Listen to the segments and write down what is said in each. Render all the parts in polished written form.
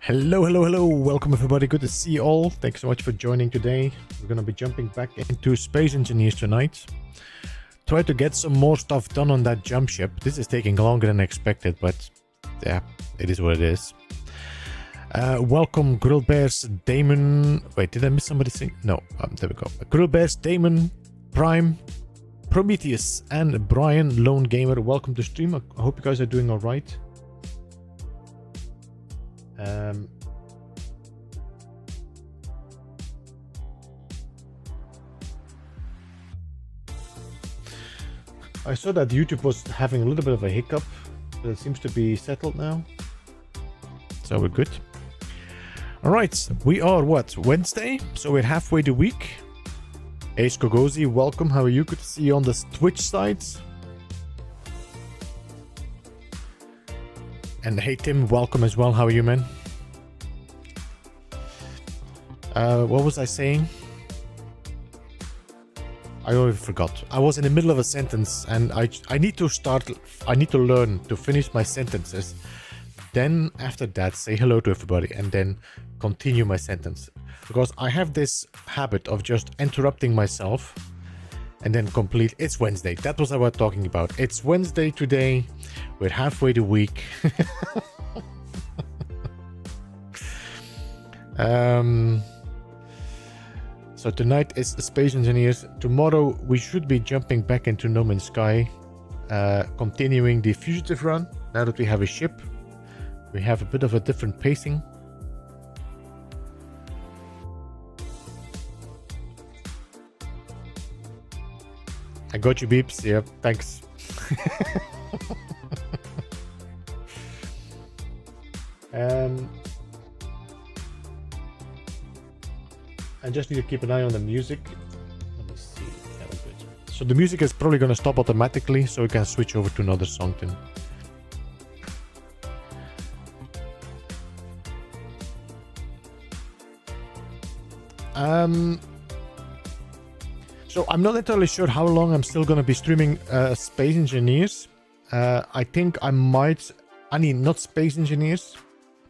Hello, hello, hello. Welcome everybody. Good to see you all. Thanks so much for joining today. We're going to be jumping back into Space Engineers tonight. Try to get some more stuff done on that jump ship. This is taking longer than expected, but yeah, it is what it is. Welcome Grill Bears, Damon. Wait, did I miss somebody saying? No, there we go. Grill Bears, Damon, Prime, Prometheus, and Brian, Lone Gamer. Welcome to stream. I hope you guys are doing all right. I saw that YouTube was having a little bit of a hiccup, but it seems to be settled now. So we're good. Alright, we are what? Wednesday? So we're halfway the week. Ace Kogozi, welcome. How are you? Good to see you on the Twitch side. And hey Tim, welcome as well. How are you, man? What was I saying? I already forgot. I was in the middle of a sentence and I need to learn to finish my sentences. Then after that, say hello to everybody and then continue my sentence. Because I have this habit of just interrupting myself and then complete. It's Wednesday. That was what I was talking about. It's Wednesday today. We're halfway the week. So tonight is Space Engineers. Tomorrow we should be jumping back into No Man's Sky, continuing the fugitive run. Now that we have a ship, we have a bit of a different pacing. I got you, Beeps. Yeah, thanks. I just need to keep an eye on the music. Let me see. Yeah, we're good. So the music is probably going to stop automatically, so we can switch over to another song then. So I'm not entirely sure how long I'm still going to be streaming Space Engineers. I think I might, not Space Engineers,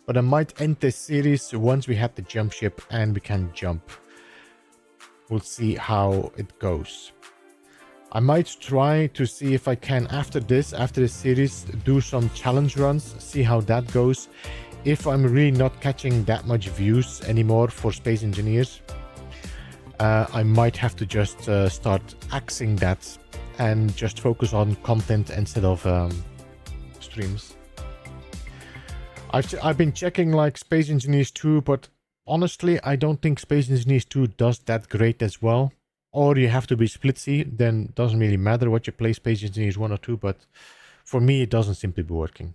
but I might end this series once we have the jump ship and we can jump. We'll see how it goes. I might try to see if I can, after this series, do some challenge runs, see how that goes. If I'm really not catching that much views anymore for Space Engineers, I might have to just start axing that and just focus on content instead of streams. I've been checking like Space Engineers 2, but honestly, I don't think Space Engineers 2 does that great as well. Or you have to be splitsy, then it doesn't really matter what you play, Space Engineers 1 or 2, but for me it doesn't seem to be working.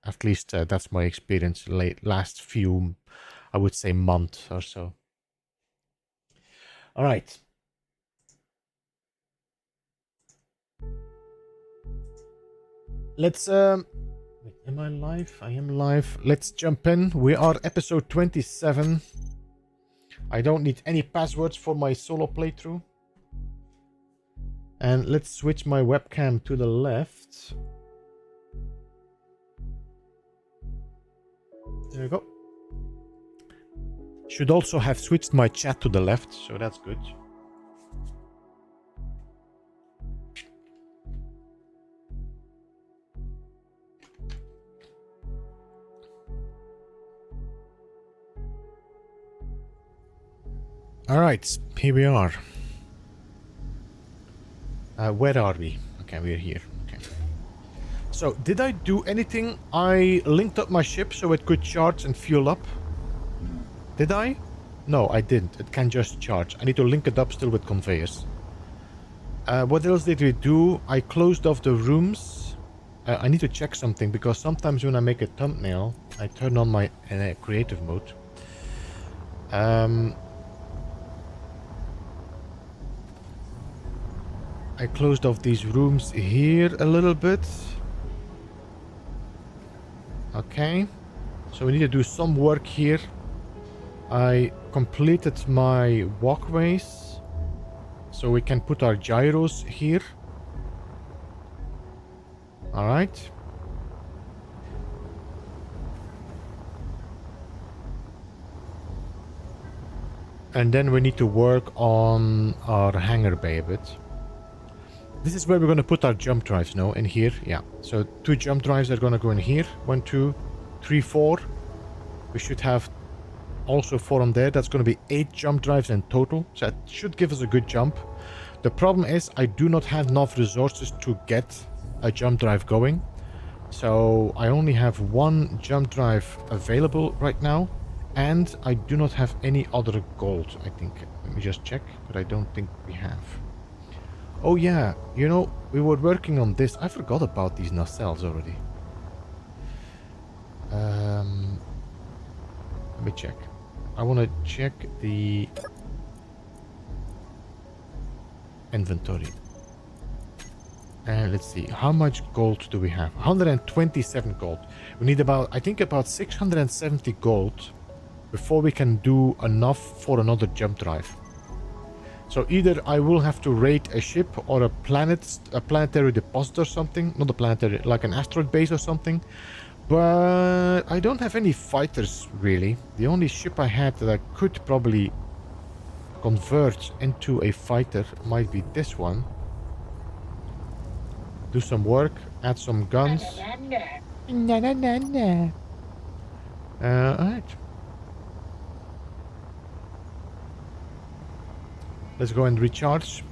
At least that's my experience last few, I would say, month or so. All right. Let's am I live? I am live. Let's jump in. We are episode 27. I don't need any passwords for my solo playthrough. And let's switch my webcam to the left. There we go. Should also have switched my chat to the left, so that's good. All right, here we are. Where are we? Okay, we're here. Okay. So, did I do anything? I linked up my ship so it could charge and fuel up. Did I? No, I didn't. It can just charge. I need to link it up still with conveyors. What else did we do? I closed off the rooms. I need to check something because sometimes when I make a thumbnail, I turn on my creative mode. I closed off these rooms here a little bit. Okay. So we need to do some work here. I completed my walkways. So we can put our gyros here. Alright. And then we need to work on our hangar bay a bit. This is where we're going to put our jump drives now, in here. Yeah, so 2 jump drives are going to go in here. 1, 2, 3, 4. We should have also 4 on there. That's going to be 8 jump drives in total. So that should give us a good jump. The problem is I do not have enough resources to get a jump drive going. So I only have 1 jump drive available right now. And I do not have any other gold, I think. Let me just check, but I don't think we have. Oh yeah, you know, we were working on this. I forgot about these nacelles already. Let me check. I want to check the inventory. And let's see, how much gold do we have? 127 gold. We need about, I think about 670 gold before we can do enough for another jump drive. So either I will have to raid a ship or a planetary deposit or something. Not a planetary, like an asteroid base or something. But I don't have any fighters, really. The only ship I had that I could probably convert into a fighter might be this one. Do some work, add some guns. Alright. Let's go and recharge.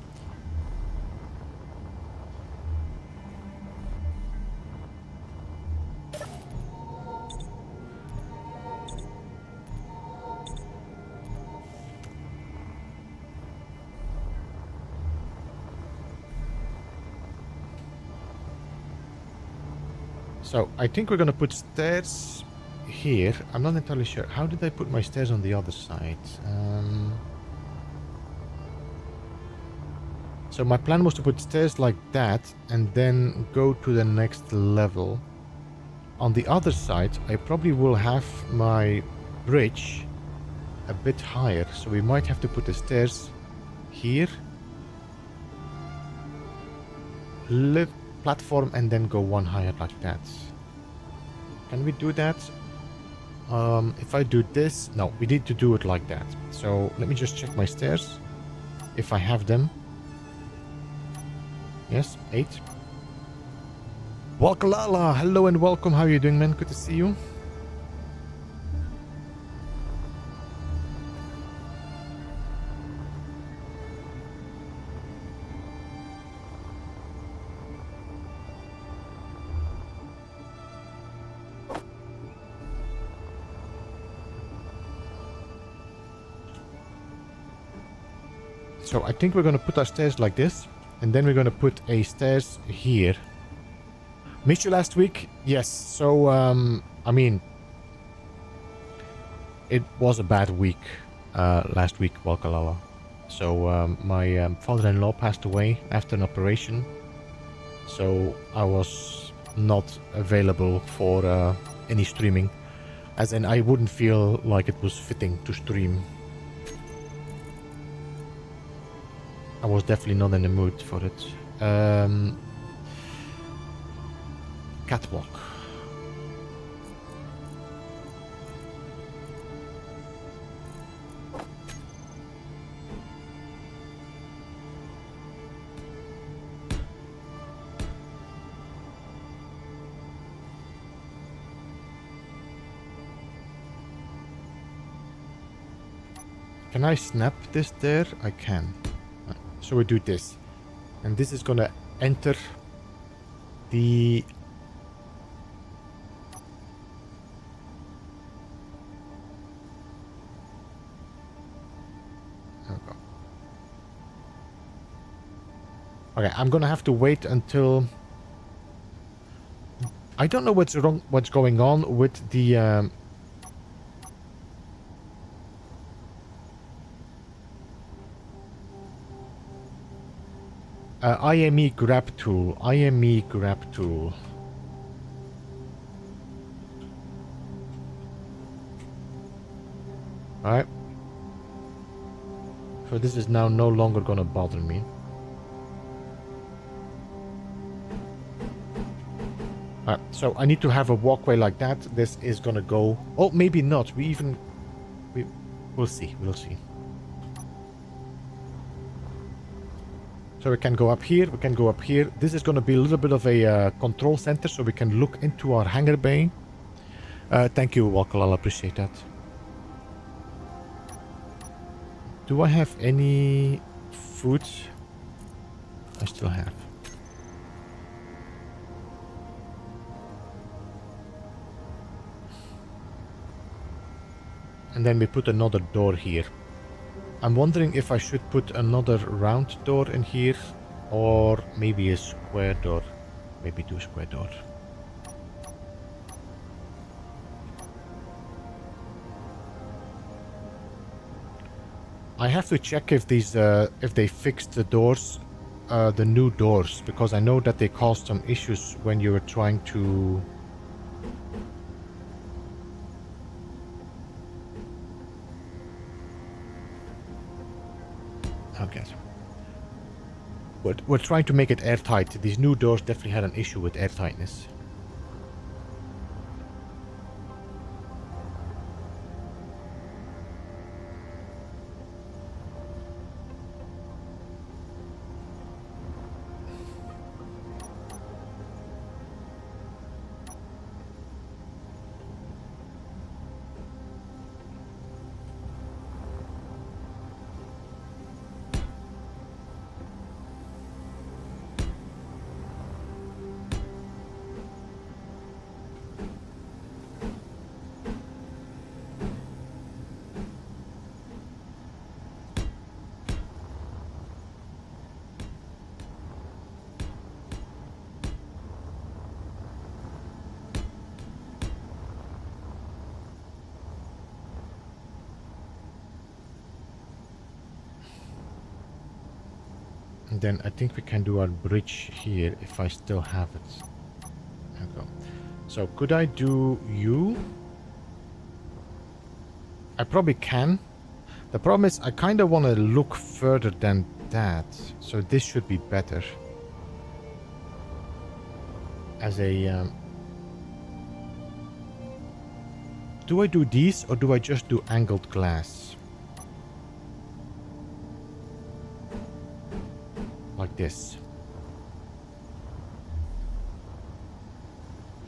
So I think we're gonna put stairs here. I'm not entirely sure. How did I put my stairs on the other side? So my plan was to put stairs like that and then go to the next level. On the other side, I probably will have my bridge a bit higher. So we might have to put the stairs here. Lift platform and then go one higher like that. Can we do that? If I do this, no, we need to do it like that. So let me just check my stairs. If I have them. Yes, 8. Walkalala, hello and welcome. How are you doing, man? Good to see you. So I think we're going to put our stairs like this. And then we're going to put a stairs here. Missed you last week? Yes. So, I mean, it was a bad week last week, Walkalala. So, my father-in-law passed away after an operation. So, I was not available for any streaming. As in, I wouldn't feel like it was fitting to stream. I was definitely not in the mood for it. Catwalk. Can I snap this there? I can. So we do this, and this is gonna enter the okay, I'm gonna have to wait until I don't know what's going on with the IME grab tool. IME grab tool. Alright. So this is now no longer gonna bother me. Alright, so I need to have a walkway like that. This is gonna go... Oh, maybe not. We'll see. We'll see. So we can go up here, we can go up here. This is going to be a little bit of a control center so we can look into our hangar bay. Thank you, Walkalal, I appreciate that. Do I have any food? I still have. And then we put another door here. I'm wondering if I should put another round door in here or maybe a square door. Maybe do a square door. I have to check if these if they fixed the doors, the new doors, because I know that they caused some issues when you were trying to okay. We're trying to make it airtight. These new doors definitely had an issue with airtightness. And then I think we can do our bridge here if I still have it. There we go. So could I do you? I probably can. The problem is I kind of want to look further than that. So this should be better. As a... do I do these or do I just do angled glass? Like this.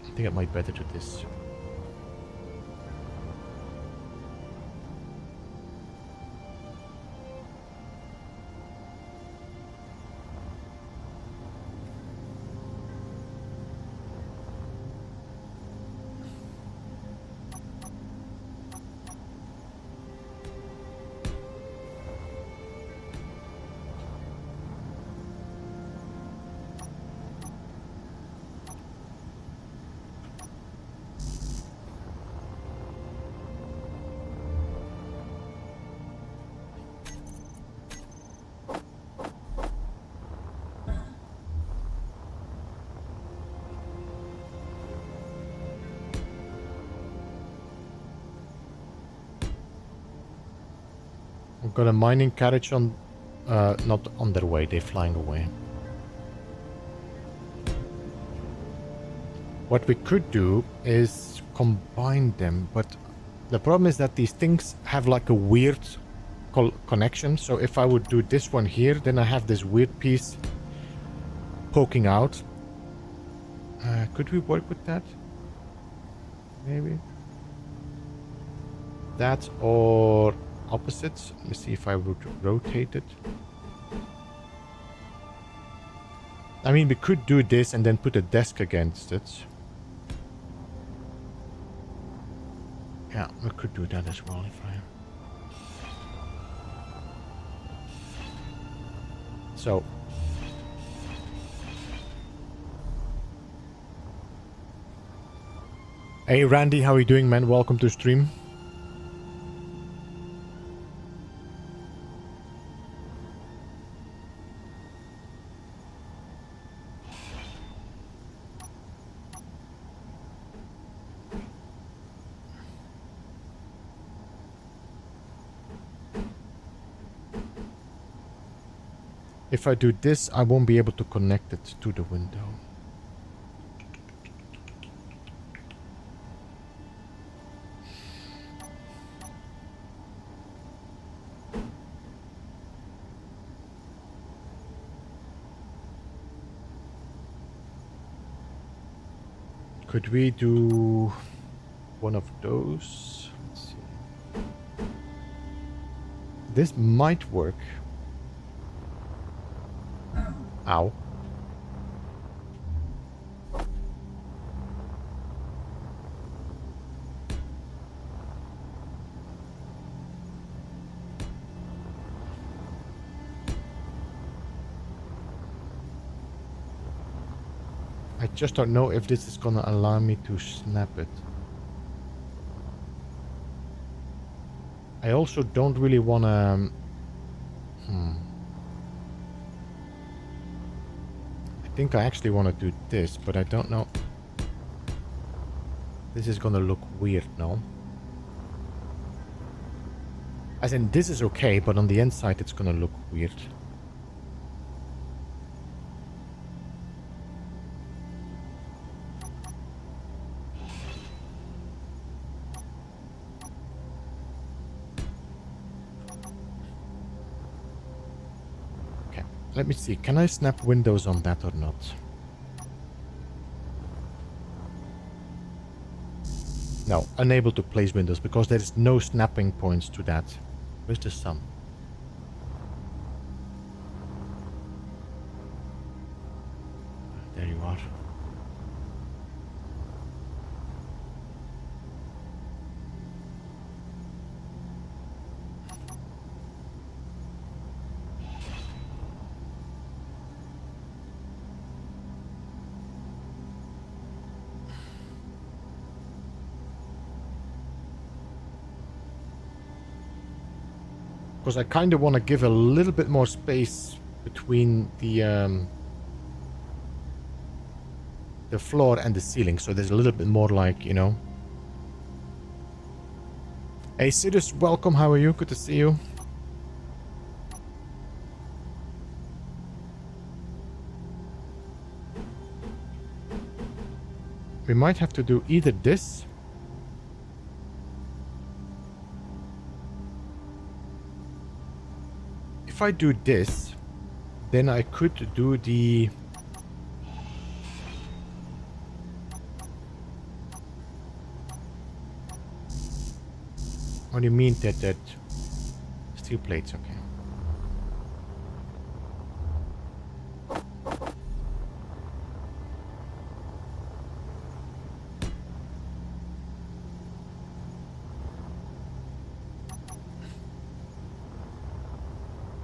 I think it might be better to this. We've got a mining carriage on, not on their way, they're flying away. What we could do is combine them, but the problem is that these things have like a weird connection. So if I would do this one here, then I have this weird piece poking out. Could we work with that? Maybe. That or opposites. Let me see if I would rotate it. I mean, we could do this and then put a desk against it. Yeah, we could do that as well if I... So... Hey Randy, how are you doing, man? Welcome to stream. If I do this, I won't be able to connect it to the window. Could we do one of those? Let's see. This might work. Ow. I just don't know if this is gonna allow me to snap it. I also don't really wanna... I think I actually want to do this, but I don't know. This is gonna look weird, no? As in, this is okay, but on the inside it's gonna look weird. Let me see, can I snap windows on that or not? No, unable to place windows because there is no snapping points to that. Where's the sun? There you are. Because I kind of want to give a little bit more space between the floor and the ceiling, so there's a little bit more, like, you know. Hey Sirius, welcome, how are you? Good to see you. We might have to do either this. If I do this, then I could do the... What do you mean that steel plates? Okay.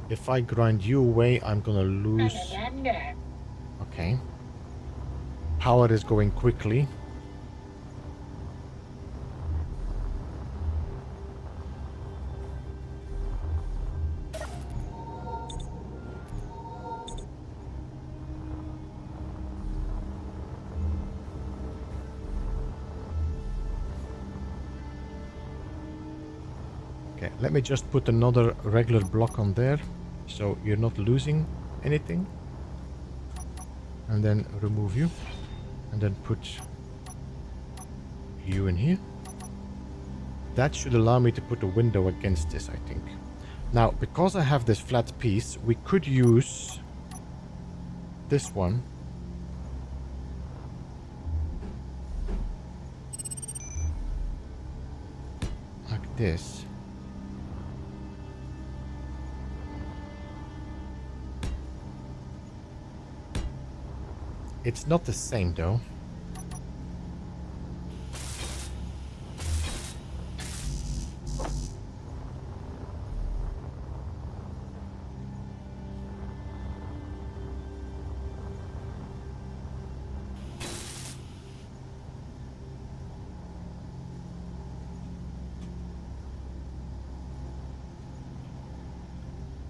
If I grind you away, I'm gonna lose... Okay. Power is going quickly. Okay, let me just put another regular block on there. So you're not losing anything. And then remove you. And then put you in here. That should allow me to put a window against this, I think. Now, because I have this flat piece, we could use this one. Like this. It's not the same though.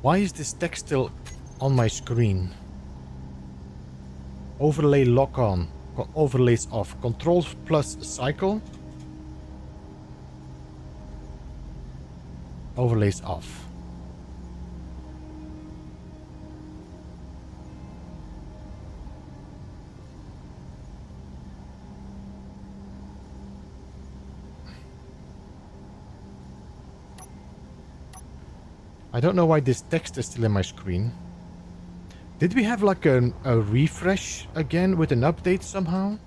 Why is this text still on my screen? Overlay lock on. Overlays off. Control plus cycle. Overlays off. I don't know why this text is still in my screen. Did we have like a refresh again with an update somehow?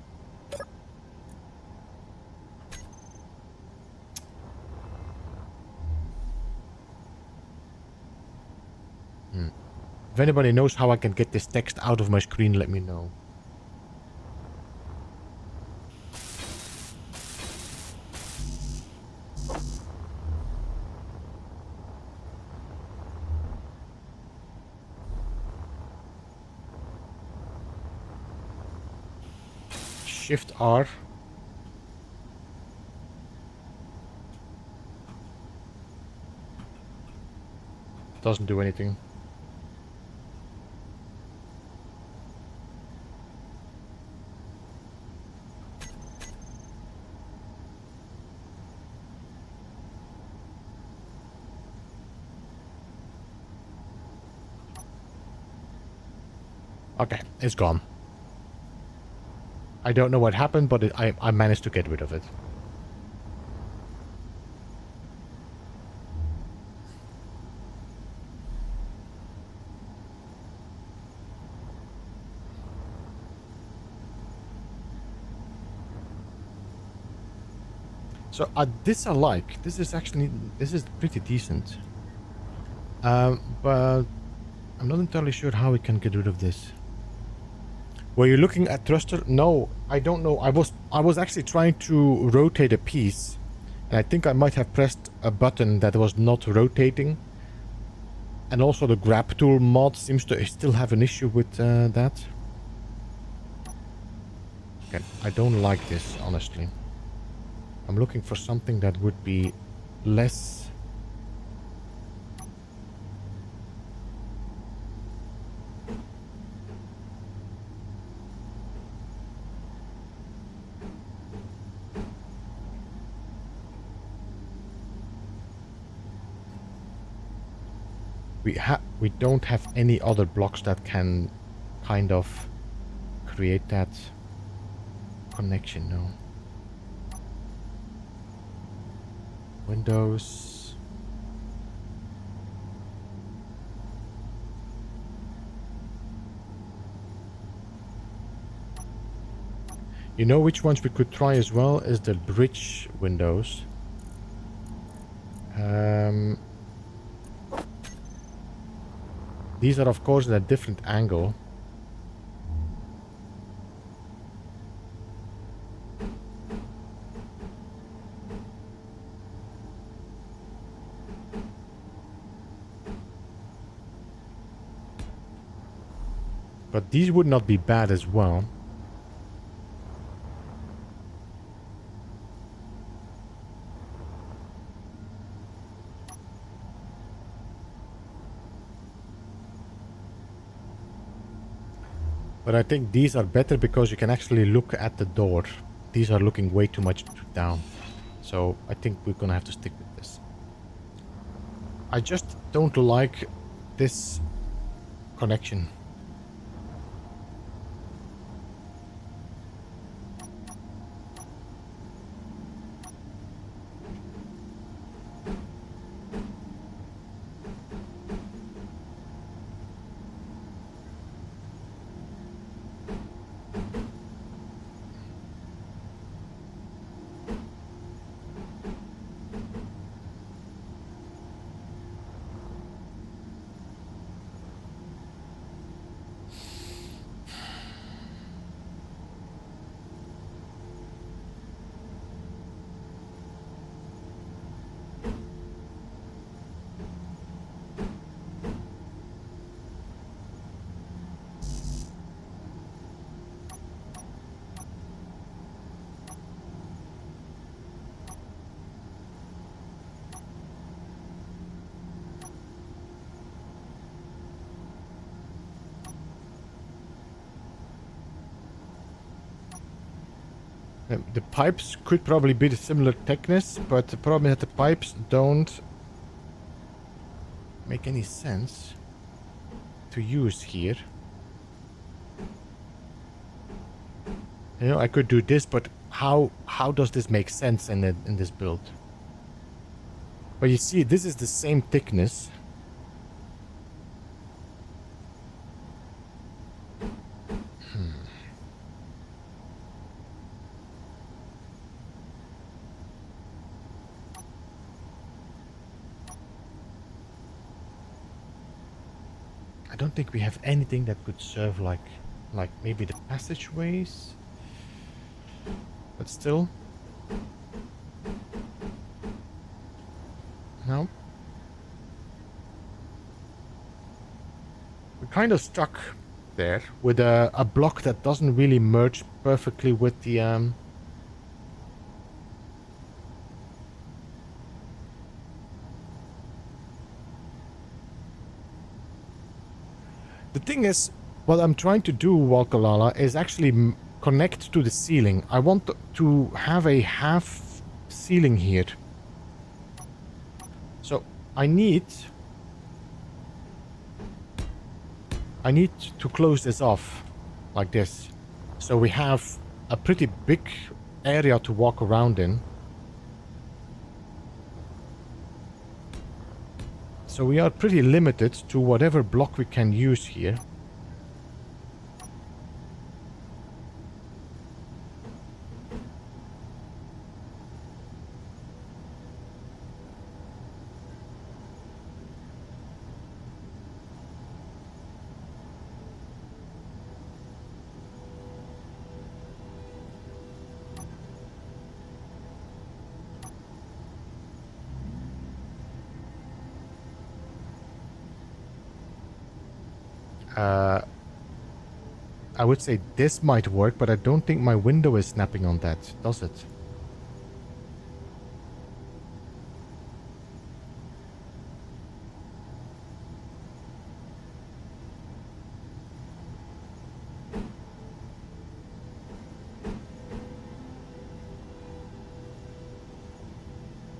If anybody knows how I can get this text out of my screen, let me know. Shift R. Doesn't do anything. Okay, it's gone. I don't know what happened, but I managed to get rid of it. So this I like. This is pretty decent. But I'm not entirely sure how we can get rid of this. Were you looking at thruster? No, I don't know. I was actually trying to rotate a piece, and I think I might have pressed a button that was not rotating. And also the grab tool mod seems to still have an issue with that. Okay, I don't like this, honestly. I'm looking for something that would be less... We don't have any other blocks that can kind of create that connection, no. Windows. You know which ones we could try as well is the bridge windows. These are of course at a different angle. But these would not be bad as well. But I think these are better because you can actually look at the door. These are looking way too much down. So I think we're gonna have to stick with this. I just don't like this connection. The pipes could probably be the similar thickness, but the problem is that the pipes don't make any sense to use here. You know, I could do this, but how does this make sense in this build? But you see, this is the same thickness. I don't think we have anything that could serve like maybe the passageways. But still. No. We're kind of stuck there with a block that doesn't really merge perfectly with the The thing is, what I'm trying to do, Walkalala, is actually connect to the ceiling. I want to have a half ceiling here. So I need to close this off like this. So we have a pretty big area to walk around in. So we are pretty limited to whatever block we can use here. I would say this might work, but I don't think my window is snapping on that, does it?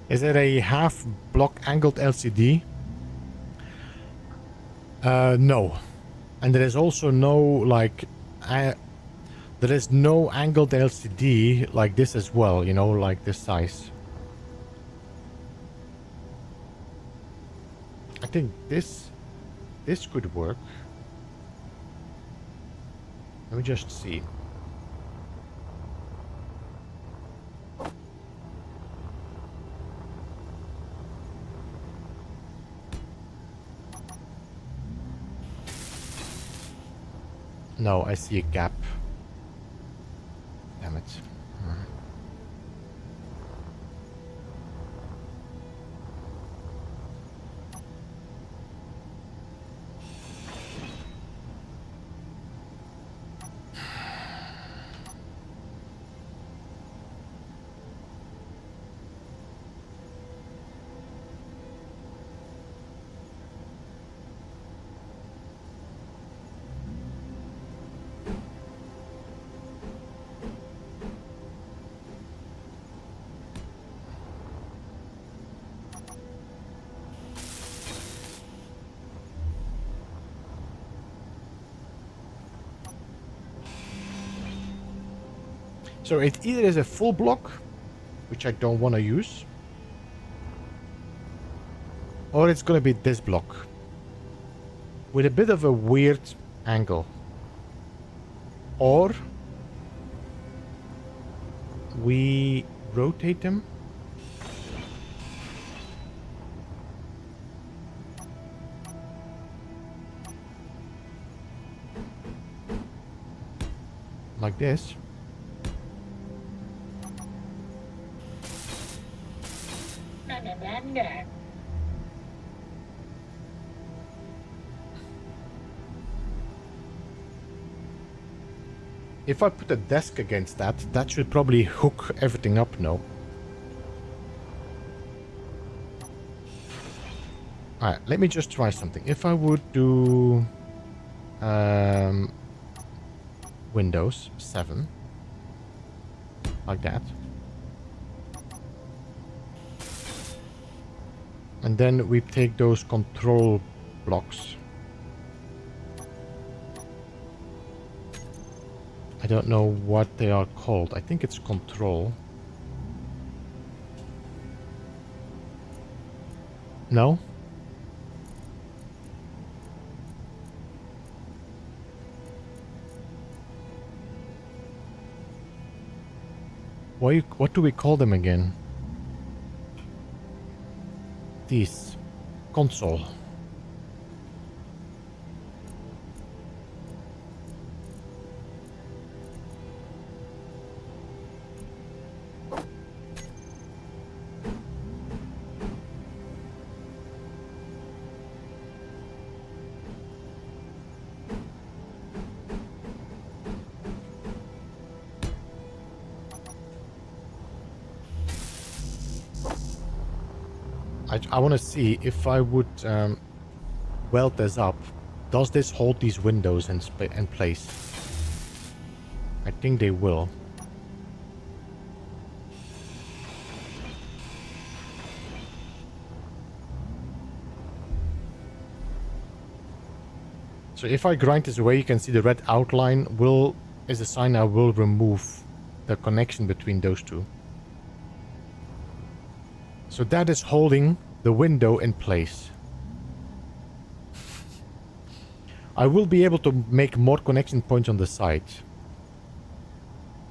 Is it a half block angled LCD? No. And there is also no, like, there is no angled LCD like this as well, you know, like this size. I think this could work. Let me just see. No, I see a gap. Damn it. So it either is a full block, which I don't want to use, or it's going to be this block with a bit of a weird angle. Or we rotate them. Like this. If I put a desk against that, that should probably hook everything up, no? Alright, let me just try something. If I would do Windows 7 like that, and then we take those control blocks. I don't know what they are called. I think it's control. No? What do we call them again? These. Console. I want to see if I would weld this up. Does this hold these windows in place? I think they will. So if I grind this away, you can see the red outline is a sign I will remove the connection between those two. So that is holding the window in place. I will be able to make more connection points on the side.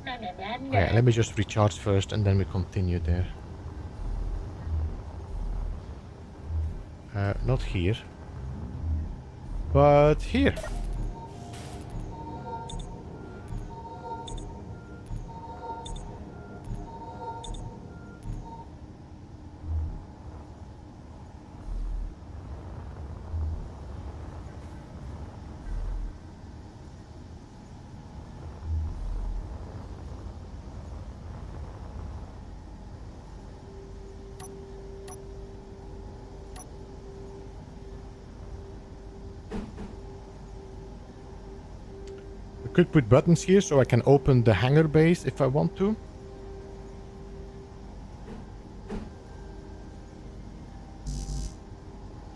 Okay, let me just recharge first and then we continue there. Not here. But here. Could put buttons here so I can open the hangar base if I want to.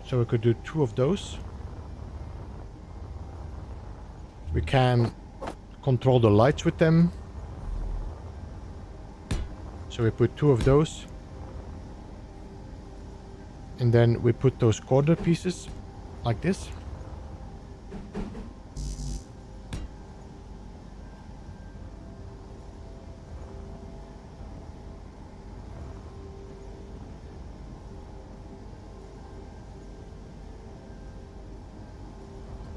So we could do 2 of those. We can control the lights with them. So we put 2 of those. And then we put those corner pieces like this.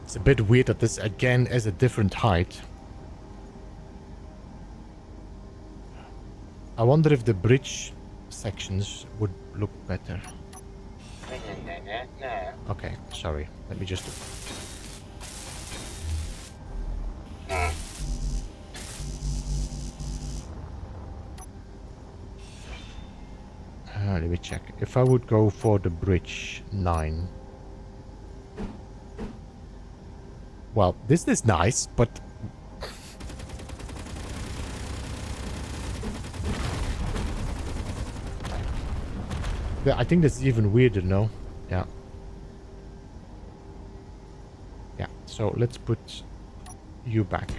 It's a bit weird that this again is a different height. I wonder if the bridge sections would look better. Okay, sorry. Let me just... let me check. If I would go for the bridge 9... Well, this is nice, but... Yeah, I think this is even weirder, no? Yeah. Yeah, so let's put you back.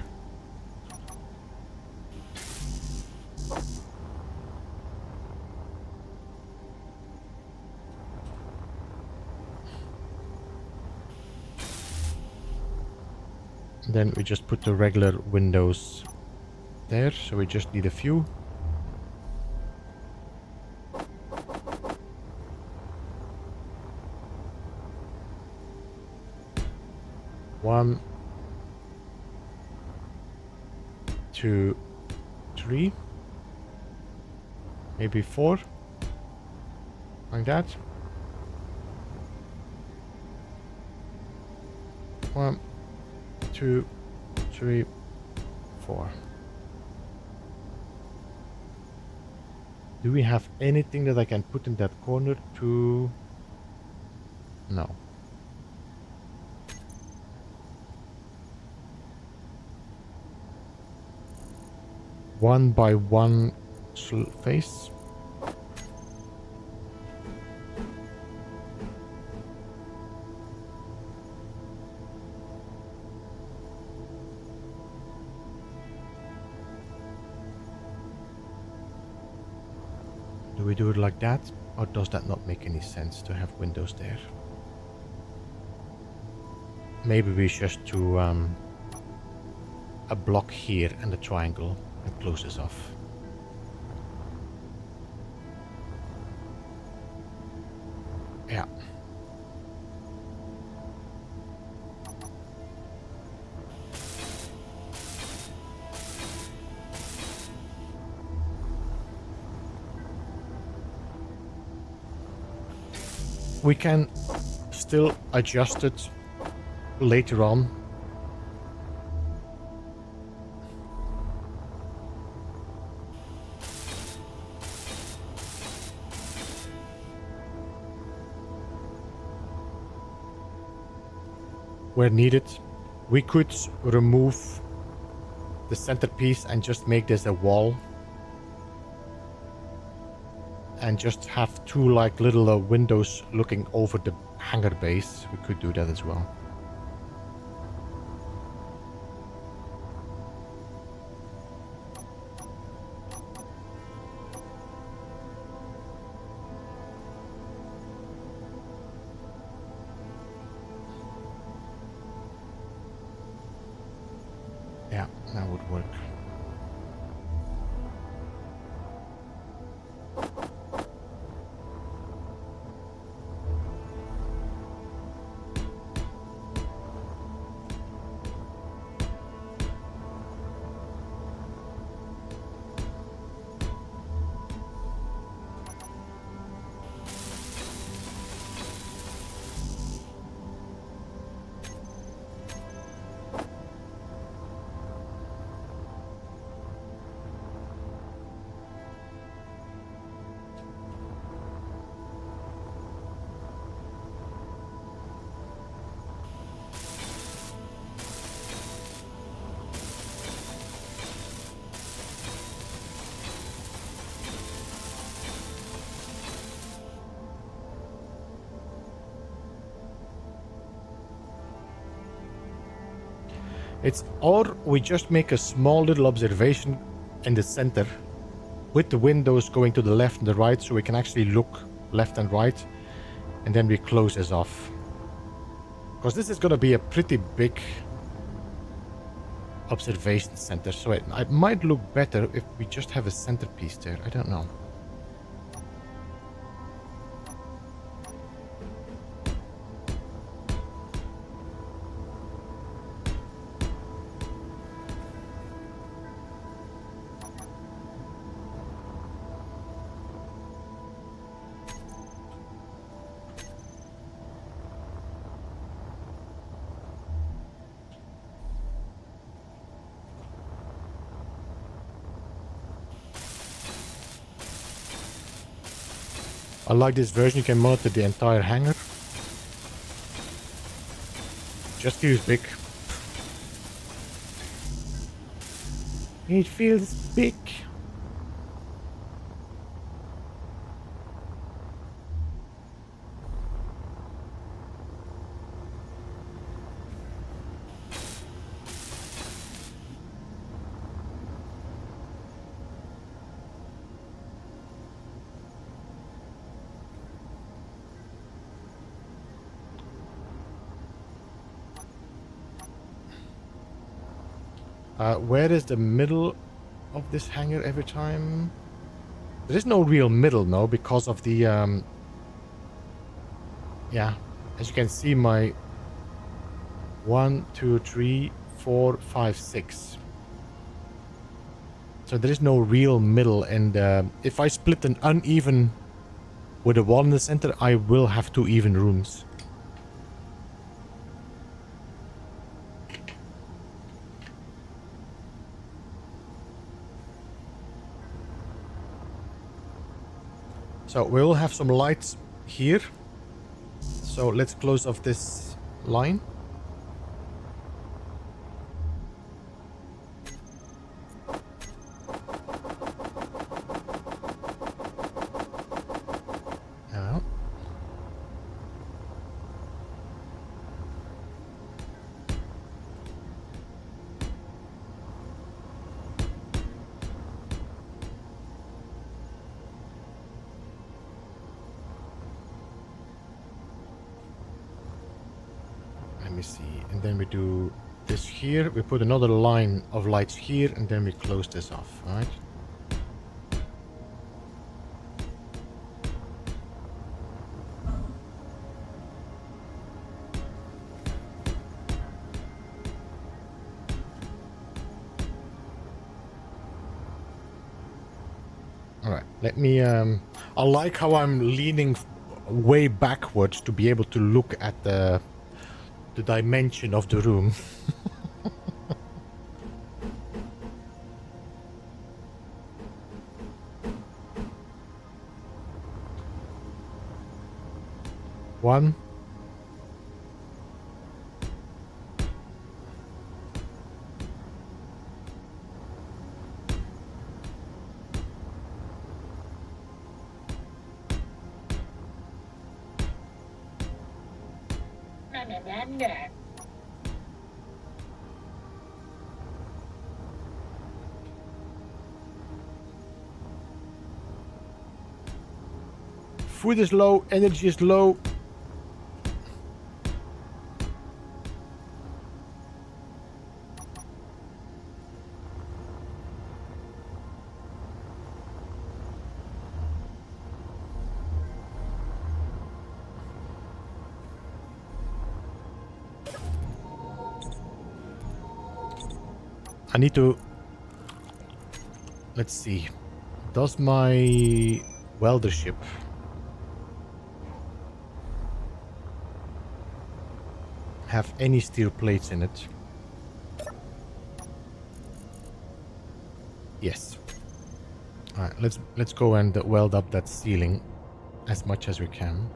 Then we just put the regular windows there, so we just need a few. One, 2, 3, maybe 4, like that. 1, 2, 3, 4. Do we have anything that I can put in that corner to... No. One by one face. Do we do it like that? Or does that not make any sense to have windows there? Maybe we just do a block here and a triangle and close this off. Yeah. We can still adjust it later on. where needed. We could remove the centerpiece and just make this a wall. And just have two like little windows looking over the hangar base. We could do that as well. Yeah, that would work. Or we just make a small little observation in the center with the windows going to the left and the right so we can actually look left and right, and then we close this off. Because this is going to be a pretty big observation center, so it might look better if we just have a centerpiece there. I don't know. I like this version, you can monitor the entire hangar. Just feels big. It feels big. Where is the middle of this hangar every time? There is no real middle, no, because of the... yeah, as you can see, my 1, 2, 3, 4, 5, 6. So there is no real middle, and if I split an uneven with a wall in the center, I will have two even rooms. So we will have some lights here. So let's close off this line. Let me see, and then we do this here, we put another line of lights here, and then we close this off, right? Alright, let me, I like how I'm leaning way backwards to be able to look at the dimension of the room. One, Food is low, energy is low. I need to... Let's see. Does my welder ship have any steel plates in it? Yes. Alright, let's go and weld up that ceiling as much as we can.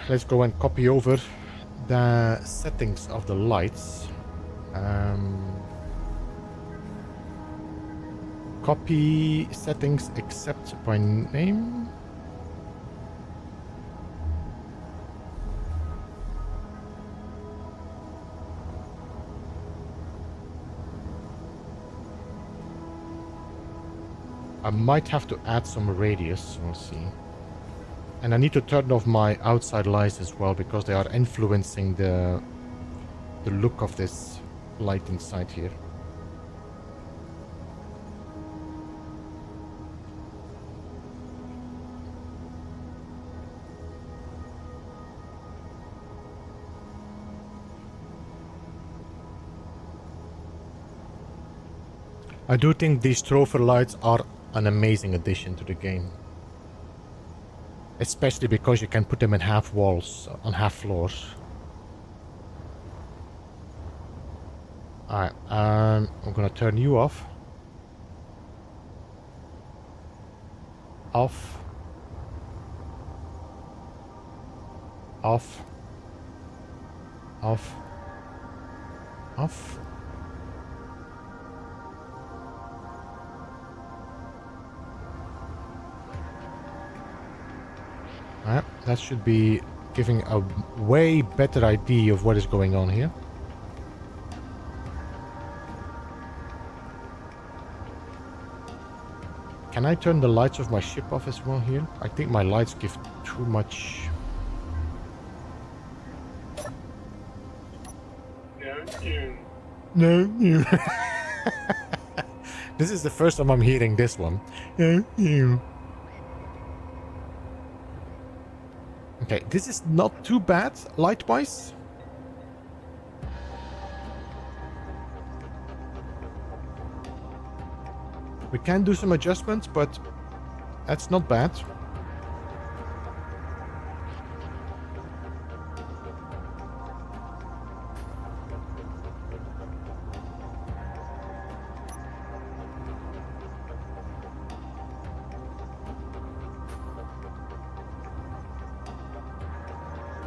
Let's go and copy over the settings of the lights. Copy settings except by name. I might have to add some radius, we'll see. And I need to turn off my outside lights as well, because they are influencing the look of this light inside here. I do think these trophy lights are an amazing addition to the game. Especially because you can put them in half walls, on half floors. Alright, I'm gonna turn you off. Off. Off. Off. Off. That should be giving a way better idea of what is going on here. Can I turn the lights of my ship off as well here? I think my lights give too much. No, you. This is the first time I'm hearing this one. No, you. Okay, this is not too bad light-wise. We can do some adjustments, but that's not bad.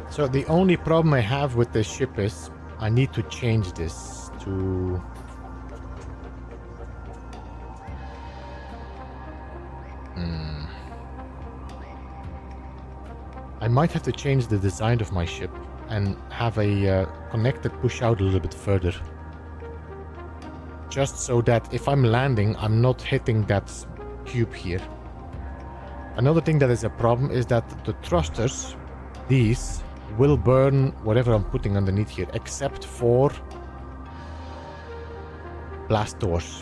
So the only problem I have with this ship is I need to change this to... I might have to change the design of my ship and have a connector push out a little bit further. Just so that if I'm landing, I'm not hitting that cube here. Another thing that is a problem is that the thrusters, these, will burn whatever I'm putting underneath here, except for blast doors.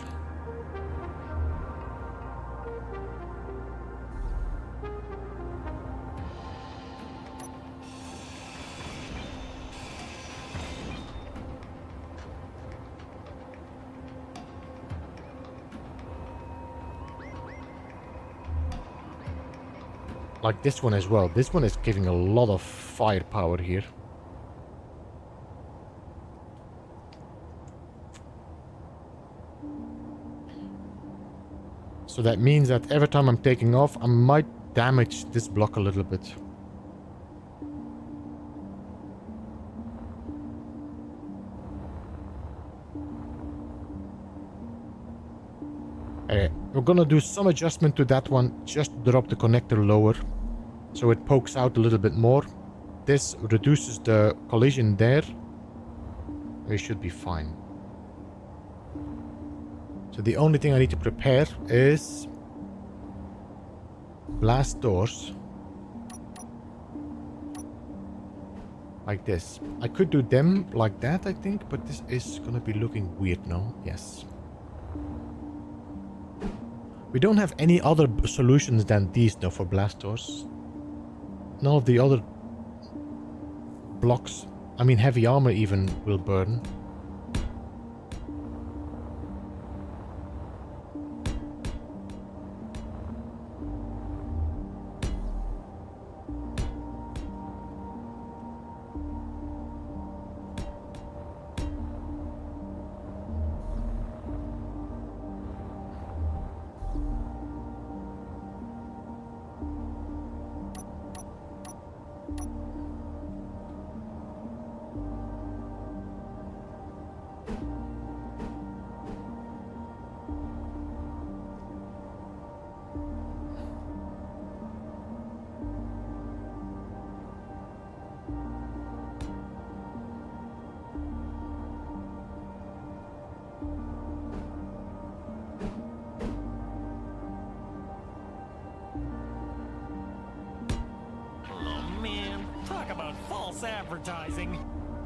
Like this one as well. This one is giving a lot of firepower here. So that means that every time I'm taking off, I might damage this block a little bit. We're gonna do some adjustment to that one. Just drop the connector lower so it pokes out a little bit more. This reduces the collision there. We should be fine. So the only thing I need to prepare is blast doors. Like this. I could do them like that, I think, but this is gonna be looking weird now. Yes. We don't have any other solutions than these though for blast doors. None of the other blocks, I mean heavy armor even, will burn.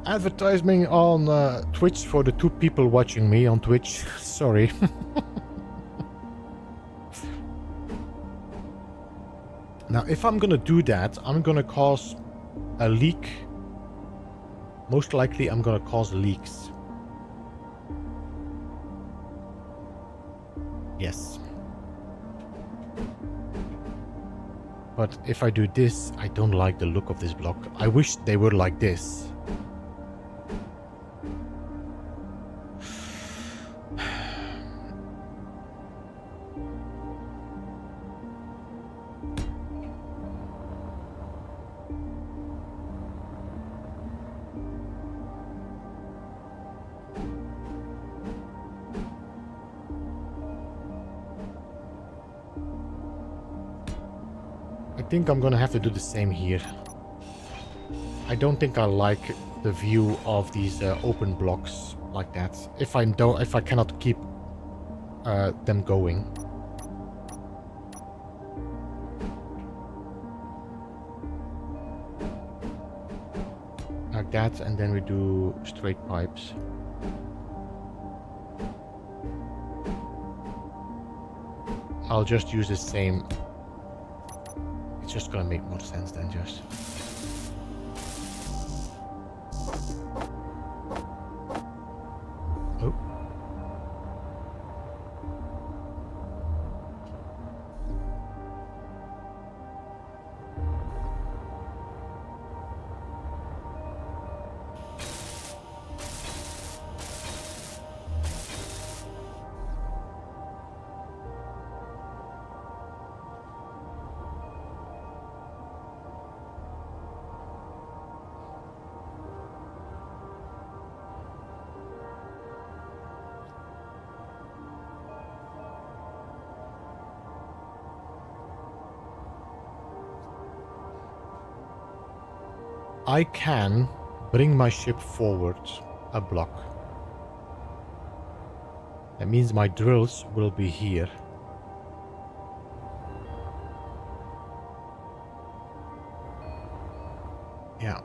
Advertising on Twitch for the 2 people watching me on Twitch. Sorry. Now, if I'm gonna do that, I'm gonna cause a leak. Most likely, I'm gonna cause leaks. Yes. But if I do this, I don't like the look of this block. I wish they were like this. I think I'm gonna have to do the same here. I don't think I like the view of these open blocks like that. If I cannot keep them going. like that, and then we do straight pipes. I'll just use the same. It's just gonna make more sense than just. Oh. I can bring my ship forward a block. That means my drills will be here. Yeah.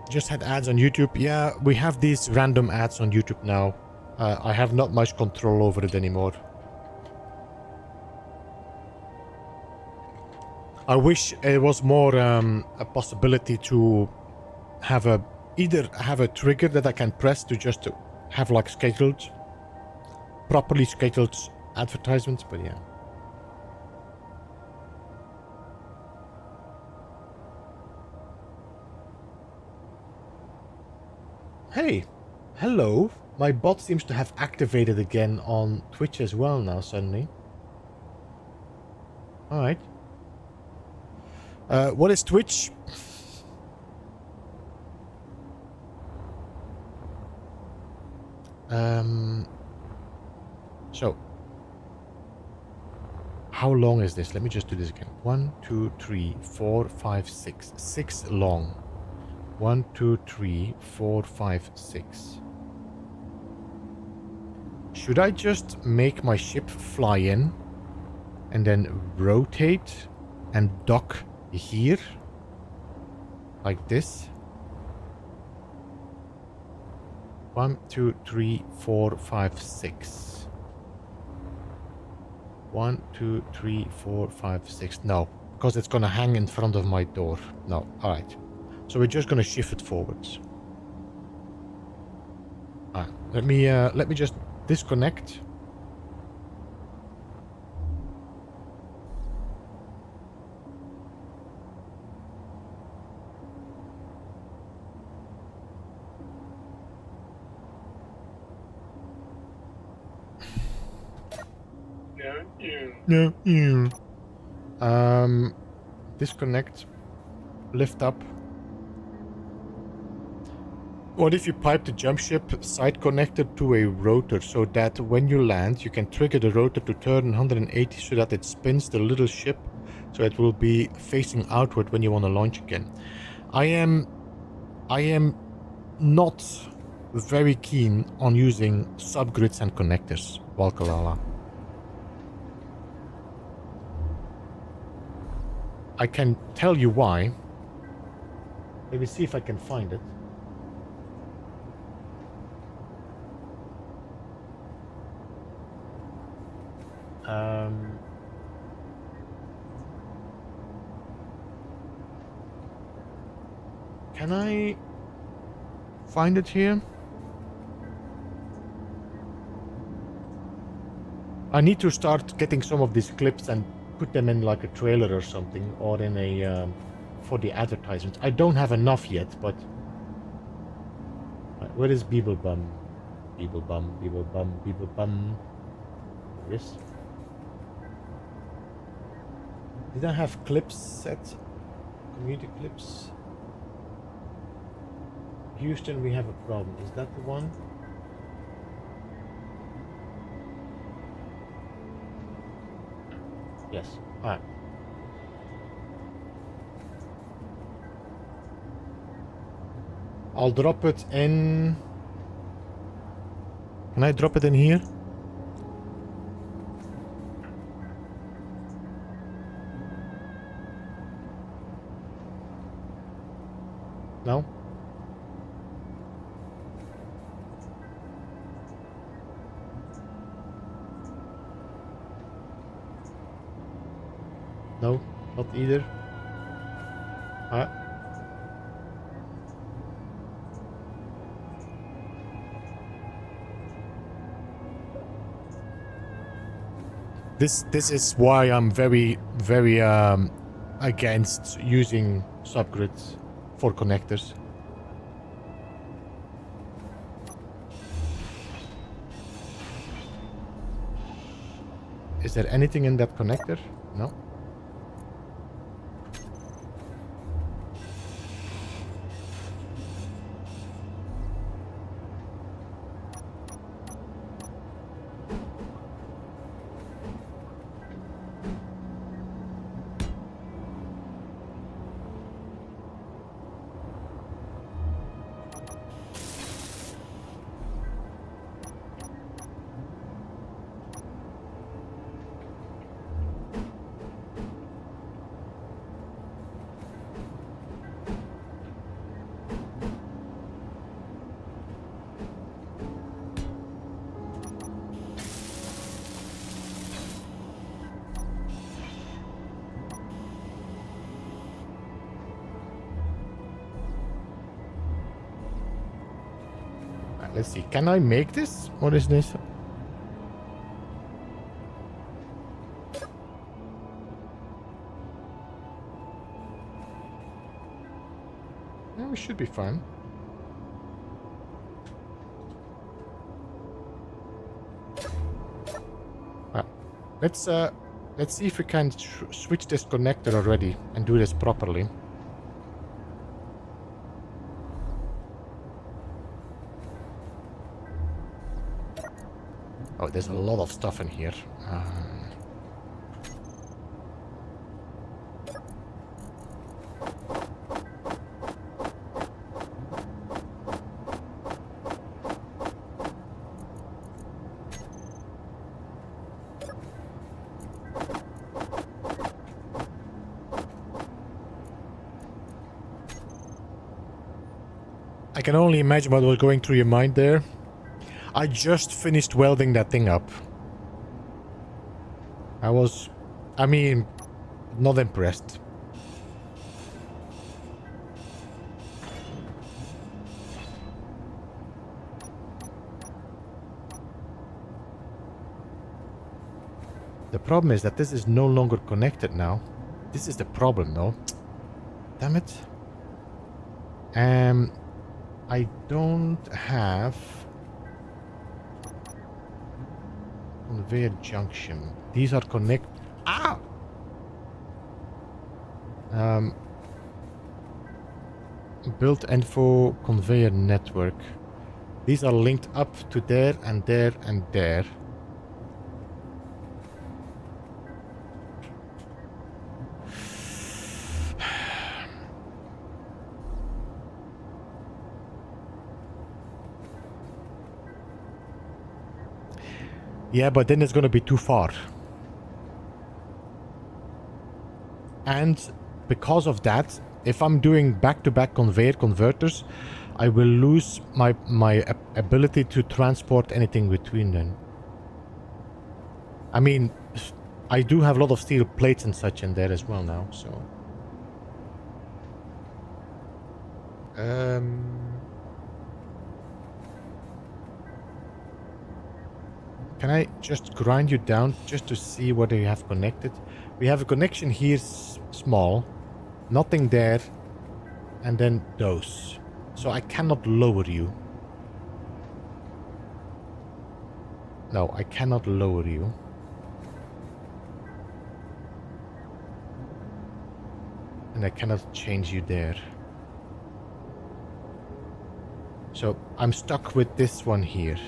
Just had ads on YouTube. Yeah, we have these random ads on YouTube now. I have not much control over it anymore. I wish it was more a possibility to have either have a trigger that I can press to just have like properly scheduled advertisements, but yeah. Hey, hello. My bot seems to have activated again on Twitch as well now suddenly. Alright. What is Twitch? So how long is this? Let me just do this again. 1, 2, 3, 4, 5, 6. 6 long. 1, 2, 3, 4, 5, 6. Should I just make my ship fly in and then rotate and dock here like this? 1, 2, 3, 4, 5, 6. 1, 2, 3, 4, 5, 6. No, because it's gonna hang in front of my door. No, alright. So we're just gonna shift it forwards. Alright, let me just disconnect. No, disconnect, lift up. What if you pipe the jump ship side connected to a rotor so that when you land, you can trigger the rotor to turn 180 so that it spins the little ship so it will be facing outward when you want to launch again? I am not very keen on using subgrids and connectors, Walkalala. I can tell you why. Let me see if I can find it. Can I find it here? I need to start getting some of these clips and put them in like a trailer or something, or in a for the advertisements. I don't have enough yet, but where is Beeblebum? Beeblebum, Beeblebum, Beeblebum. Yes. Did I have clips set? Community clips. Houston, we have a problem. Is that the one? Yes. Alright. I'll drop it in. Can I drop it in here? No? No, not either. This is why I'm very against using subgrids for connectors. Is there anything in that connector? No. Let's see. Can I make this? What is this? Yeah, we should be fine. Let's see if we can switch this connector already and do this properly. Oh, there's a lot of stuff in here. I can only imagine what was going through your mind there. I just finished welding that thing up. I mean, not impressed. The problem is that this is no longer connected now. This is the problem though. Damn it. I don't have conveyor junction. These are connect. Ah! Build info conveyor network. These are linked up to there and there and there. Yeah, but then it's going to be too far. And because of that, if I'm doing back-to-back conveyor converters, I will lose my ability to transport anything between them. I mean, I do have a lot of steel plates and such in there as well now, so... Can I just grind you down just to see what you have connected? We have a connection here, small, nothing there, and then those. So I cannot lower you. No, I cannot lower you. And I cannot change you there. So I'm stuck with this one here.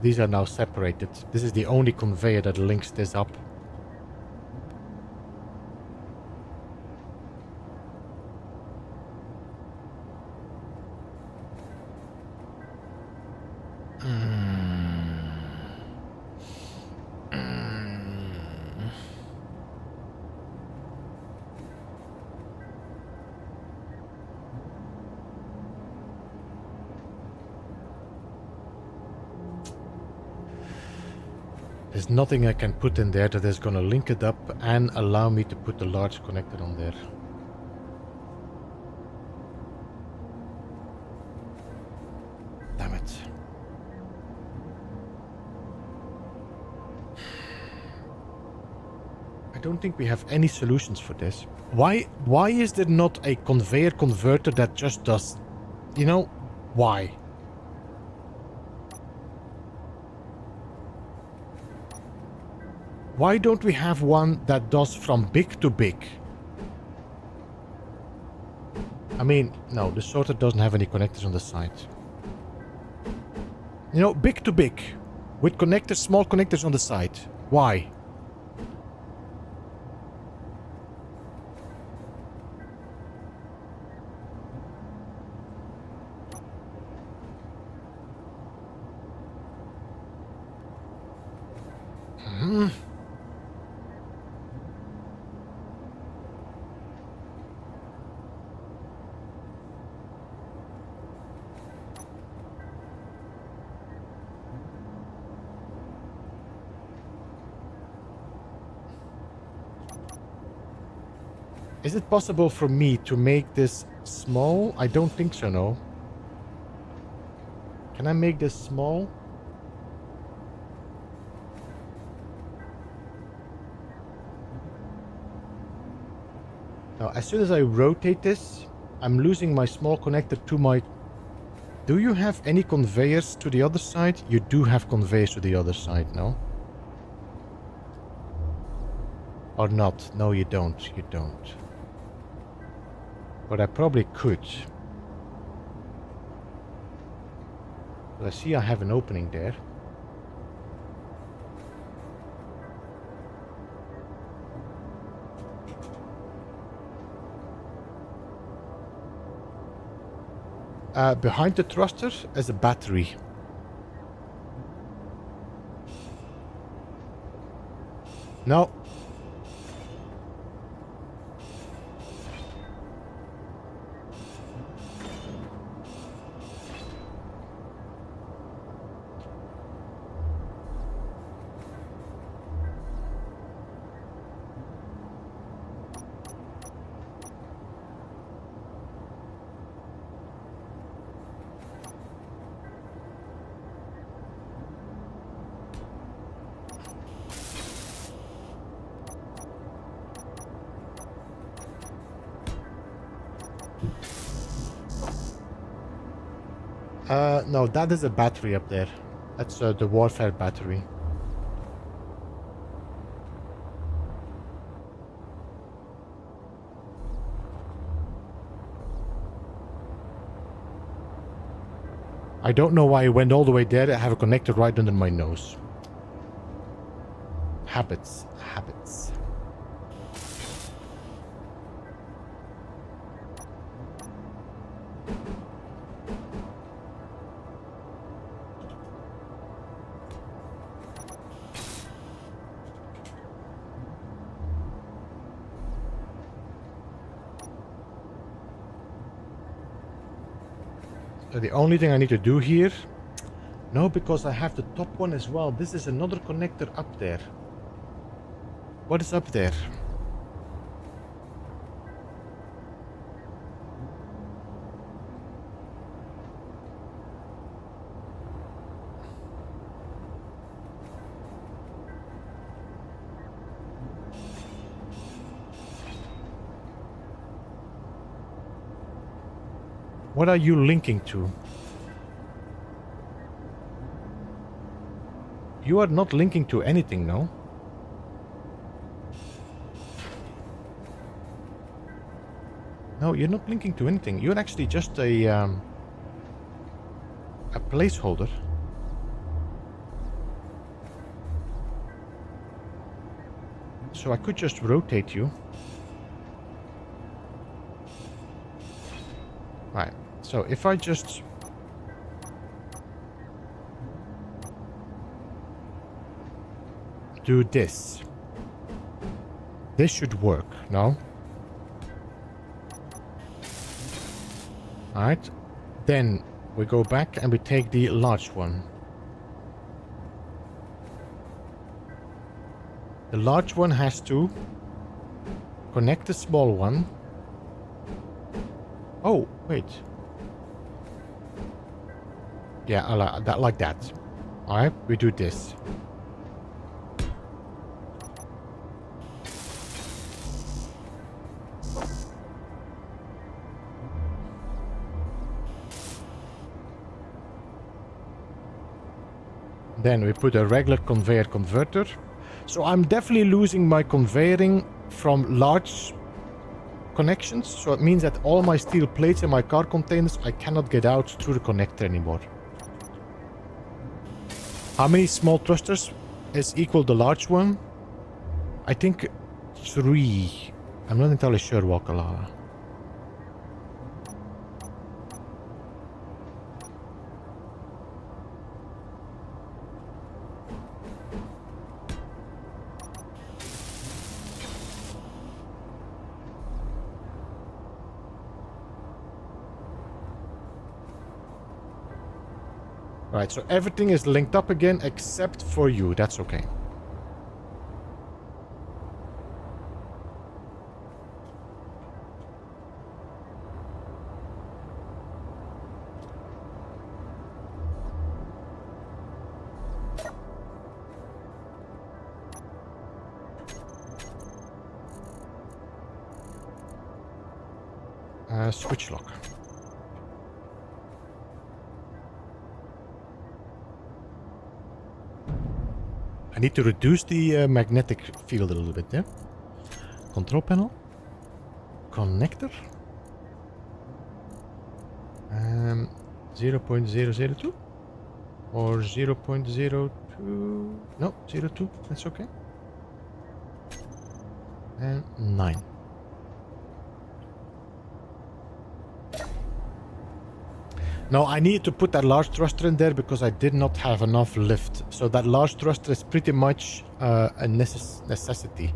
These are now separated. This is the only conveyor that links this up. There's nothing I can put in there that is going to link it up and allow me to put the large connector on there. Damn it. I don't think we have any solutions for this. Why is there not a conveyor converter that just does, you know, why? Why don't we have one that does from big to big? I mean, no, the sorter doesn't have any connectors on the side. You know, big to big. With connectors, small connectors on the side. Why? Is it possible for me to make this small? I don't think so, no. Can I make this small? Now, as soon as I rotate this, I'm losing my small connector to my... Do you have any conveyors to the other side? You do have conveyors to the other side, no? Or not? No, you don't. You don't. But I probably could. But I see I have an opening there. Behind the thruster is a battery. No. No, that is a battery up there. That's the warfare battery. I don't know why I went all the way there. I have a connector right under my nose. Habits. Habits. The only thing I need to do here... No, because I have the top one as well. This is another connector up there. What is up there? What are you linking to? You are not linking to anything, no? No, you're not linking to anything. You're actually just a placeholder. So I could just rotate you. Right. So if I just... do this. This should work, no? Alright. Then we go back and we take the large one. The large one has to connect the small one. Oh, wait. Yeah, I like that. Alright, we do this. Then we put a regular conveyor converter. So I'm definitely losing my conveying from large connections. So it means that all my steel plates and my car containers, I cannot get out through the connector anymore. How many small thrusters is equal to the large one? I think 3. I'm not entirely sure, Wakalala. Right, so everything is linked up again except for you. That's okay. Switch lock. I need to reduce the magnetic field a little bit, yeah? Control panel. Connector. 0.002 or 0.02. No, 02. That's okay. And 9. No, I need to put that large thruster in there because I did not have enough lift. So that large thruster is pretty much a necessity.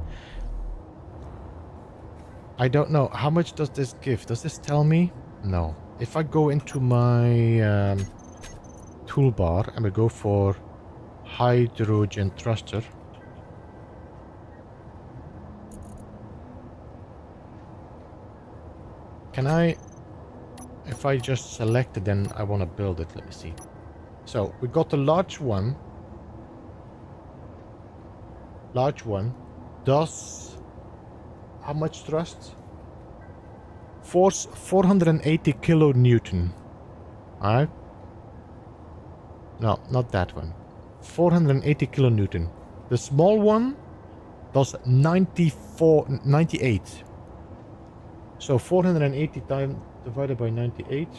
I don't know. How much does this give? Does this tell me? No. If I go into my toolbar and we go for hydrogen thruster. Can I... If I just select it, then I want to build it. Let me see. So we got the large one. Large one does how much thrust? Force 480 kilonewton. Alright. No, not that one. 480 kilonewton. The small one does 98. So 480 times divided by 98.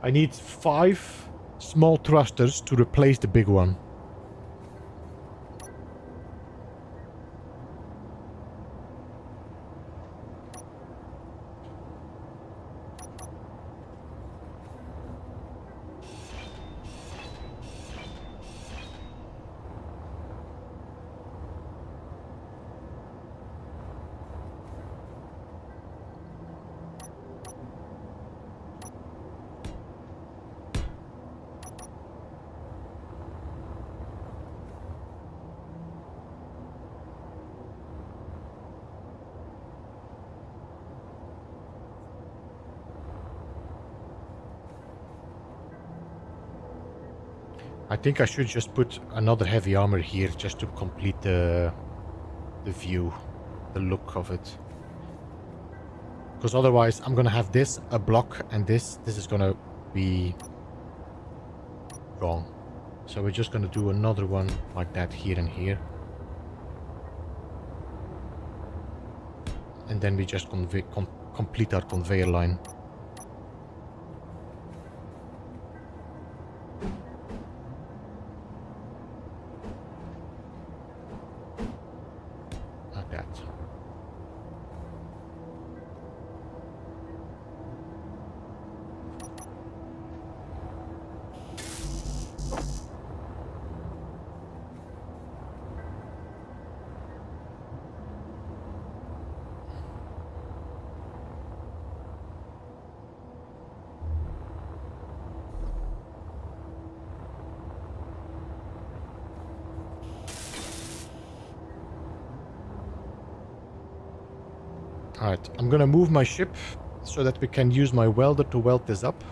I need 5 small thrusters to replace the big one. I think I should just put another heavy armor here just to complete the view, the look of it. Because otherwise I'm gonna have this, a block, and this is gonna be wrong. So we're just gonna do another one like that here and here. And then we just complete our conveyor line. Alright, I'm gonna move my ship so that we can use my welder to weld this up.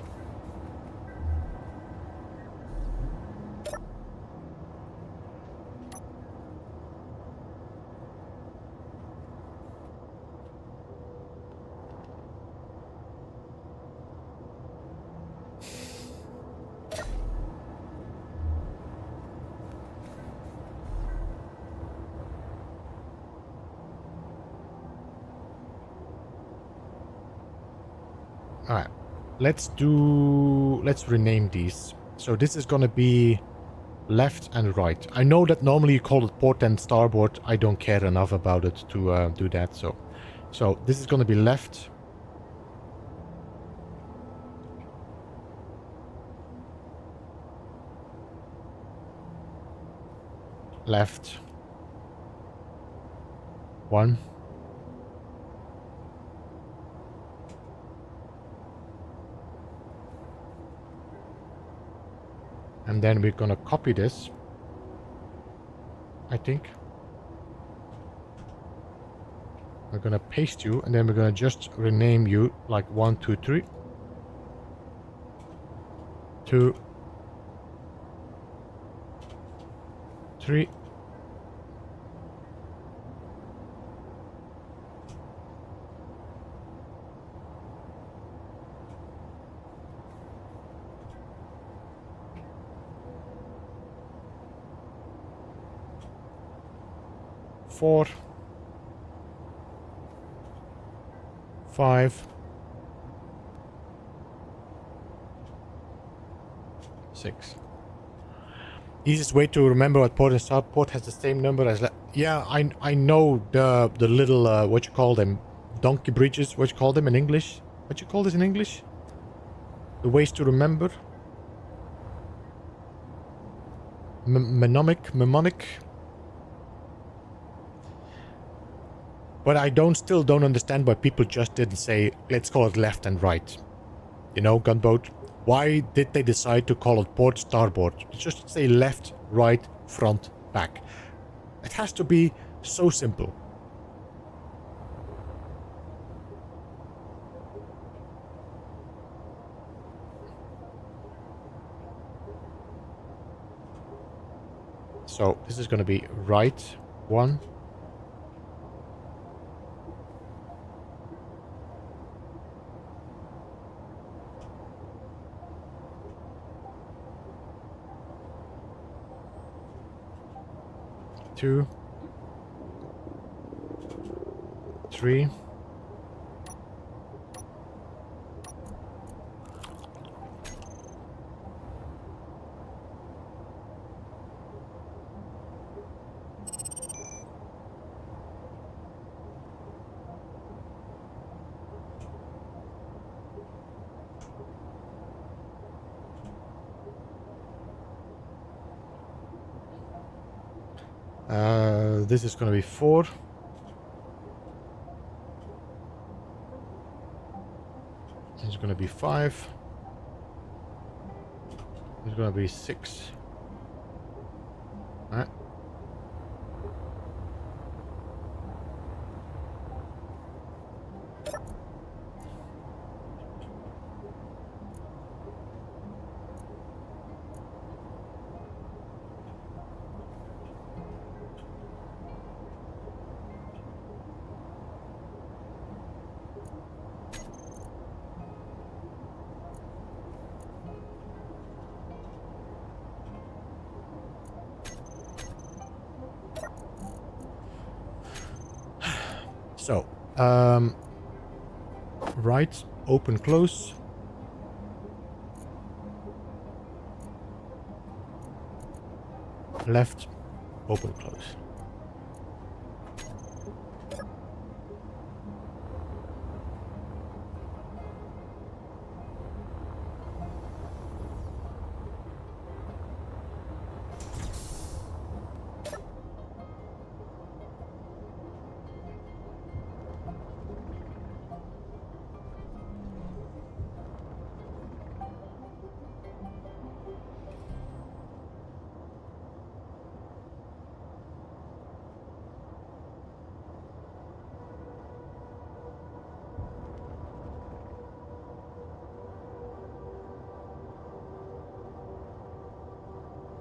Alright, let's rename these. So this is gonna be left and right. I know that normally you call it port and starboard. I don't care enough about it to do that. So this is gonna be left. Left. 1. And then we're gonna copy this, I think. We're gonna paste you, and then we're gonna just rename you like 1, 2, 3. 2, 3. Four, 5, 6. Easiest way to remember what port and start port has the same number as yeah, I know the little what you call them, donkey bridges, what you call them in English? What you call this in English? The ways to remember. Mnemonic. But I still don't understand why people just didn't say, let's call it left and right. You know, gunboat. Why did they decide to call it port, starboard? Just say left, right, front, back. It has to be so simple. So this is going to be right, 1. Two, 3. This is going to be 4. This is going to be 5. This is going to be 6. All right. So, right, open, close. Left, open, close.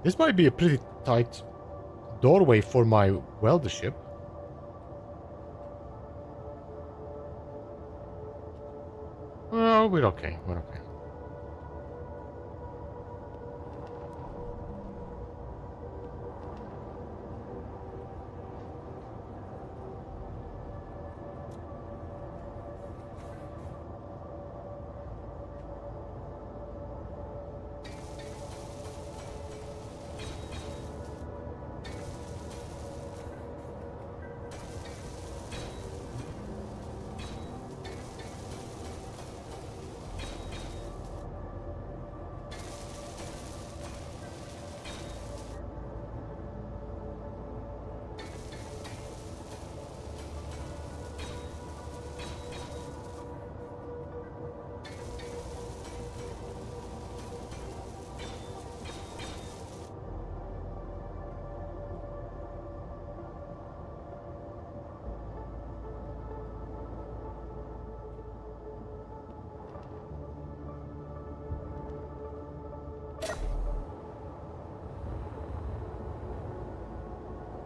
This might be a pretty tight doorway for my welder ship. Well, we're okay. We're okay.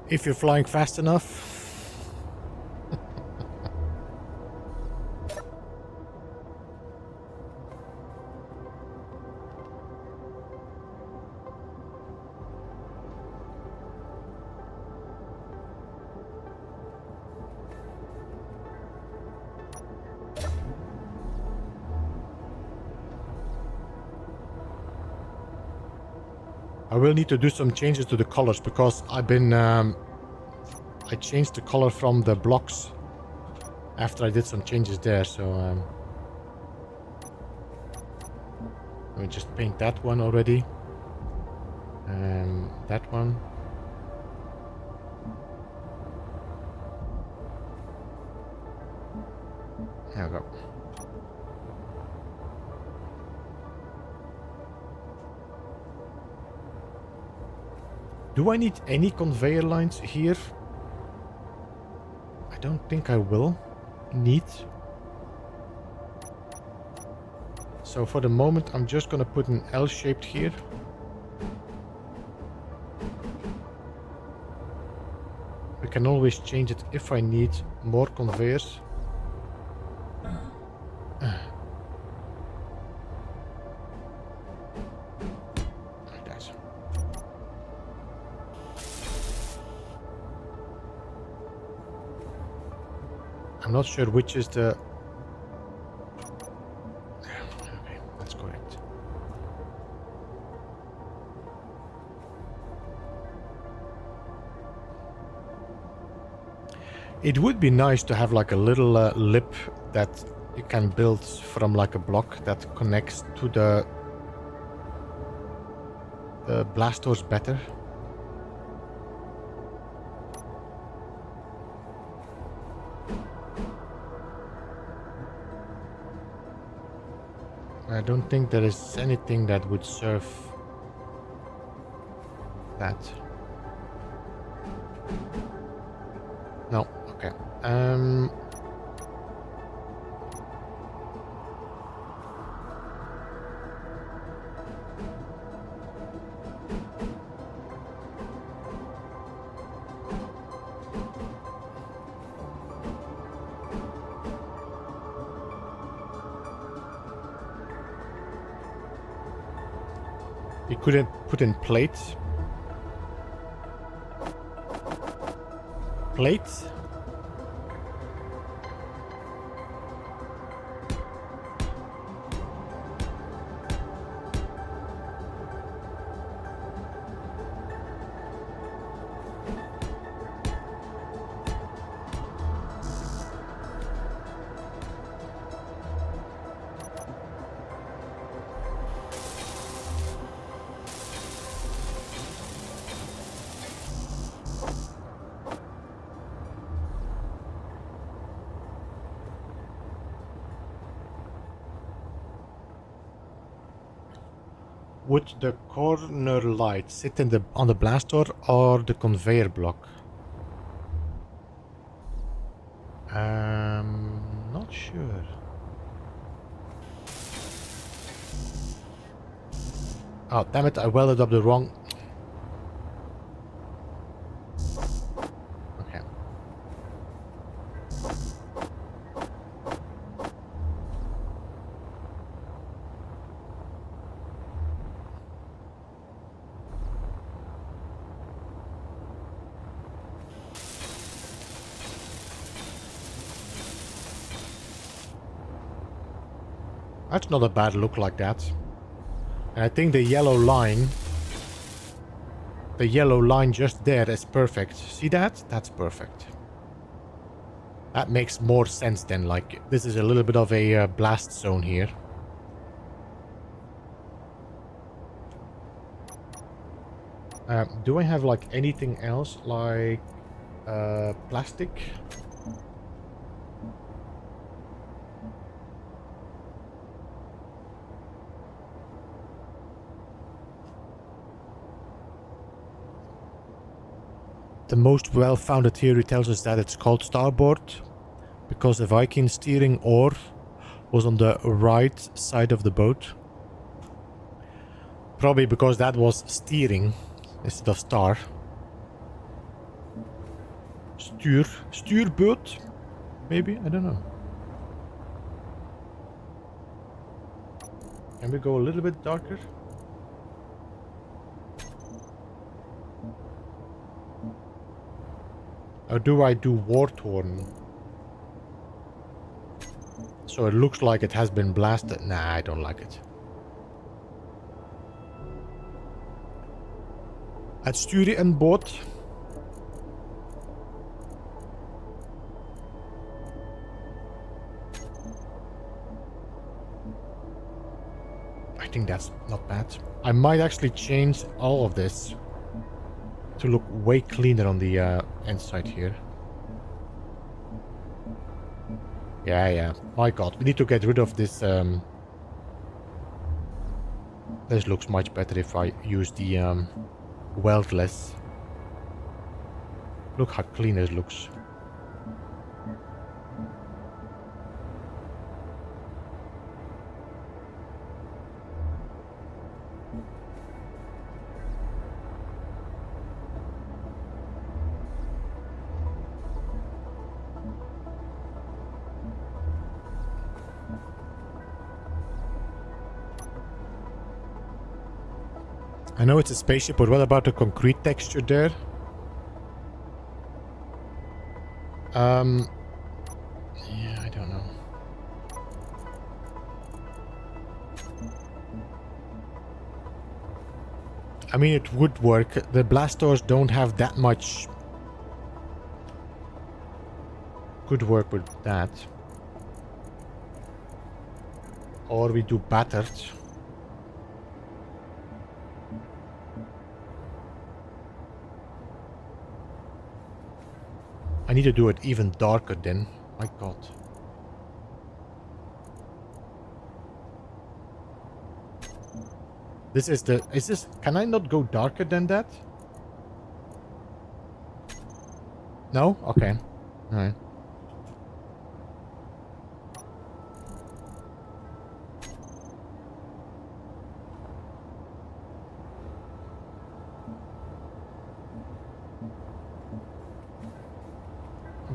If you're flying fast enough. I will need to do some changes to the colors because I've been I changed the color from the blocks after I did some changes there, so let me just paint that one already. That one. There we go. Do I need any conveyor lines here? I don't think I will need. So for the moment, I'm just gonna put an L-shaped here. We can always change it if I need more conveyors. I'm not sure which is the... Okay, that's correct. It would be nice to have like a little lip that you can build from like a block that connects to the blast doors better. I don't think there is anything that would serve that. No, okay. You couldn't put in plates. Plates? Would the corner light sit in on the blast door or the conveyor block? Not sure. Oh, damn it, I welded up the wrong... That's not a bad look like that. And I think the yellow line just there is perfect. See that? That's perfect. That makes more sense than, like, this is a little bit of a blast zone here. Do I have, like, anything else, like plastic? The most well-founded theory tells us that it's called starboard because the Viking steering oar was on the right side of the boat. Probably because that was steering instead of star. Stuurboot? Maybe? I don't know. Can we go a little bit darker? Or do I do war-torn? So it looks like it has been blasted. Nah, I don't like it. Het sturen een boot. I think that's not bad. I might actually change all of this to look way cleaner on the inside here. Yeah. My god, we need to get rid of this. This looks much better if I use the weldless. Look how clean it looks. I know it's a spaceship, but what about the concrete texture there? Yeah, I don't know. I mean, it would work. The blast doors don't have that much. Could work with that. Or we do battered. I need to do it even darker then. My god. This is the... Is this... Can I not go darker than that? No? Okay. Alright.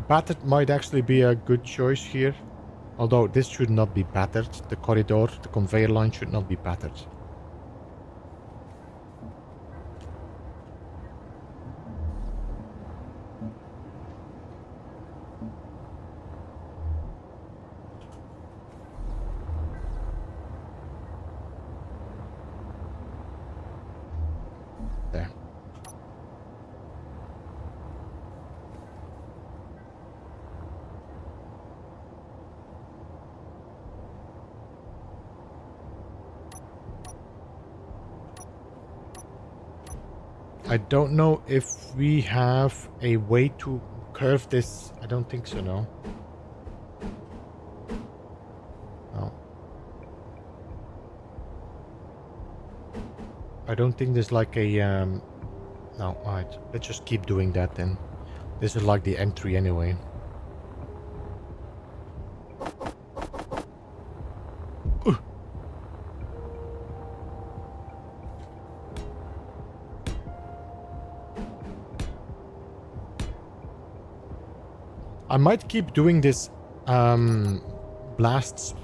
Battered might actually be a good choice here. Although this should not be battered. The corridor, the conveyor line should not be battered. There. I don't know if we have a way to curve this. I don't think so, no. No. I don't think there's like a... No, alright. Let's just keep doing that then. This is like the entry anyway. I might keep doing this blasts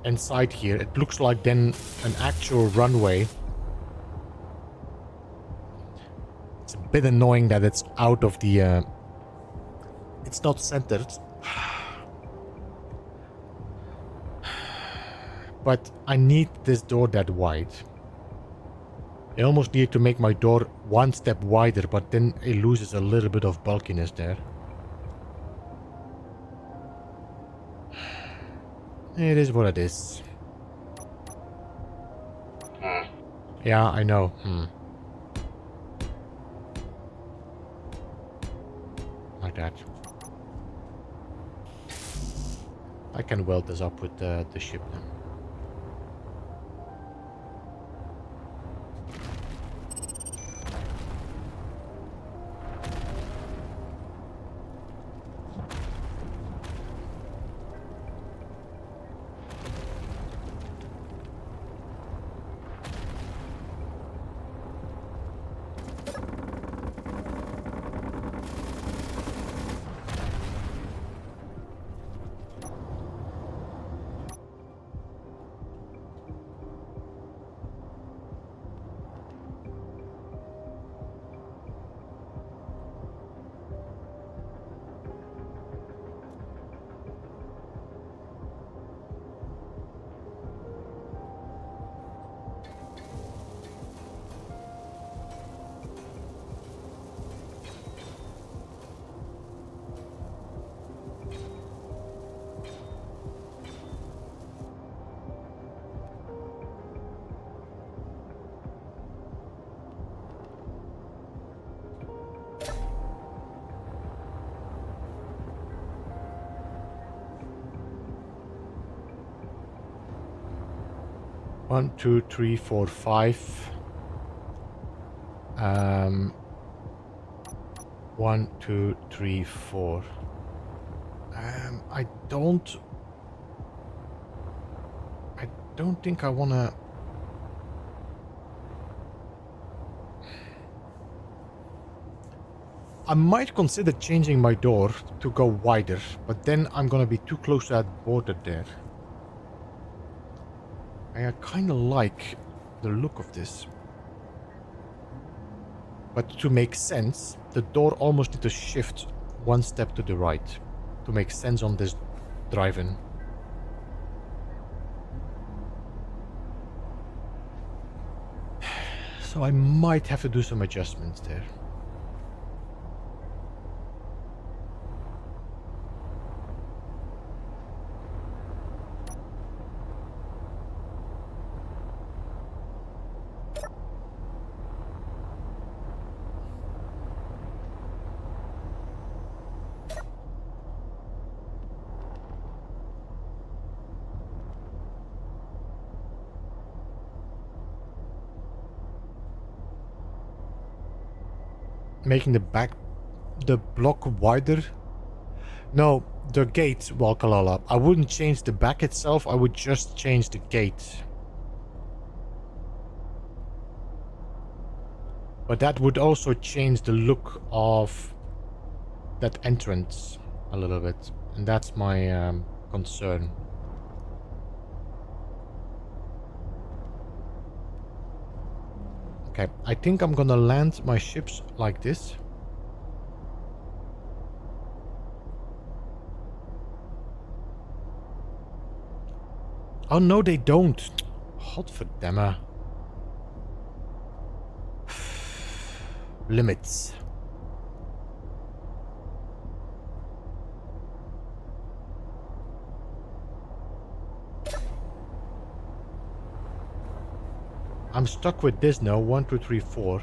inside here. It looks like then an actual runway. It's a bit annoying that it's out of the... it's not centered. But I need this door that wide. I almost need to make my door one step wider, but then it loses a little bit of bulkiness there. It is what it is. Yeah, I know. Like that. I can weld this up with the ship then. One, two, three, four, five. 1, 2, 3, 4. I don't think I wanna. I might consider changing my door to go wider, but then I'm gonna be too close to that border there. I kind of like the look of this. But to make sense, the door almost needs to shift one step to the right to make sense on this drive-in. So I might have to do some adjustments there. Making the block wider. No, the gate, Walkalala. I wouldn't change the back itself, I would just change the gate. But that would also change the look of that entrance a little bit. And that's my concern. Okay, I think I'm gonna land my ships like this. Oh no, they don't. Godverdamme. Limits. I'm stuck with this now. 1, 2, 3, 4.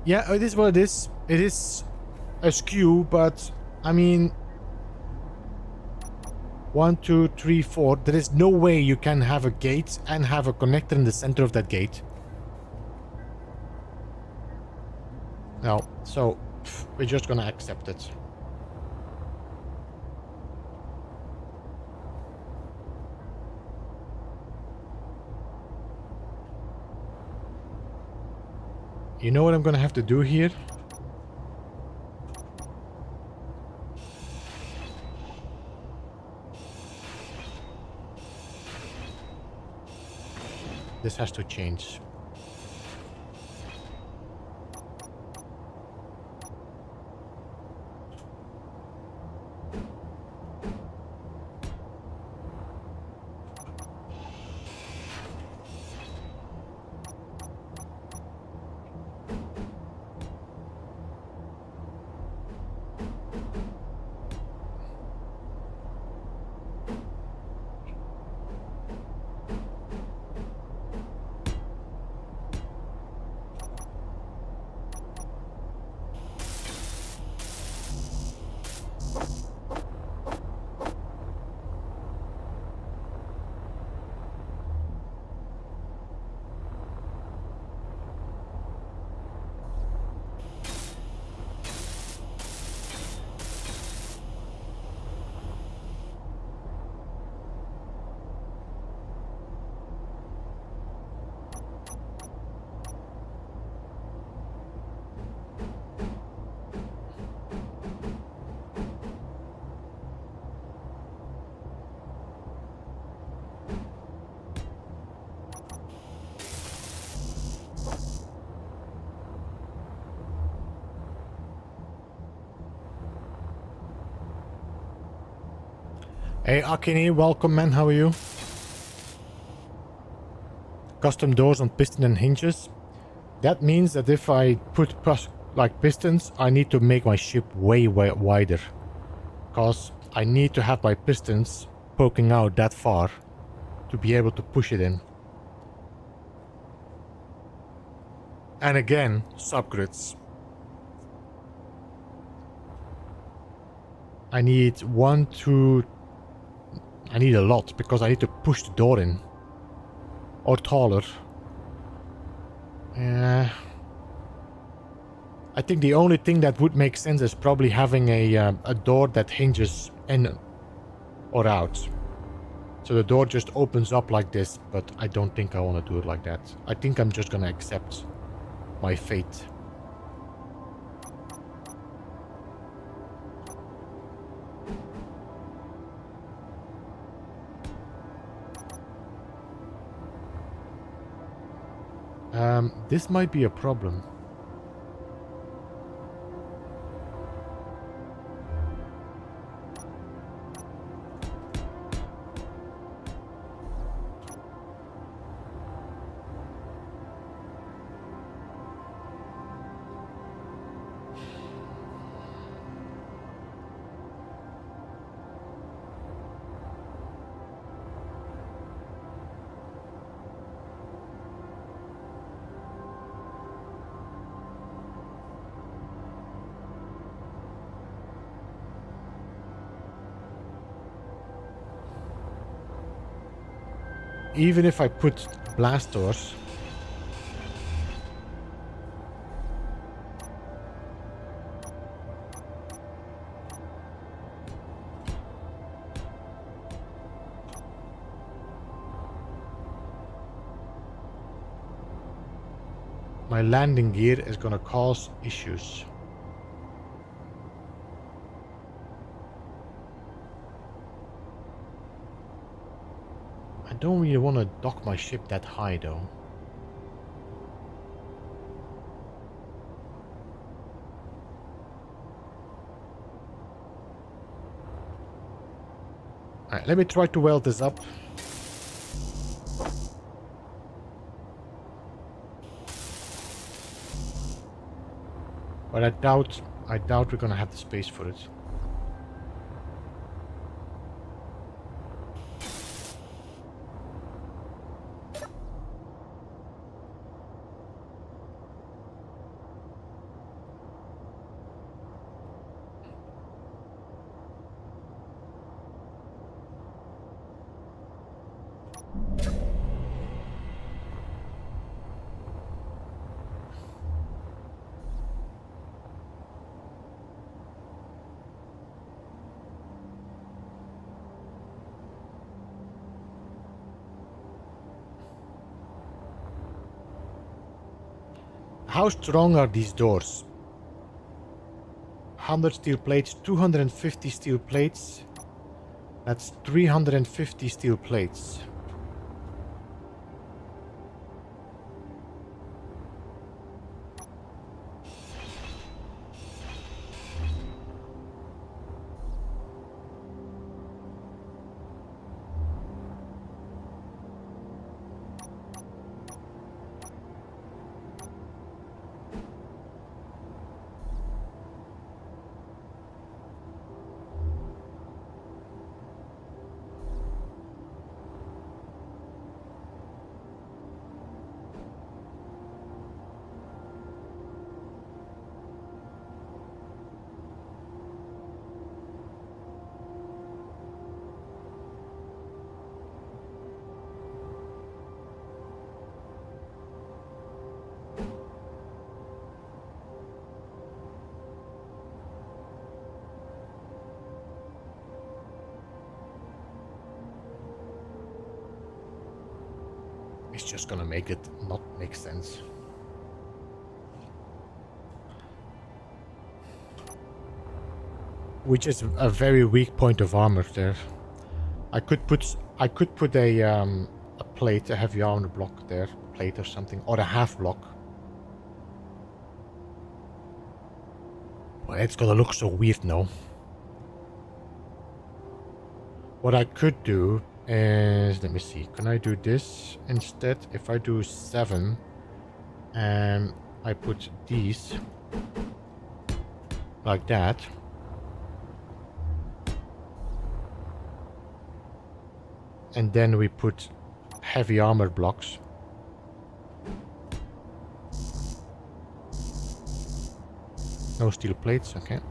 Yeah, it is what it is. It is askew, but I mean, 1, 2, 3, 4. There is no way you can have a gate and have a connector in the center of that gate. No, so we're just gonna accept it. You know what I'm gonna have to do here? This has to change. Hey Akini, welcome man, how are you? Custom doors on piston and hinges. That means that if I put like pistons, I need to make my ship way wider. Because I need to have my pistons poking out that far to be able to push it in. And again, subgrids. I need I need a lot because I need to push the door in. Or taller. I think the only thing that would make sense is probably having a door that hinges in or out. So the door just opens up like this, but I don't think I want to do it like that. I think I'm just gonna accept my fate. This might be a problem. Even if I put blast doors, my landing gear is gonna cause issues. I don't really want to dock my ship that high though. Alright, let me try to weld this up. But I doubt we're gonna have the space for it. How strong are these doors? 100 steel plates, 250 steel plates. That's 350 steel plates. It's just gonna make it not make sense. Which is a very weak point of armor there. I could put a plate, a heavy armor block there, plate or something, or a half block. Well, it's gonna look so weird now. What I could do is, let me see, can I do this instead? If I do 7 and I put these like that. And then we put heavy armor blocks. No steel plates, okay.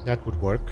That would work.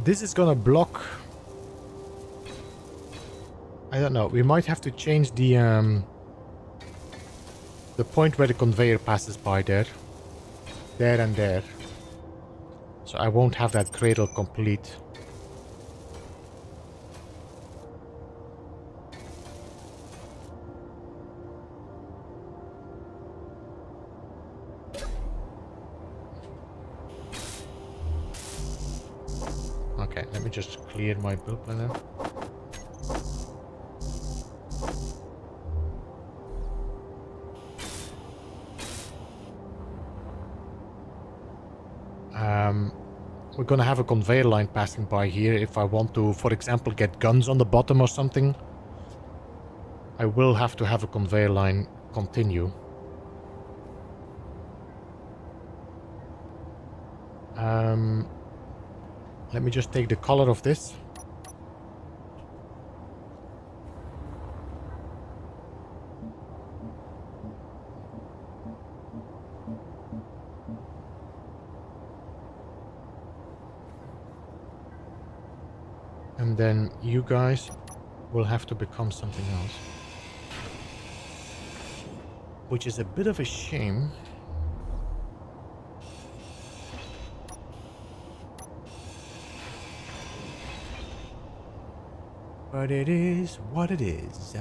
This is gonna block. I don't know. We might have to change the point where the conveyor passes by there and there. So I won't have that cradle complete. Okay, let me just clear my build planner. We're gonna have a conveyor line passing by here if I want to, for example, get guns on the bottom or something. I will have to have a conveyor line continue. Let me just take the color of this. And then you guys will have to become something else. Which is a bit of a shame. But it is what it is.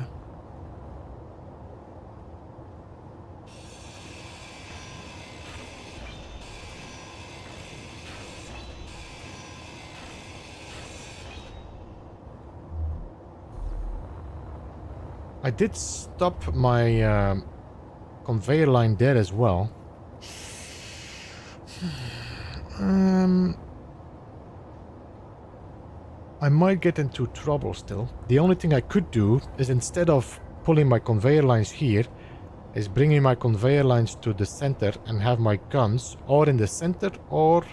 I did stop my conveyor line there as well. I might get into trouble still. The only thing I could do is, instead of pulling my conveyor lines here, is bringing my conveyor lines to the center and have my guns or in the center or...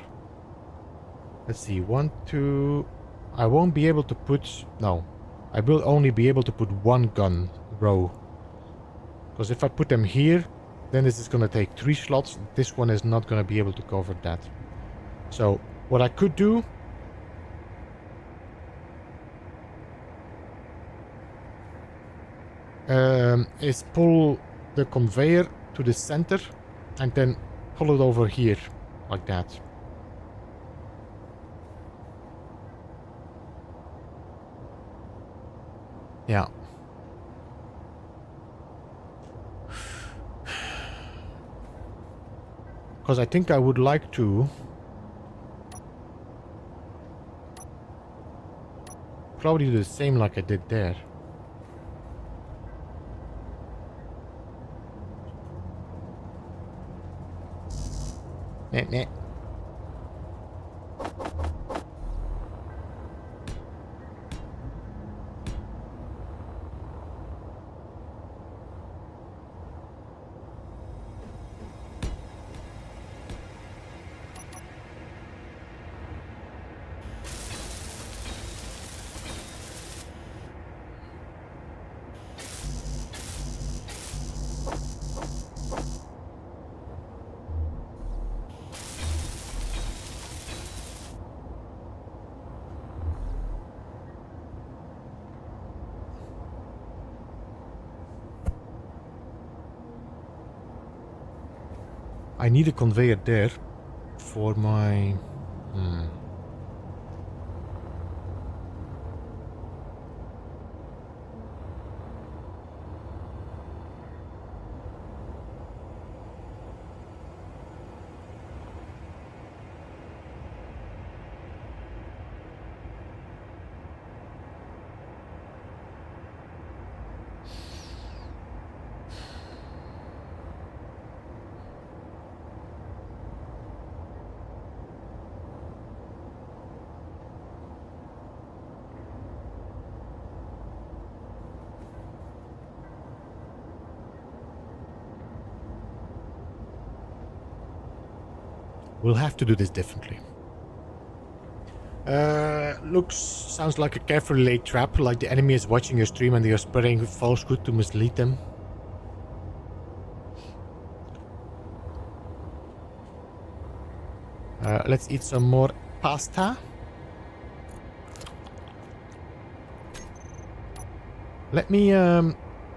Let's see, 1, 2... I won't be able to put... No. I will only be able to put one gun row. Because if I put them here, then this is going to take 3 slots. This one is not going to be able to cover that. So, what I could do... is pull the conveyor to the center and then pull it over here like that. Yeah. Because I think I would like to probably do the same like I did there. Nah, nah. I need a conveyor there for my... We'll have to do this differently. Sounds like a carefully laid trap, like the enemy is watching your stream and they are spreading falsehood to mislead them. Let's eat some more pasta. Let me,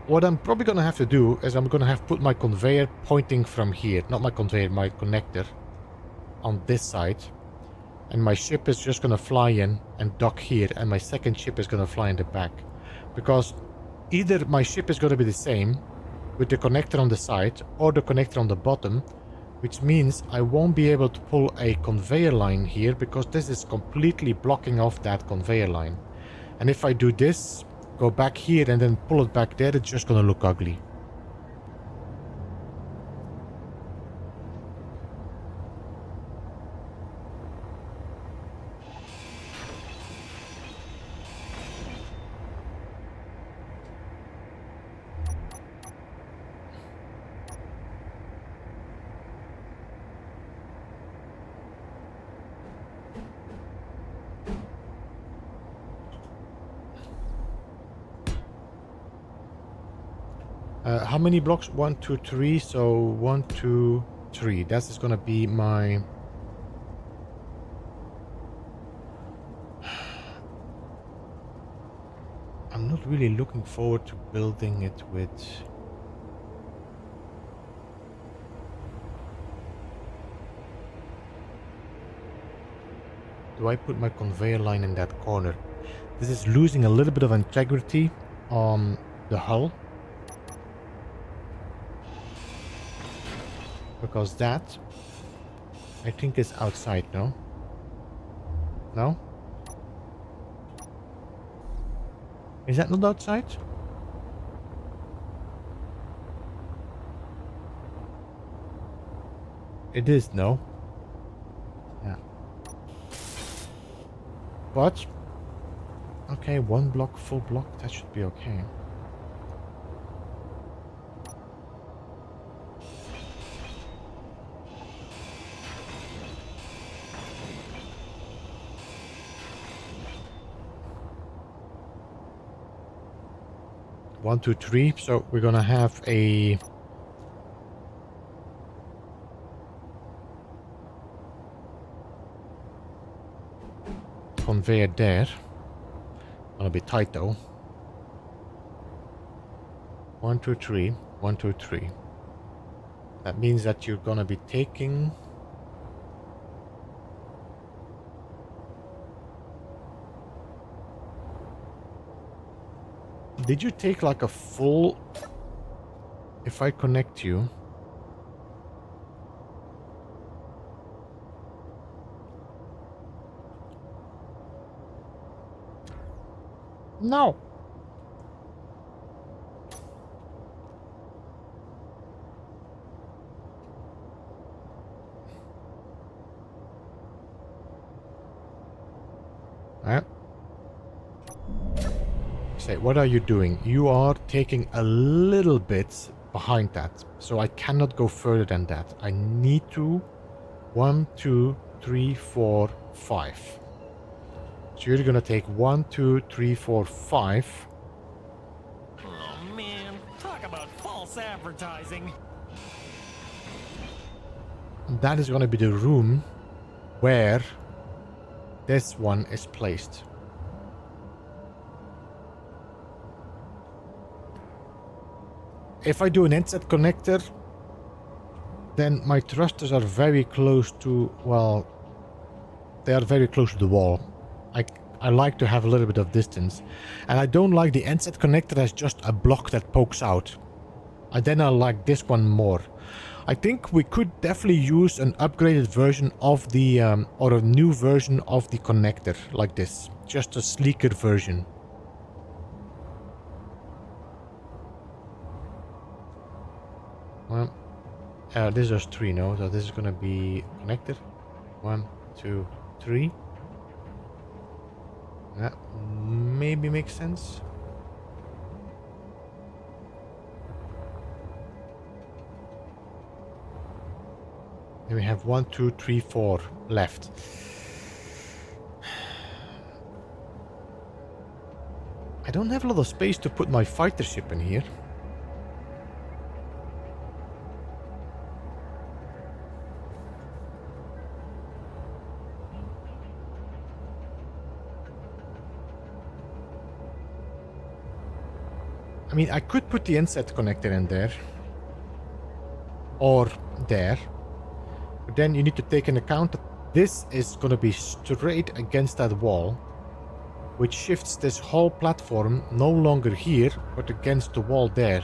what I'm probably gonna have to do is I'm gonna have to put my conveyor pointing from here. Not my conveyor, my connector. On this side. And my ship is just gonna fly in and dock here. And my second ship is gonna fly in the back. Because either my ship is gonna be the same with the connector on the side or the connector on the bottom. Which means I won't be able to pull a conveyor line here because this is completely blocking off that conveyor line. And if I do this, go back here and then pull it back there, it's just gonna look ugly. How many blocks? 1, 2, 3. So 1, 2, 3. That is gonna be my... I'm not really looking forward to building it with... Do I put my conveyor line in that corner? This is losing a little bit of integrity on the hull. Because that, I think, is outside, no? No? Is that not outside? It is, no? Yeah. But, okay, 1 block, full block, that should be okay. One, two, three. So we're gonna have a conveyor there. Gonna be tight though. 1, 2, 3. 1, 2, 3. That means that you're gonna be taking Did you take like a full... If I connect you... No. Say, what are you doing? You are taking a little bit behind that. So I cannot go further than that. I need to... 1, 2, 3, 4, 5. So you're gonna take 1, 2, 3, 4, 5. Oh man, talk about false advertising. That is gonna be the room where this one is placed. If I do an inset connector, then my thrusters are very close to, well, they are very close to the wall. I like to have a little bit of distance. And I don't like the inset connector as just a block that pokes out. I like this one more. I think we could definitely use an upgraded version of the, or a new version of the connector like this. Just a sleeker version. Well, this is 3 now, so this is gonna be connected. 1, 2, 3. That maybe makes sense. Then we have 1, 2, 3, 4 left. I don't have a lot of space to put my fighter ship in here. I mean, I could put the inset connector in there. Or there. But then you need to take into account that this is going to be straight against that wall. Which shifts this whole platform no longer here, but against the wall there.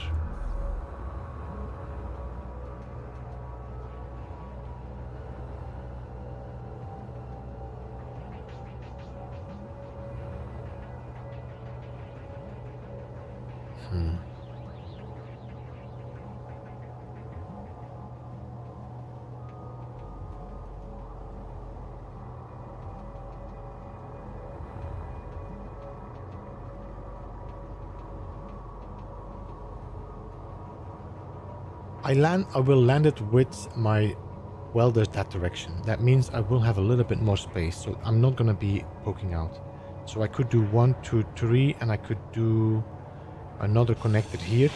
I will land it with my welders that direction. That means I will have a little bit more space, so I'm not going to be poking out. So I could do 1, 2, 3, and I could do another connector here.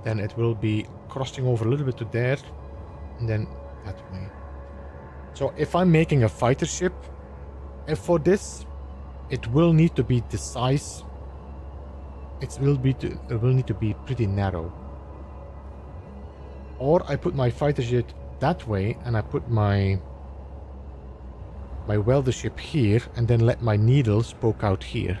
Then it will be crossing over a little bit to there, and then that way. So if I'm making a fighter ship, for this, it will need to be the size. It will need to be pretty narrow. Or I put my fighter ship that way, and I put my welder ship here, and then let my needles poke out here.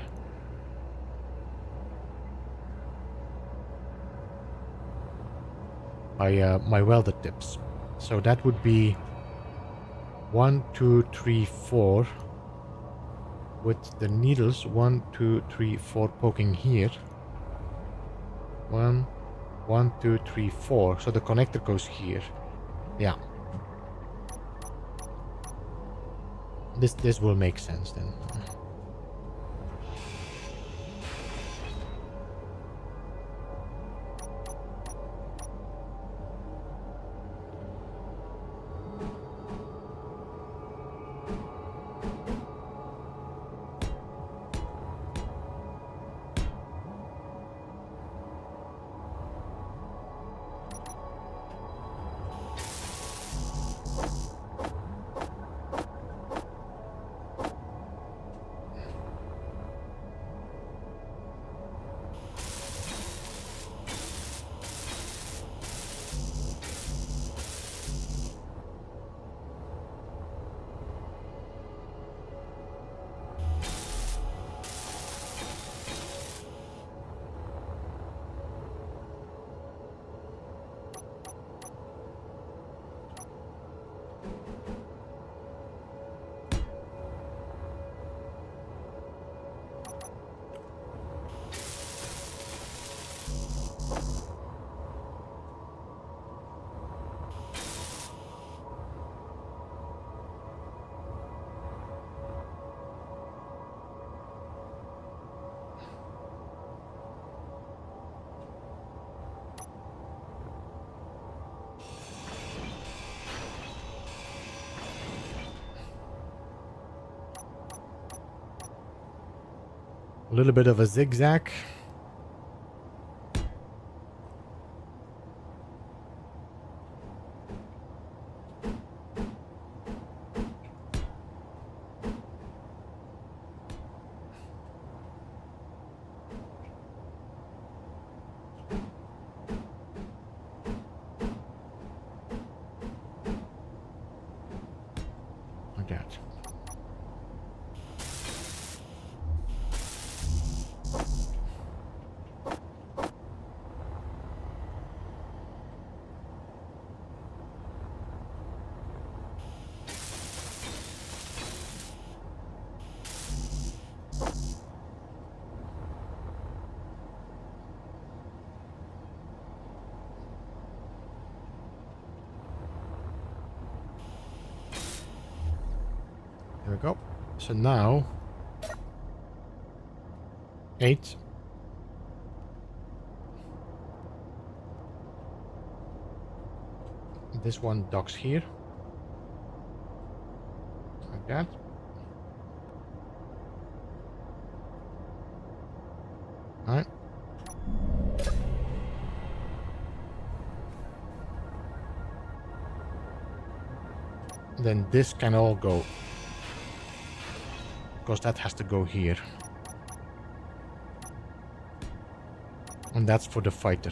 My welder tips. So that would be 1, 2, 3, 4. With the needles 1, 2, 3, 4 poking here. 1, 1, 2, 3, 4. So the connector goes here. Yeah. This will make sense then. little bit of a zigzag. Like that. There we go. So now 8. This one docks here. Like that. Alright. Then this can all go. Because that has to go here. And that's for the fighter.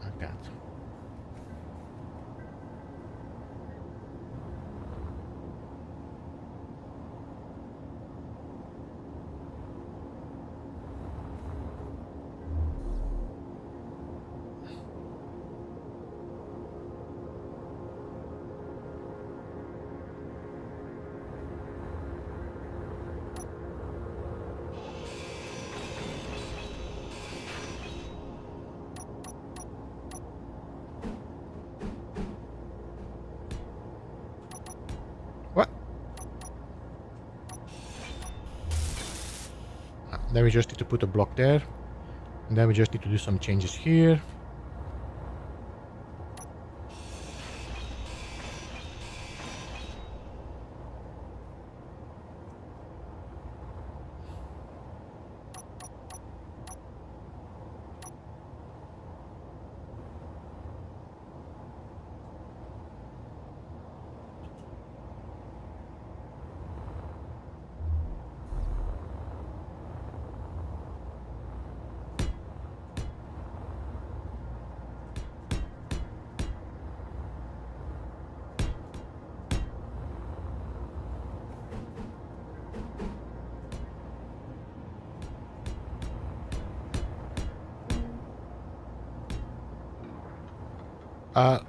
Like that. What? Then we just need to put a block there. And then we just need to do some changes here.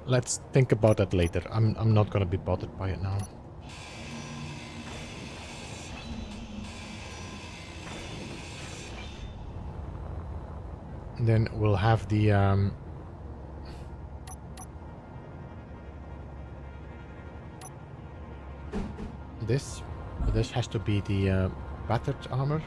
Let's think about that later. I'm not gonna be bothered by it now. And then we'll have the this. So this has to be the battered armor.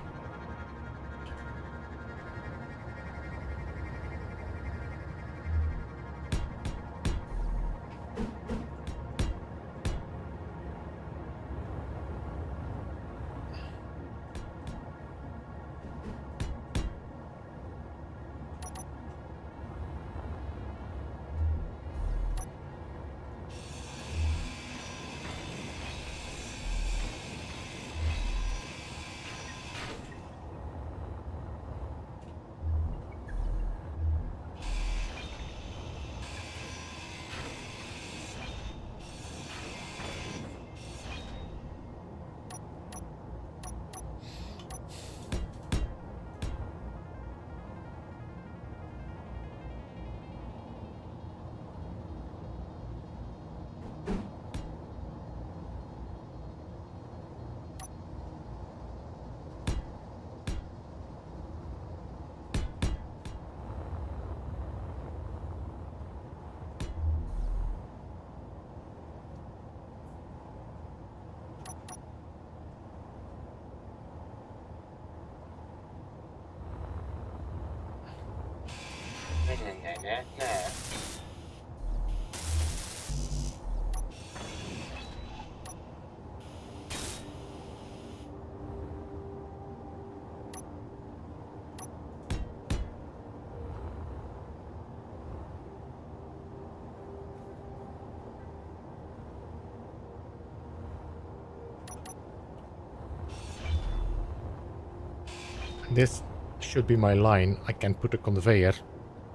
This should be my line. I can put a conveyor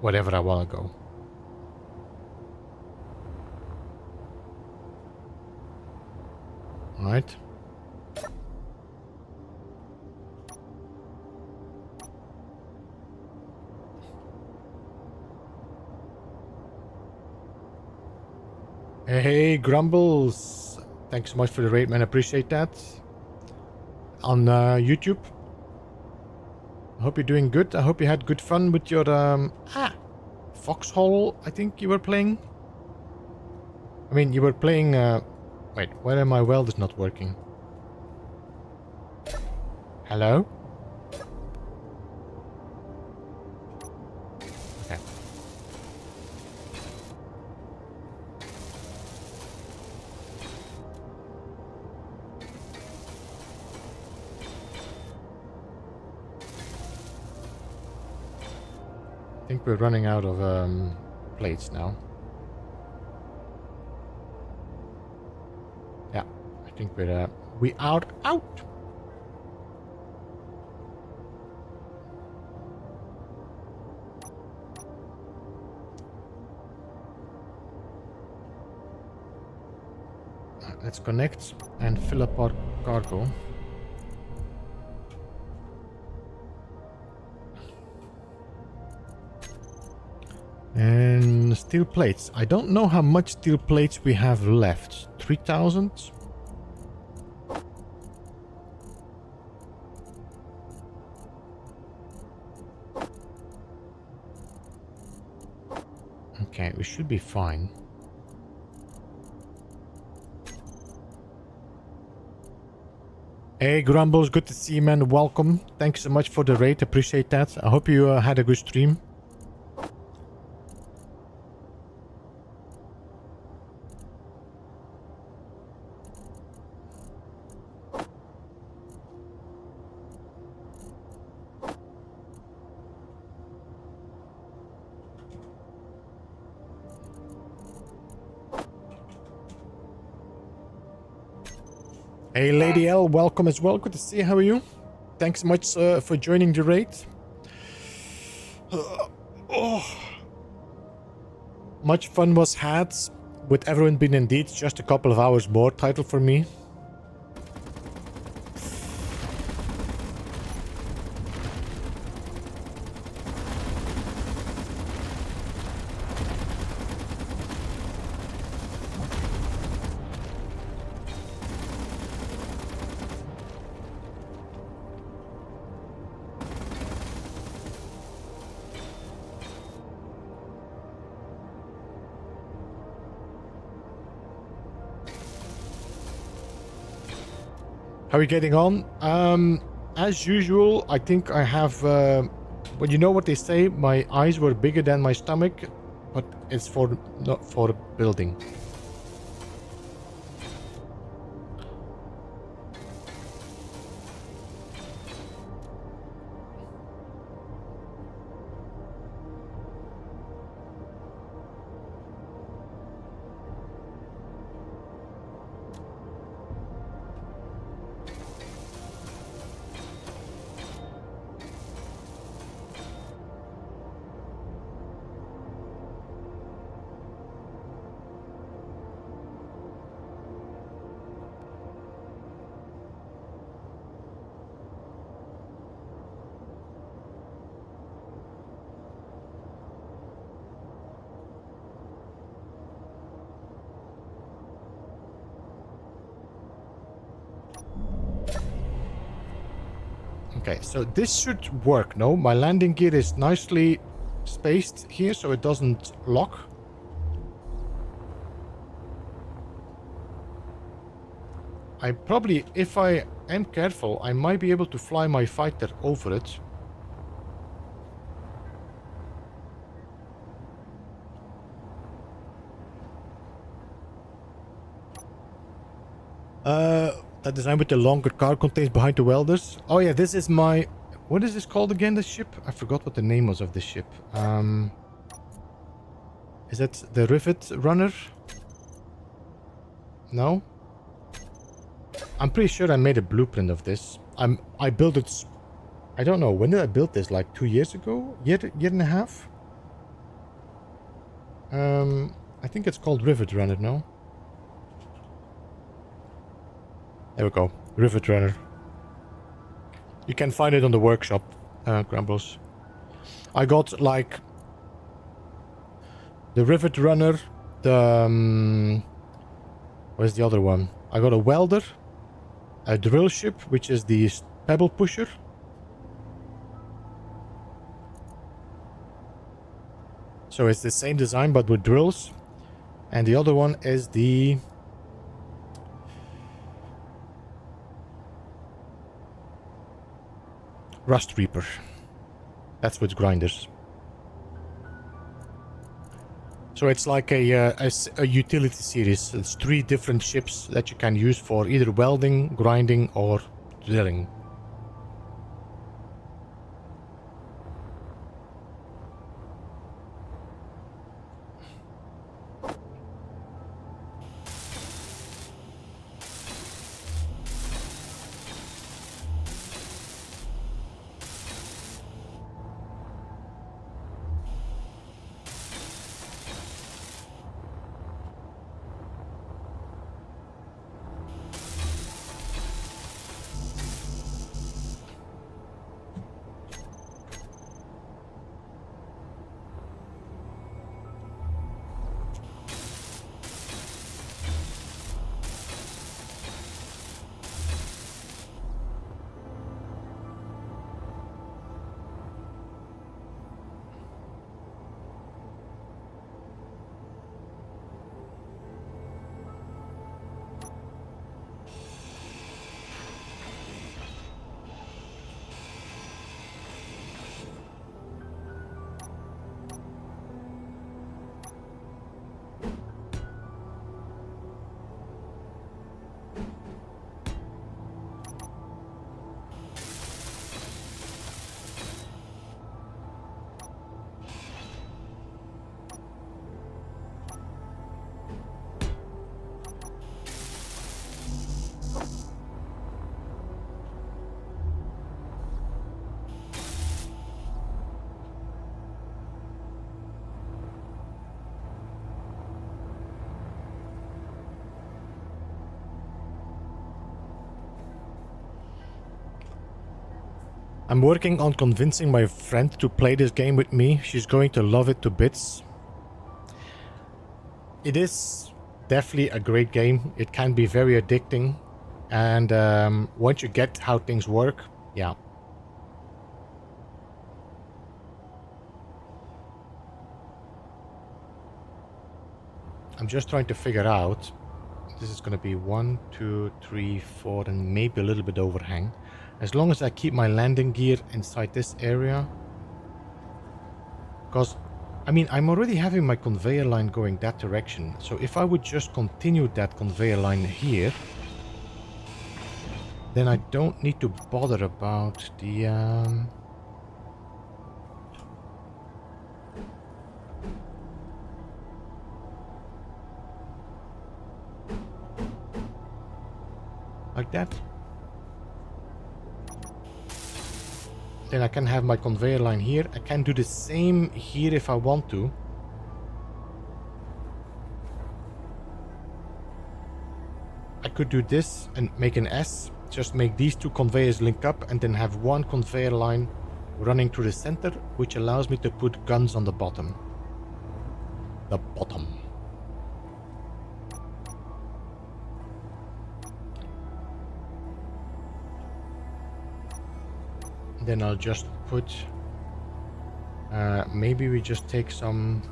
wherever I want to go. Alright. Hey, Grumbles. Thanks so much for the raid, man. Appreciate that. On YouTube. I hope you're doing good. I hope you had good fun with your Foxhole, I think you were playing. I mean, you were playing wait, where are my welders not working? Hello? Okay. I think we're running out of plates now. Yeah, I think we out. Let's connect and fill up our cargo. And steel plates. I don't know how much steel plates we have left. 3,000? Okay, we should be fine. Hey Grumbles, good to see you, man. Welcome. Thanks so much for the raid. Appreciate that. I hope you had a good stream. Hey Lady L, welcome as well. Good to see you. How are you? Thanks so much for joining the raid. Much fun was had with everyone being indeed just a couple of hours more title for me. How are you getting on? As usual, I think I have... well, you know what they say? My eyes were bigger than my stomach, but it's not for building. Okay, so this should work, no? My landing gear is nicely spaced here, so it doesn't lock. I probably, if I am careful, I might be able to fly my fighter over it. That design with the longer car contains behind the welders. Oh yeah, this is my... What is this called again, this ship? I forgot what the name was of this ship. Is that the Rivet Runner? No? I'm pretty sure I made a blueprint of this. I built it I don't know. When did I build this? Like 2 years ago? Year and a half? I think it's called Rivet Runner, no? There we go. Rivet Runner. You can find it on the workshop, Grumbles. I got like the Rivet Runner, the where's the other one? I got a welder, a drill ship, which is the pebble pusher. So it's the same design but with drills. And the other one is the Rust Reaper. That's with grinders. So it's like a utility series. It's 3 different ships that you can use for either welding, grinding, or drilling. I'm working on convincing my friend to play this game with me. She's going to love it to bits. It is definitely a great game. It can be very addicting. And once you get how things work, yeah. I'm just trying to figure out. This is going to be 1, 2, 3, 4, and maybe a little bit overhang. As long as I keep my landing gear inside this area. Because, I mean, I'm already having my conveyor line going that direction. So if I would just continue that conveyor line here, then I don't need to bother about the... like that. Then I can have my conveyor line here. I can do the same here if I want to. I could do this and make an S. Just make these 2 conveyors link up and then have one conveyor line running through the center, which allows me to put guns on the bottom. The bottom. Then I'll just put, maybe we just take some,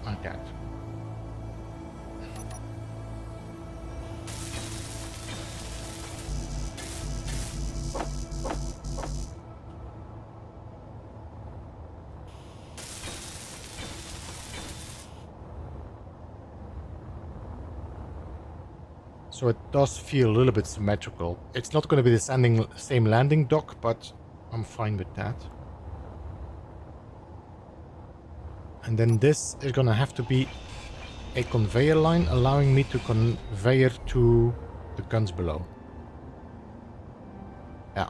like that. So it does feel a little bit symmetrical. It's not going to be the same landing dock, but I'm fine with that. And then this is going to have to be a conveyor line, allowing me to conveyor to the guns below. Yeah.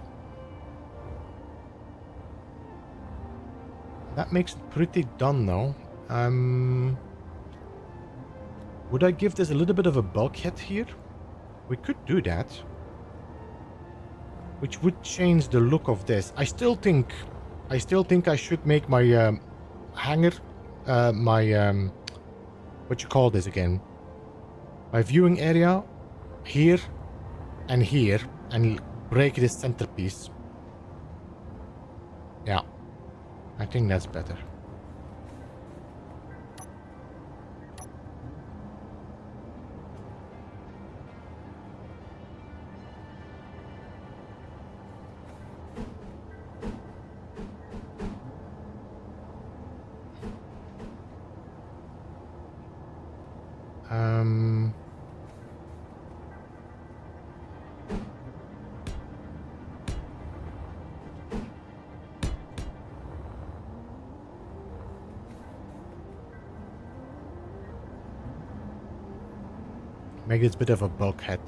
That makes it pretty done now. Would I give this a little bit of a bulkhead here? We could do that. Which would change the look of this. I still think I should make my hangar, what you call this again? My viewing area here, and break this centerpiece. Yeah, I think that's better. Make this a bit of a bulkhead.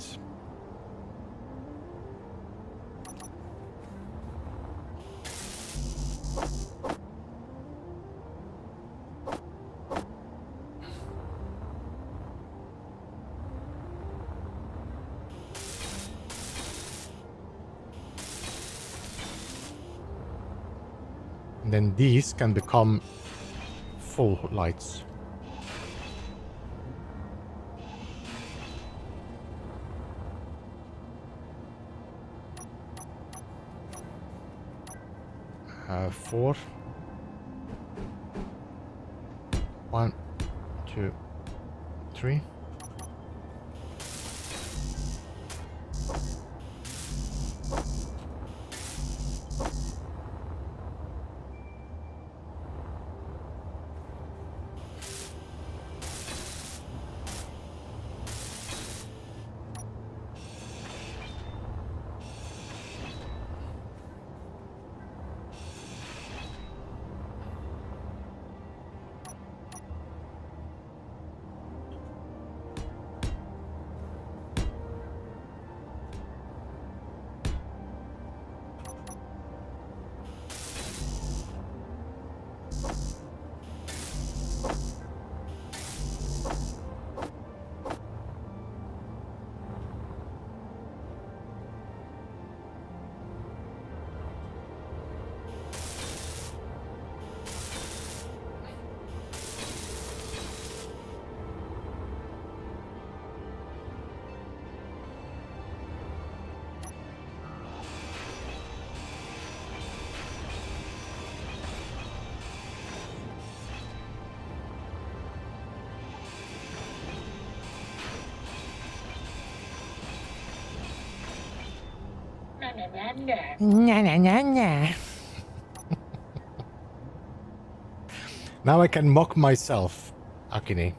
And then these can become full lights. Four. 1, 2, 3. Now I can mock myself, Akine.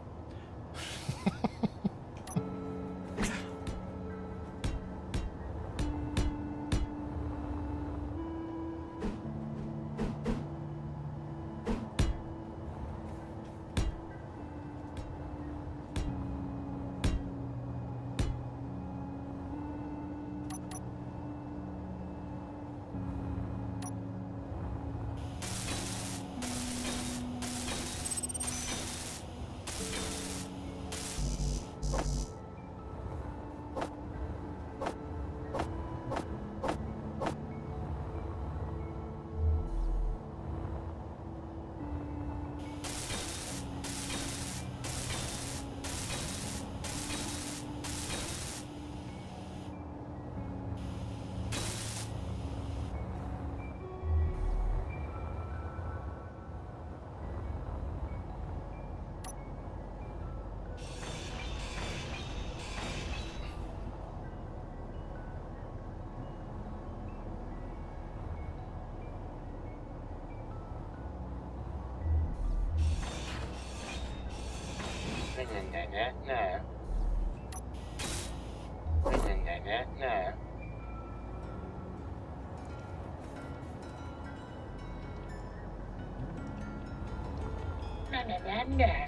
Thunder.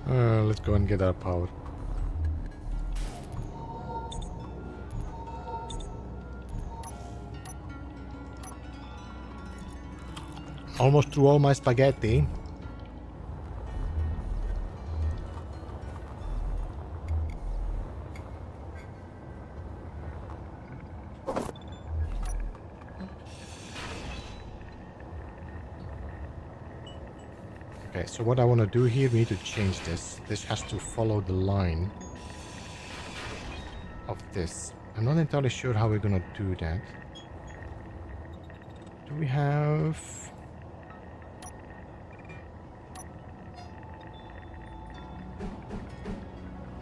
Let's go and get our power. Almost through all my spaghetti. Okay, so what I want to do here, we need to change this. This has to follow the line of this. I'm not entirely sure how we're going to do that. Do we have...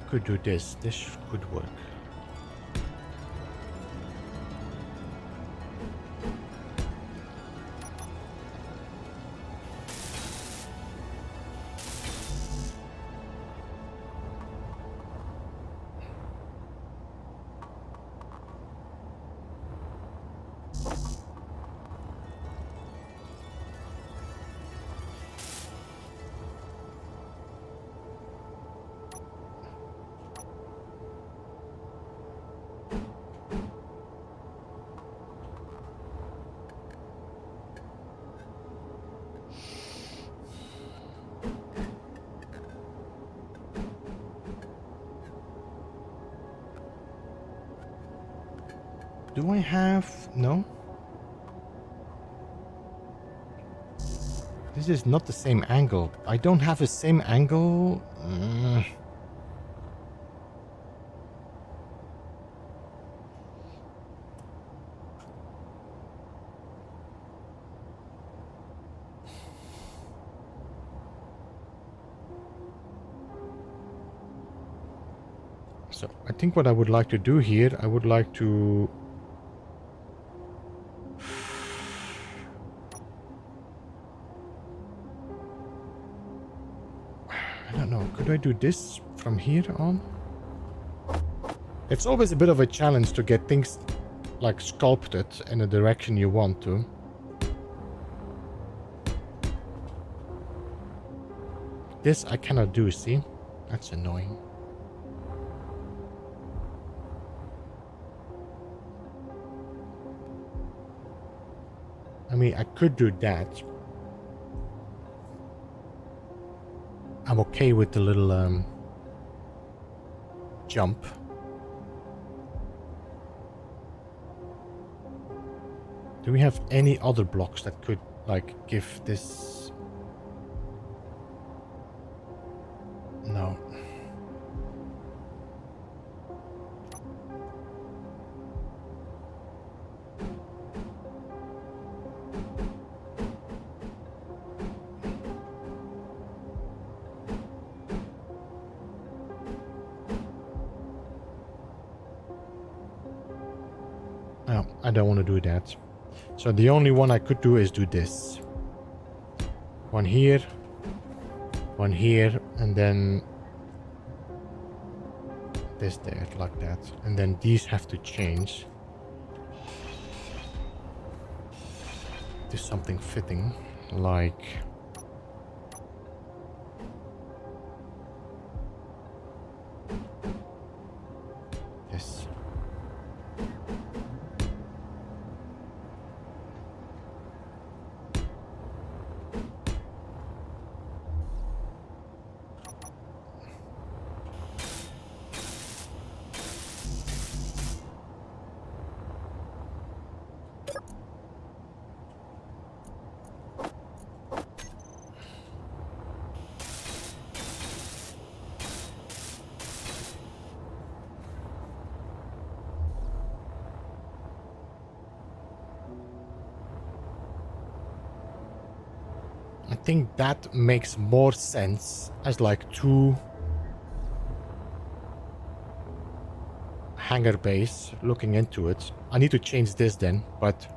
Could do this. This could work. Do I have... No? This is not the same angle. I don't have the same angle. So I think what I would like to do here, I would like to... I don't know, could I do this from here on? It's always a bit of a challenge to get things like sculpted in the direction you want to. This I cannot do, see? That's annoying. I mean, I could do that. I'm okay with the little jump. Do we have any other blocks that could, like, give this... No. No, I don't want to do that. So the only one I could do is do this. One here, and then this there, like that. And then these have to change to something fitting, like... this. I think that makes more sense as like two hangar base looking into it. I need to change this then, but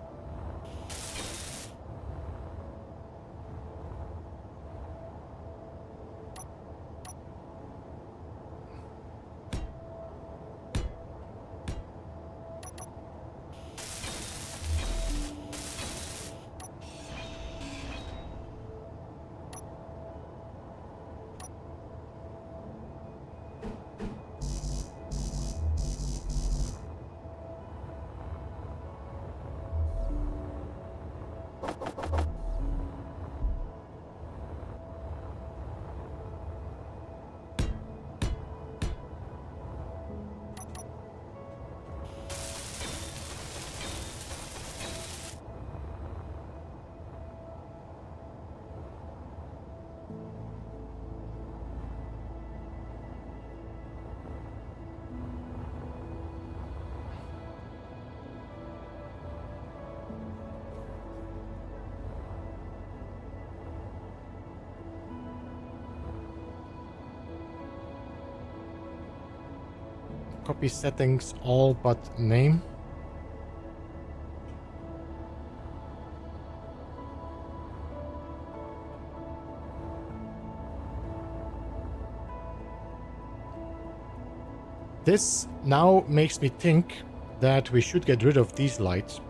Copy settings all but name. This now makes me think that we should get rid of these lights.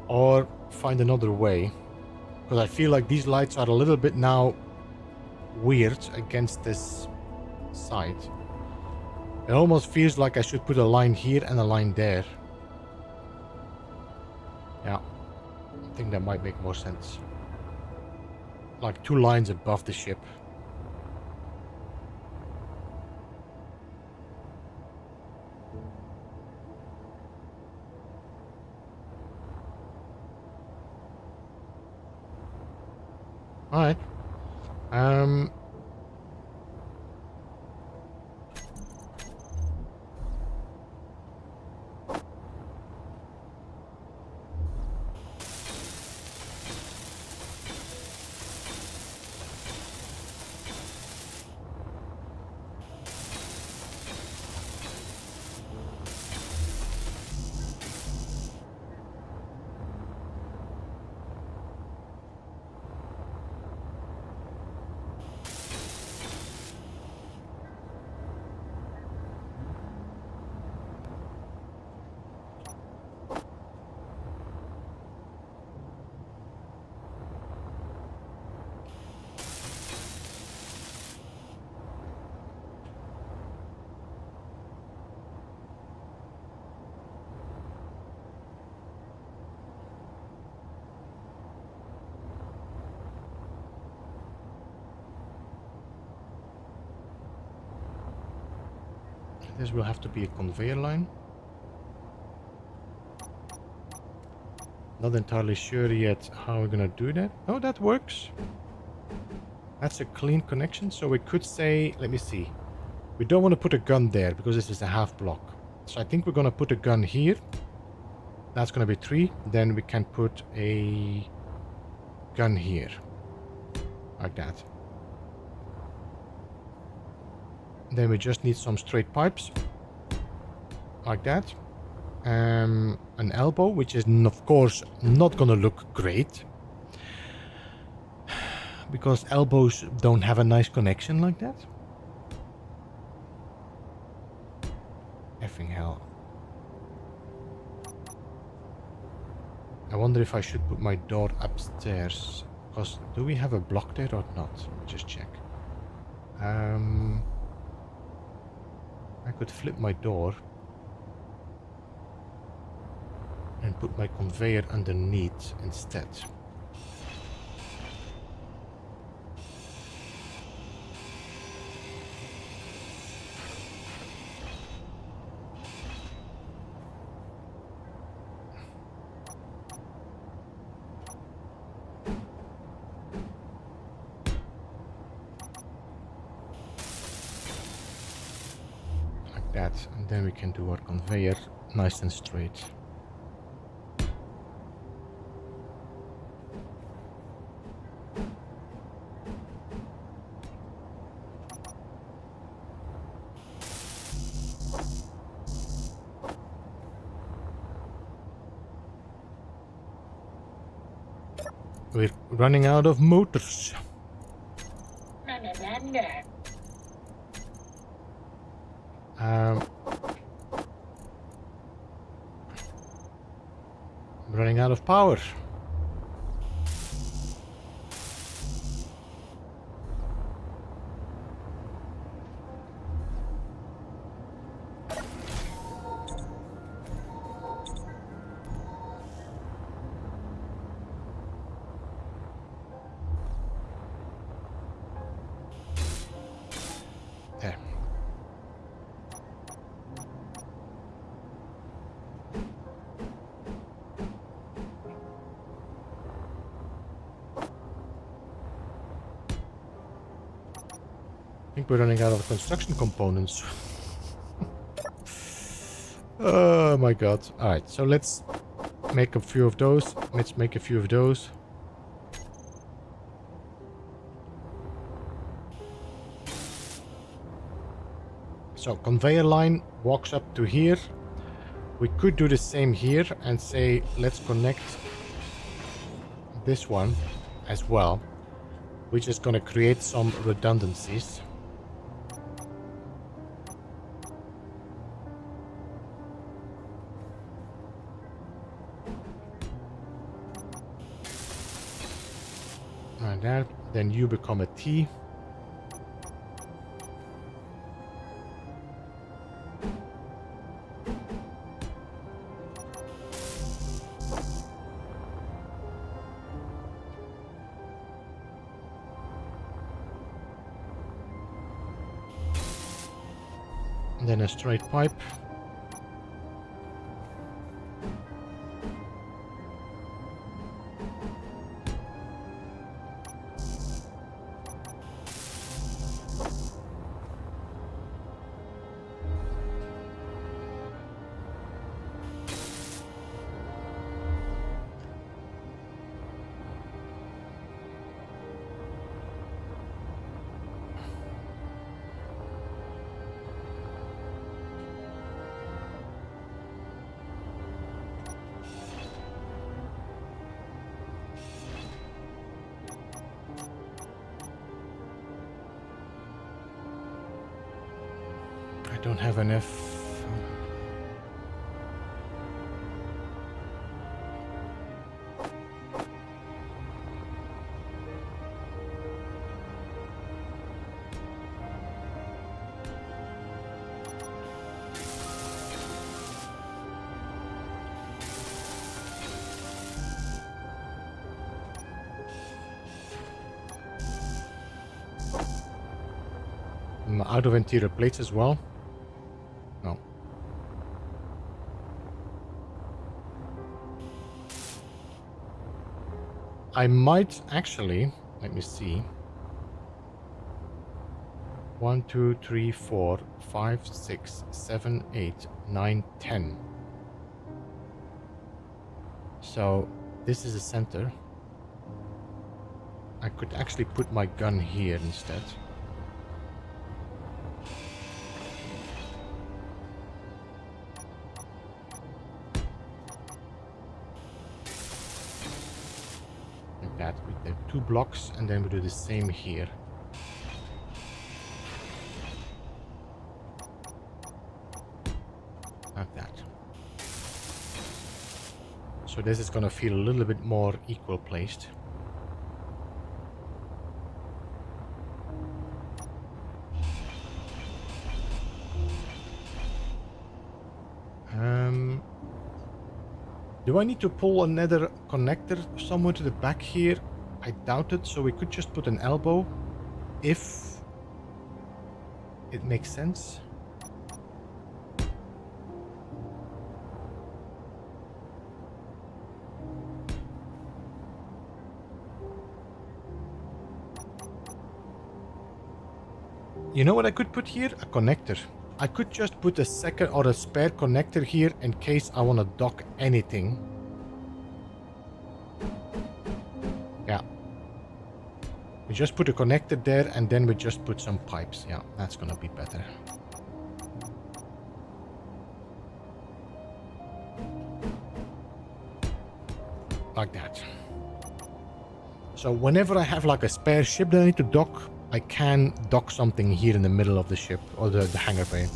Or find another way. Because I feel like these lights are a little bit now weird against this side. It almost feels like I should put a line here and a line there. Yeah, I think that might make more sense. Like 2 lines above the ship. Alright. This will have to be a conveyor line. Not entirely sure yet how we're gonna do that. Oh, that works. That's a clean connection. So we could say, let me see. We don't want to put a gun there because this is a half block. So I think we're gonna put a gun here. That's gonna be 3. Then we can put a gun here. Like that. Then we just need some straight pipes. Like that. An elbow, which is of course not gonna look great. Because elbows don't have a nice connection like that. Effing hell. I wonder if I should put my door upstairs. Because do we have a block there or not? Let me just check. I could flip my door and put my conveyor underneath instead. That, and then we can do our conveyor nice and straight. We're running out of motors. Running out of power. There. I think we're running out of construction components. Oh my god. Alright, so let's make a few of those. Let's make a few of those. So conveyor line walks up to here. We could do the same here and say, let's connect this one as well, which is going to create some redundancies. And that, then you become a T. And then a straight pipe. I don't have enough. I'm out of interior plates as well. No. I might actually, let me see. 1, 2, 3, 4, 5, 6, 7, 8, 9, 10. So this is a center. I could actually put my gun here instead. Like that, with the 2 blocks, and then we do the same here. Like that. So this is gonna feel a little bit more equal placed. Do I need to pull another connector somewhere to the back here? I doubt it, so we could just put an elbow if it makes sense. You know what I could put here? A connector. I could just put a second or a spare connector here in case I want to dock anything. Yeah. We just put a connector there and then we just put some pipes. Yeah, that's gonna be better. Like that. So whenever I have like a spare ship that I need to dock, I can dock something here in the middle of the ship or the hangar bay.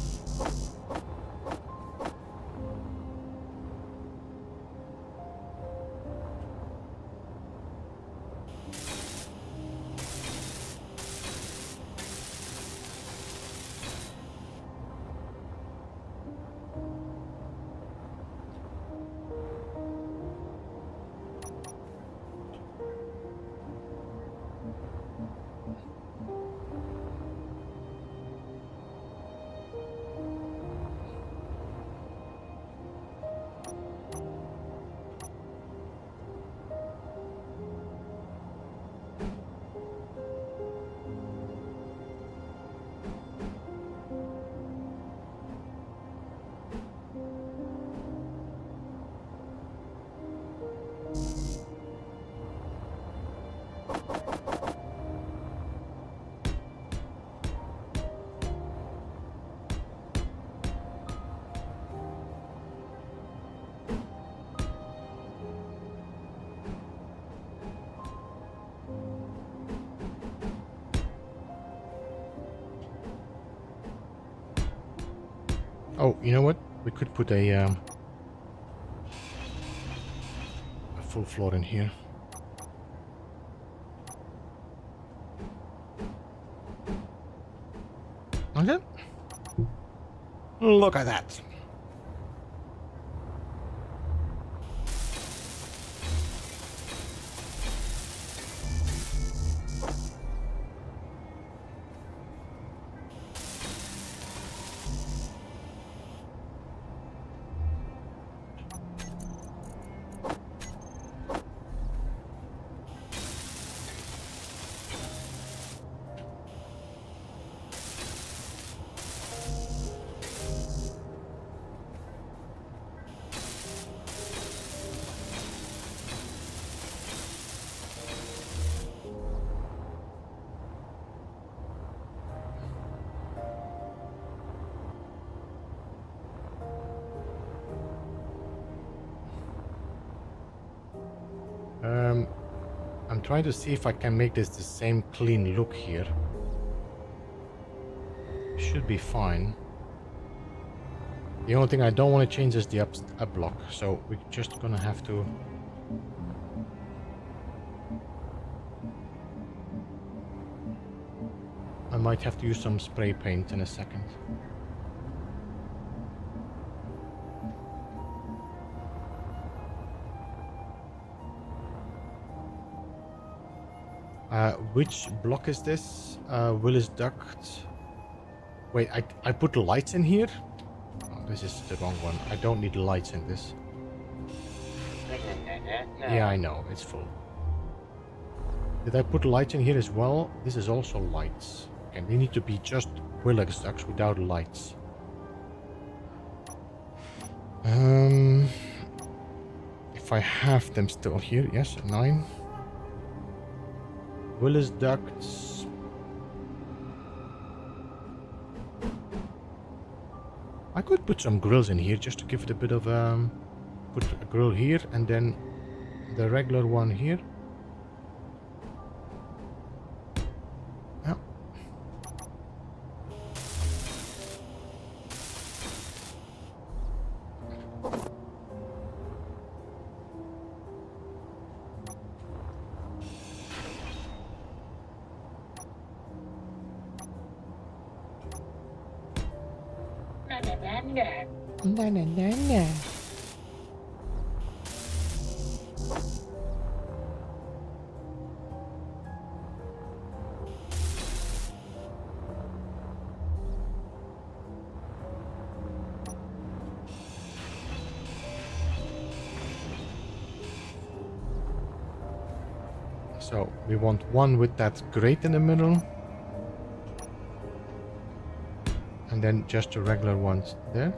Oh, you know what? We could put a full floor in here. Okay. Look at that. I'm trying to see if I can make this the same clean look here. Should be fine. The only thing I don't want to change is the up block, so we're just gonna have to... I might have to use some spray paint in a second. Which block is this? Willis duct. Wait, I put lights in here? Oh, this is the wrong one. I don't need lights in this. Yeah, I know. It's full. Did I put lights in here as well? This is also lights. Okay, they need to be just Willis ducts without lights. If I have them still here. Yes, 9. Willis ducts. I could put some grills in here just to give it a bit of put a grill here and then the regular one here. Yeah. So we want one with that grate in the middle. And then just the regular ones there.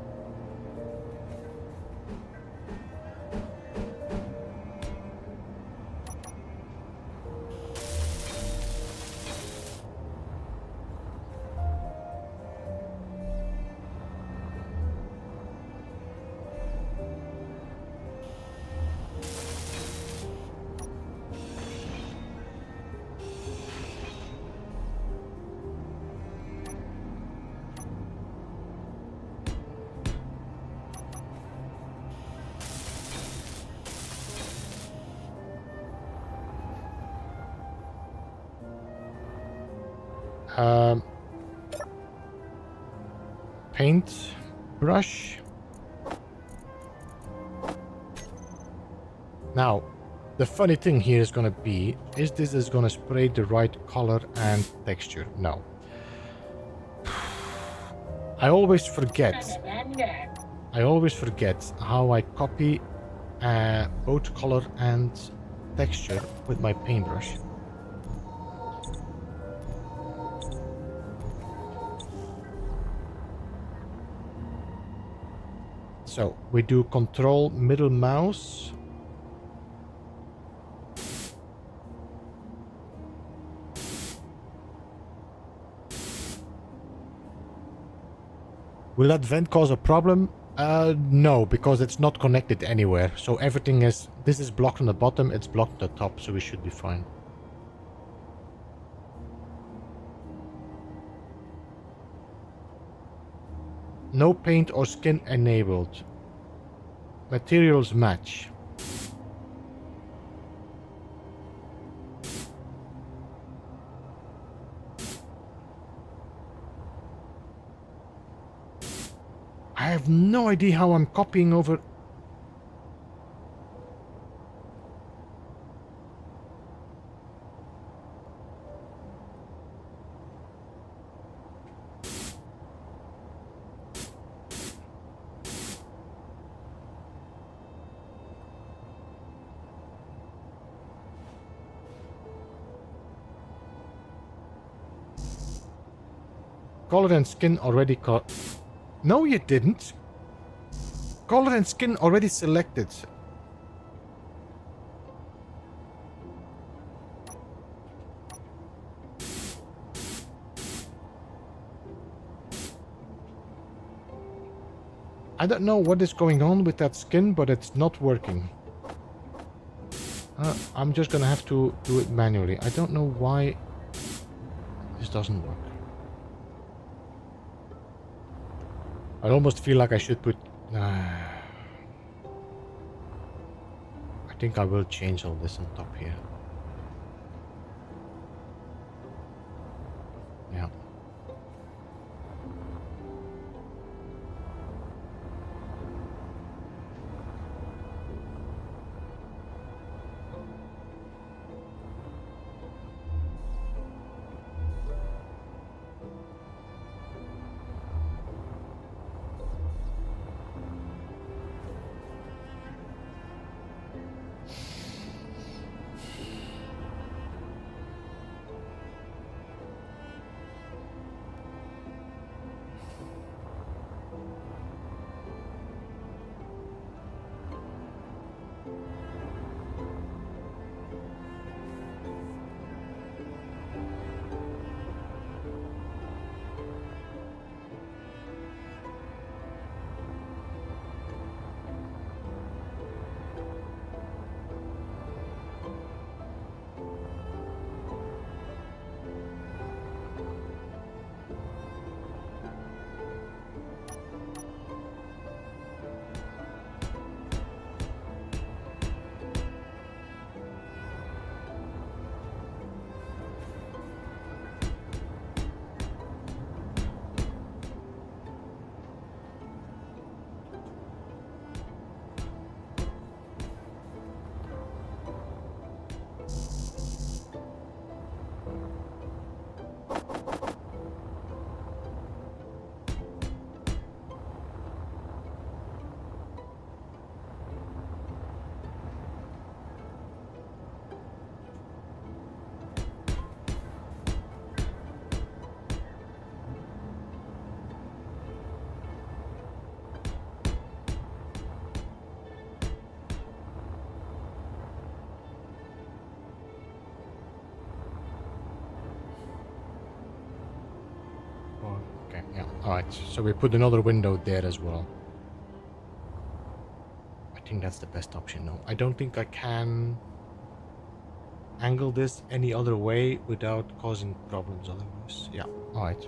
Paint brush. Now, the funny thing here is going to be, is this is going to spray the right color and texture? No. I always forget how I copy both color and texture with my paintbrush. So we do control middle mouse. Will that vent cause a problem? No, because it's not connected anywhere. So everything is, this is blocked on the bottom, it's blocked on the top, so we should be fine. No paint or skin enabled. Materials match. I have no idea how I'm copying over. Color and skin already No, you didn't. Color and skin already selected. I don't know what is going on with that skin, but it's not working. I'm just gonna have to do it manually. I don't know why this doesn't work. I almost feel like I should put... I think I will change all this on top here. Yeah. Okay, yeah. Alright, so we put another window there as well. I think that's the best option now. I don't think I can angle this any other way without causing problems otherwise. Yeah, alright.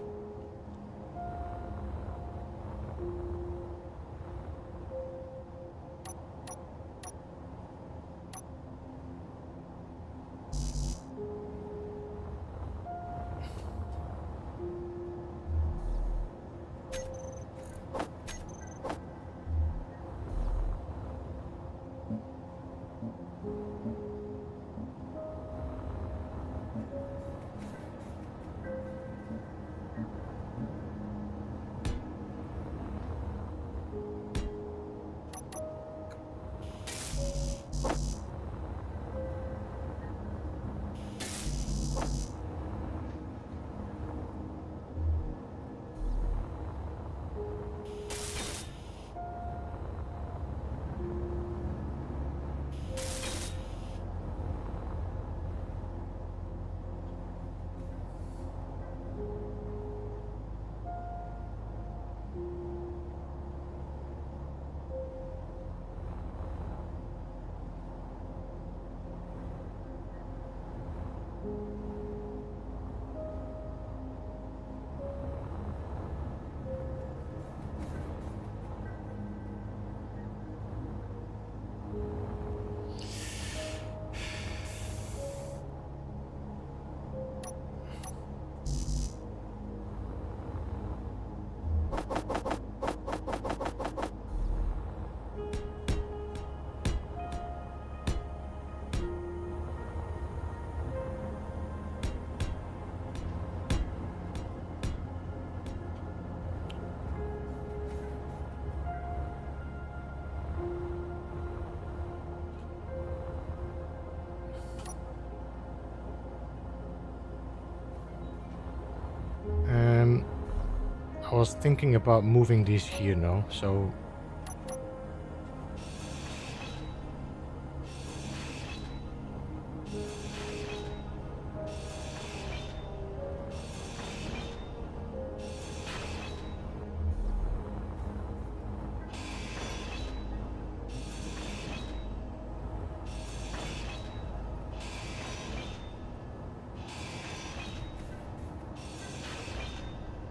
was thinking about moving these here now, so...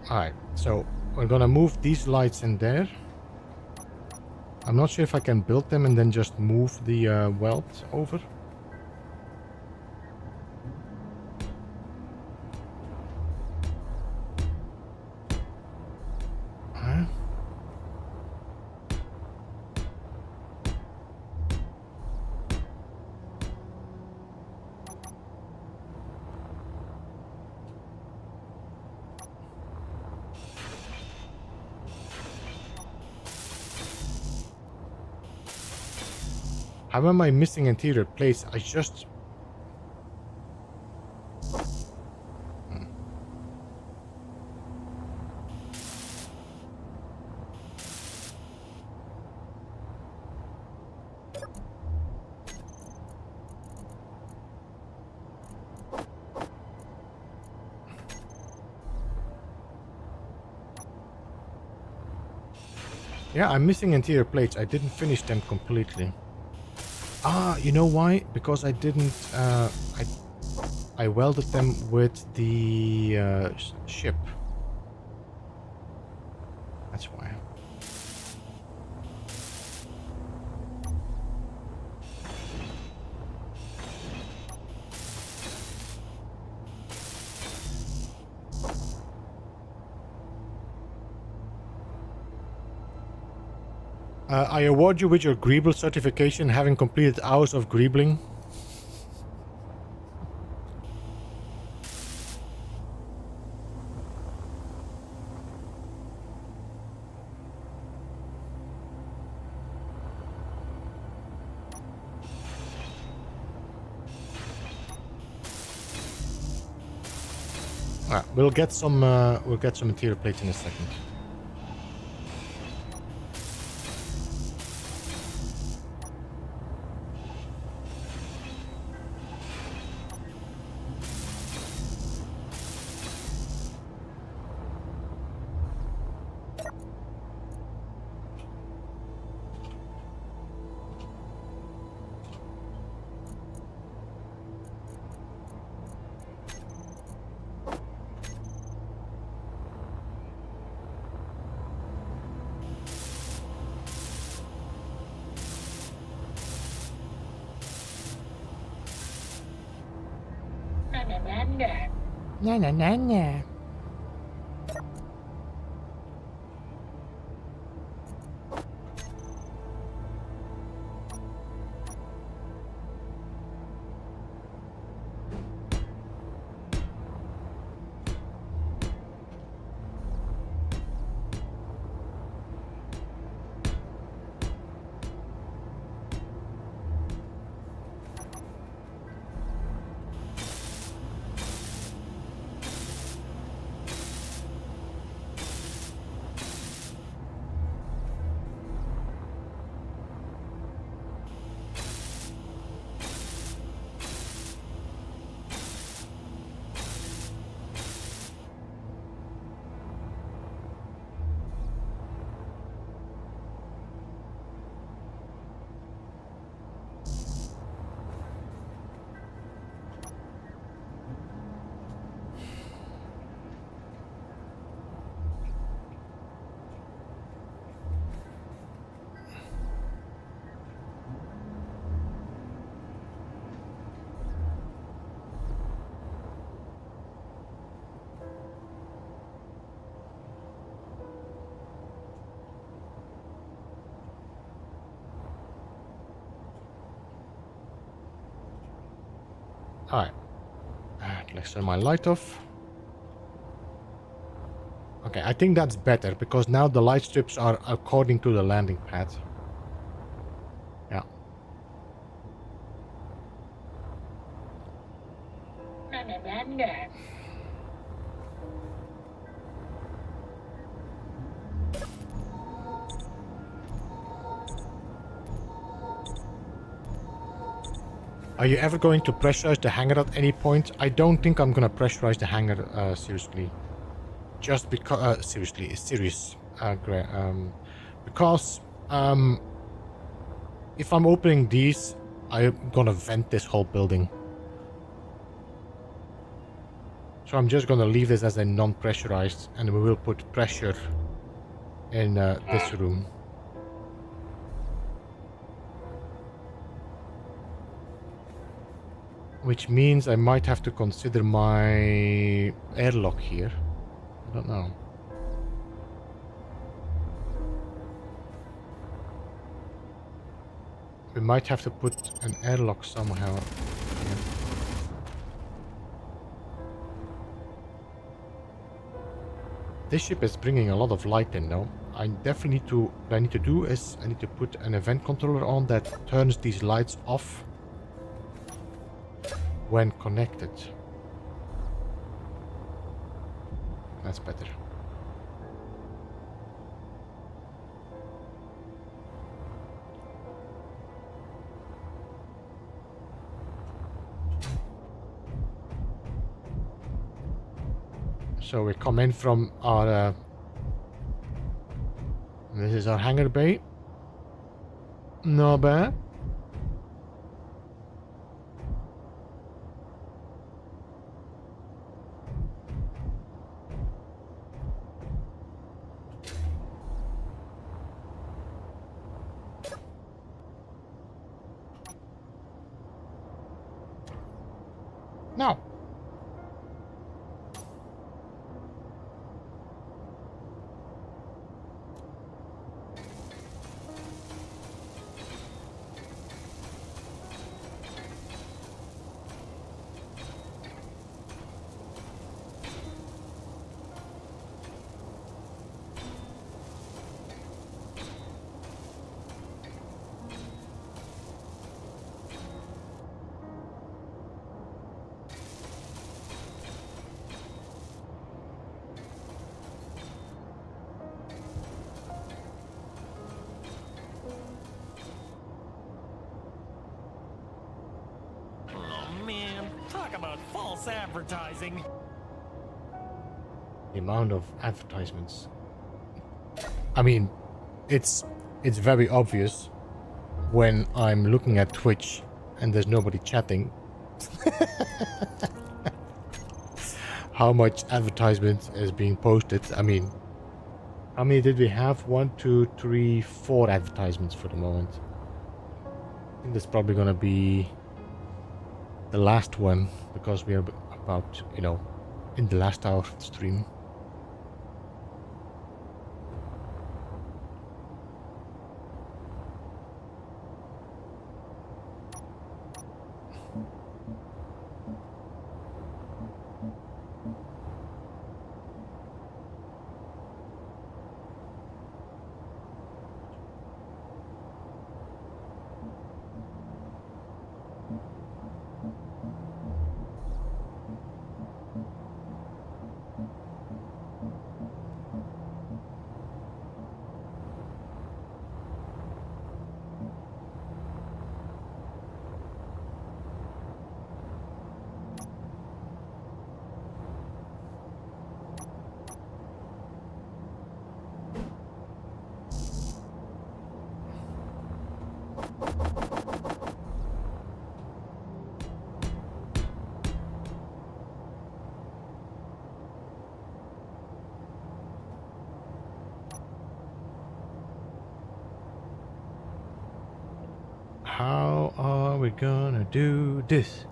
Alright, so we're gonna move these lights in there. I'm not sure if I can build them and then just move the weld over. Huh? How am I missing interior plates? I just... Yeah, I'm missing interior plates. I didn't finish them completely. Ah, you know why? Because I didn't... I welded them with the ship. That's why. I award you with your Greeble certification, having completed hours of Greebling. We'll get some material plates in a second. Na na na na. Alright. Let's turn my light off. Okay, I think that's better because now the light strips are according to the landing pad. Yeah. Are you ever going to pressurize the hangar at any point? I don't think I'm gonna pressurize the hangar seriously. Just because seriously, it's serious. Because if I'm opening these, I'm gonna vent this whole building. So I'm just gonna leave this as a non-pressurized, and we will put pressure in this room. Which means I might have to consider my airlock here. I don't know. We might have to put an airlock somehow here. This ship is bringing a lot of light in now. I definitely need to, what I need to do is I need to put an event controller on that turns these lights off when connected. That's better. So we come in from our this is our hangar bay. Not bad. Now. About false advertising. The amount of advertisements. I mean, it's very obvious when I'm looking at Twitch and there's nobody chatting how much advertisement is being posted. I mean, how many did we have? 1, 2, 3, 4 advertisements for the moment. I think that's probably gonna be the last one, because we are about, you know, in the last hour of the stream. How are we gonna do this?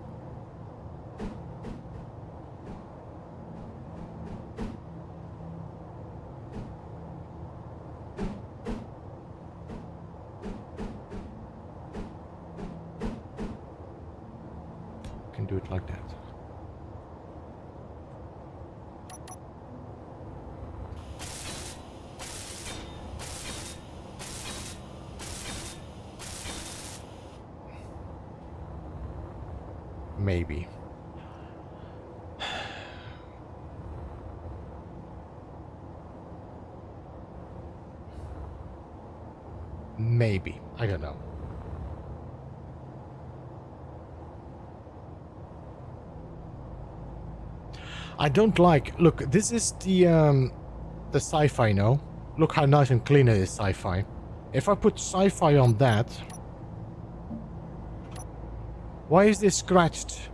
Can do it like that. Maybe. Maybe. I don't know. I don't like... Look, this is the sci-fi now. Look how nice and clean it is, sci-fi. If I put sci-fi on that... Why is this scratched?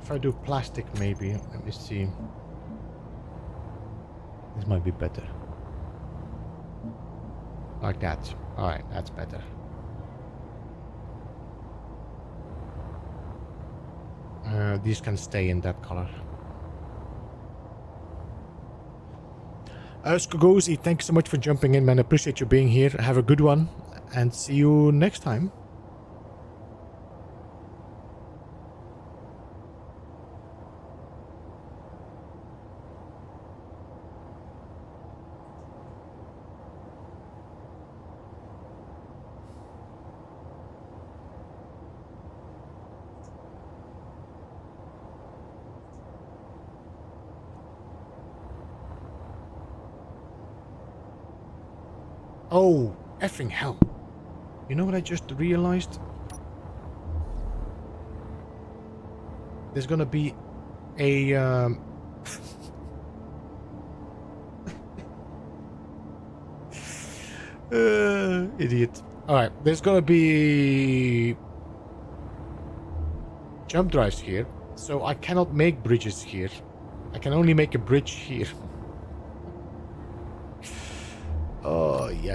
If I do plastic, maybe. Let me see. This might be better. Like that. Alright, that's better. These can stay in that color. Skogozi, thanks so much for jumping in, man. Appreciate you being here. Have a good one. And see you next time. Oh, effing hell. You know what I just realized? There's gonna be a... idiot. Alright, there's gonna be... jump drives here. So I cannot make bridges here. I can only make a bridge here. Oh, yeah.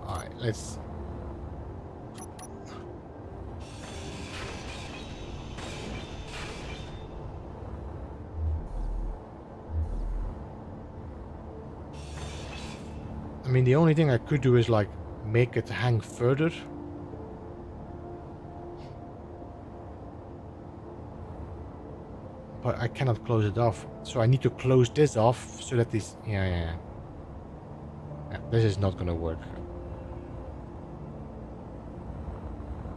Alright, let's... I mean, the only thing I could do is, like, make it hang further. But I cannot close it off. So I need to close this off so that this... Yeah. This is not gonna work.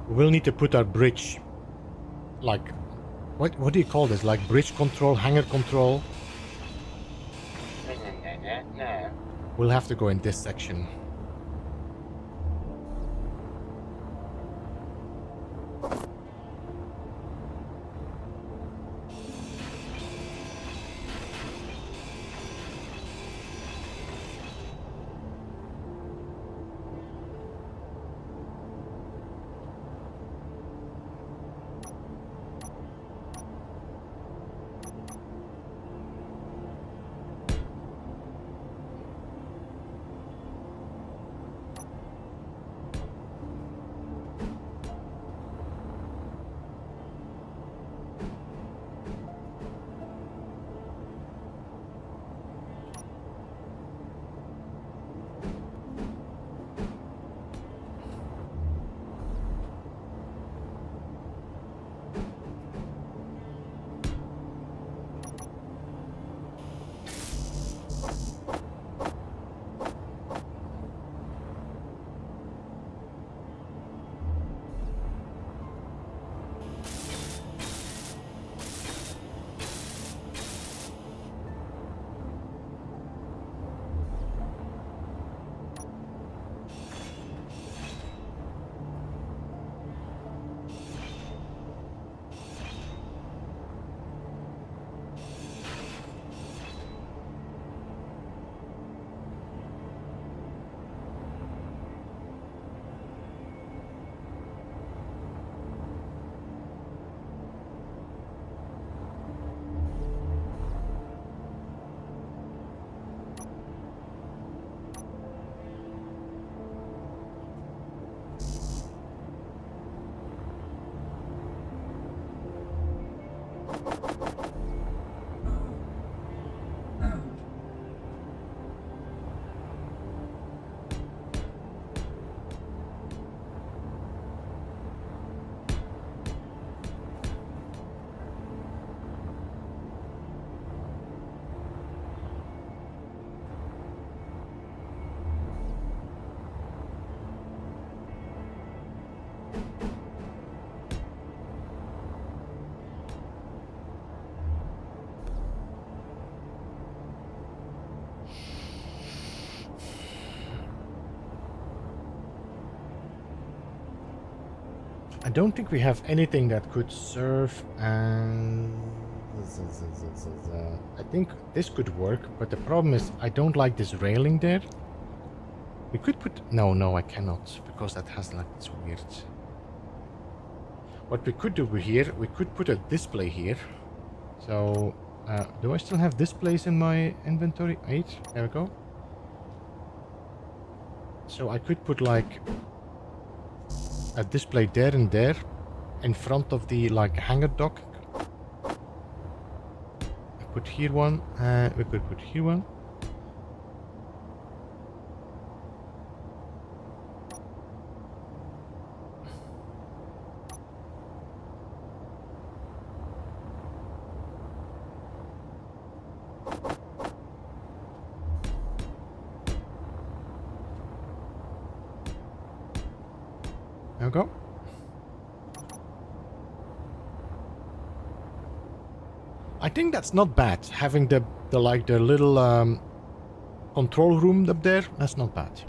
We'll need to put our bridge, like, what do you call this? Like bridge control, hanger control? No. We'll have to go in this section. I don't think we have anything that could serve, and I think this could work, but the problem is I don't like this railing there. We could put... No, I cannot, because that has like this weird... What we could do here, we could put a display here. So, do I still have displays in my inventory? 8, there we go. So I could put like a display there and there in front of the like hangar dock. Put here one, we could put here one. There we go. I think that's not bad, having the like the little control room up there. That's not bad.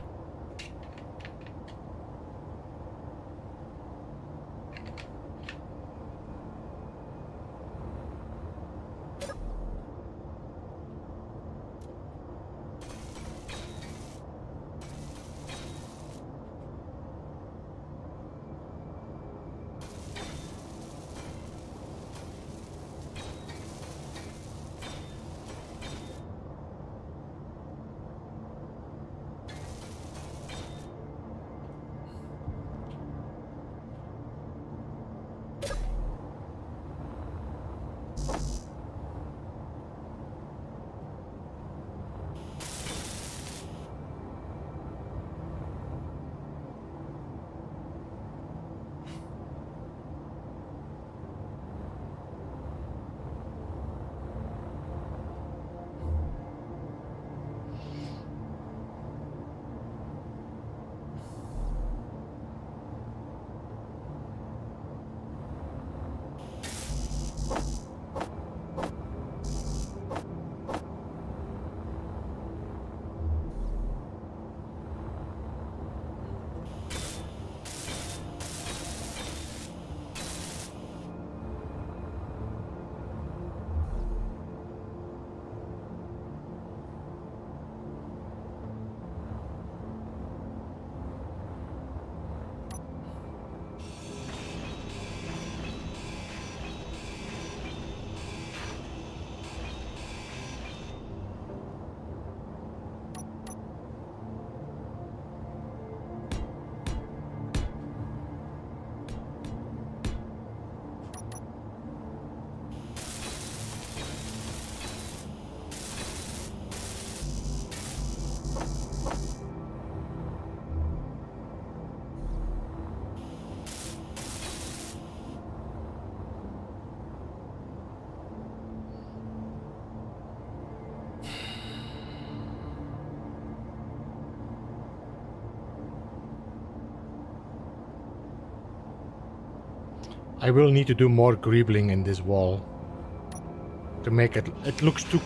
I will need to do more greebling in this wall to make it. It looks too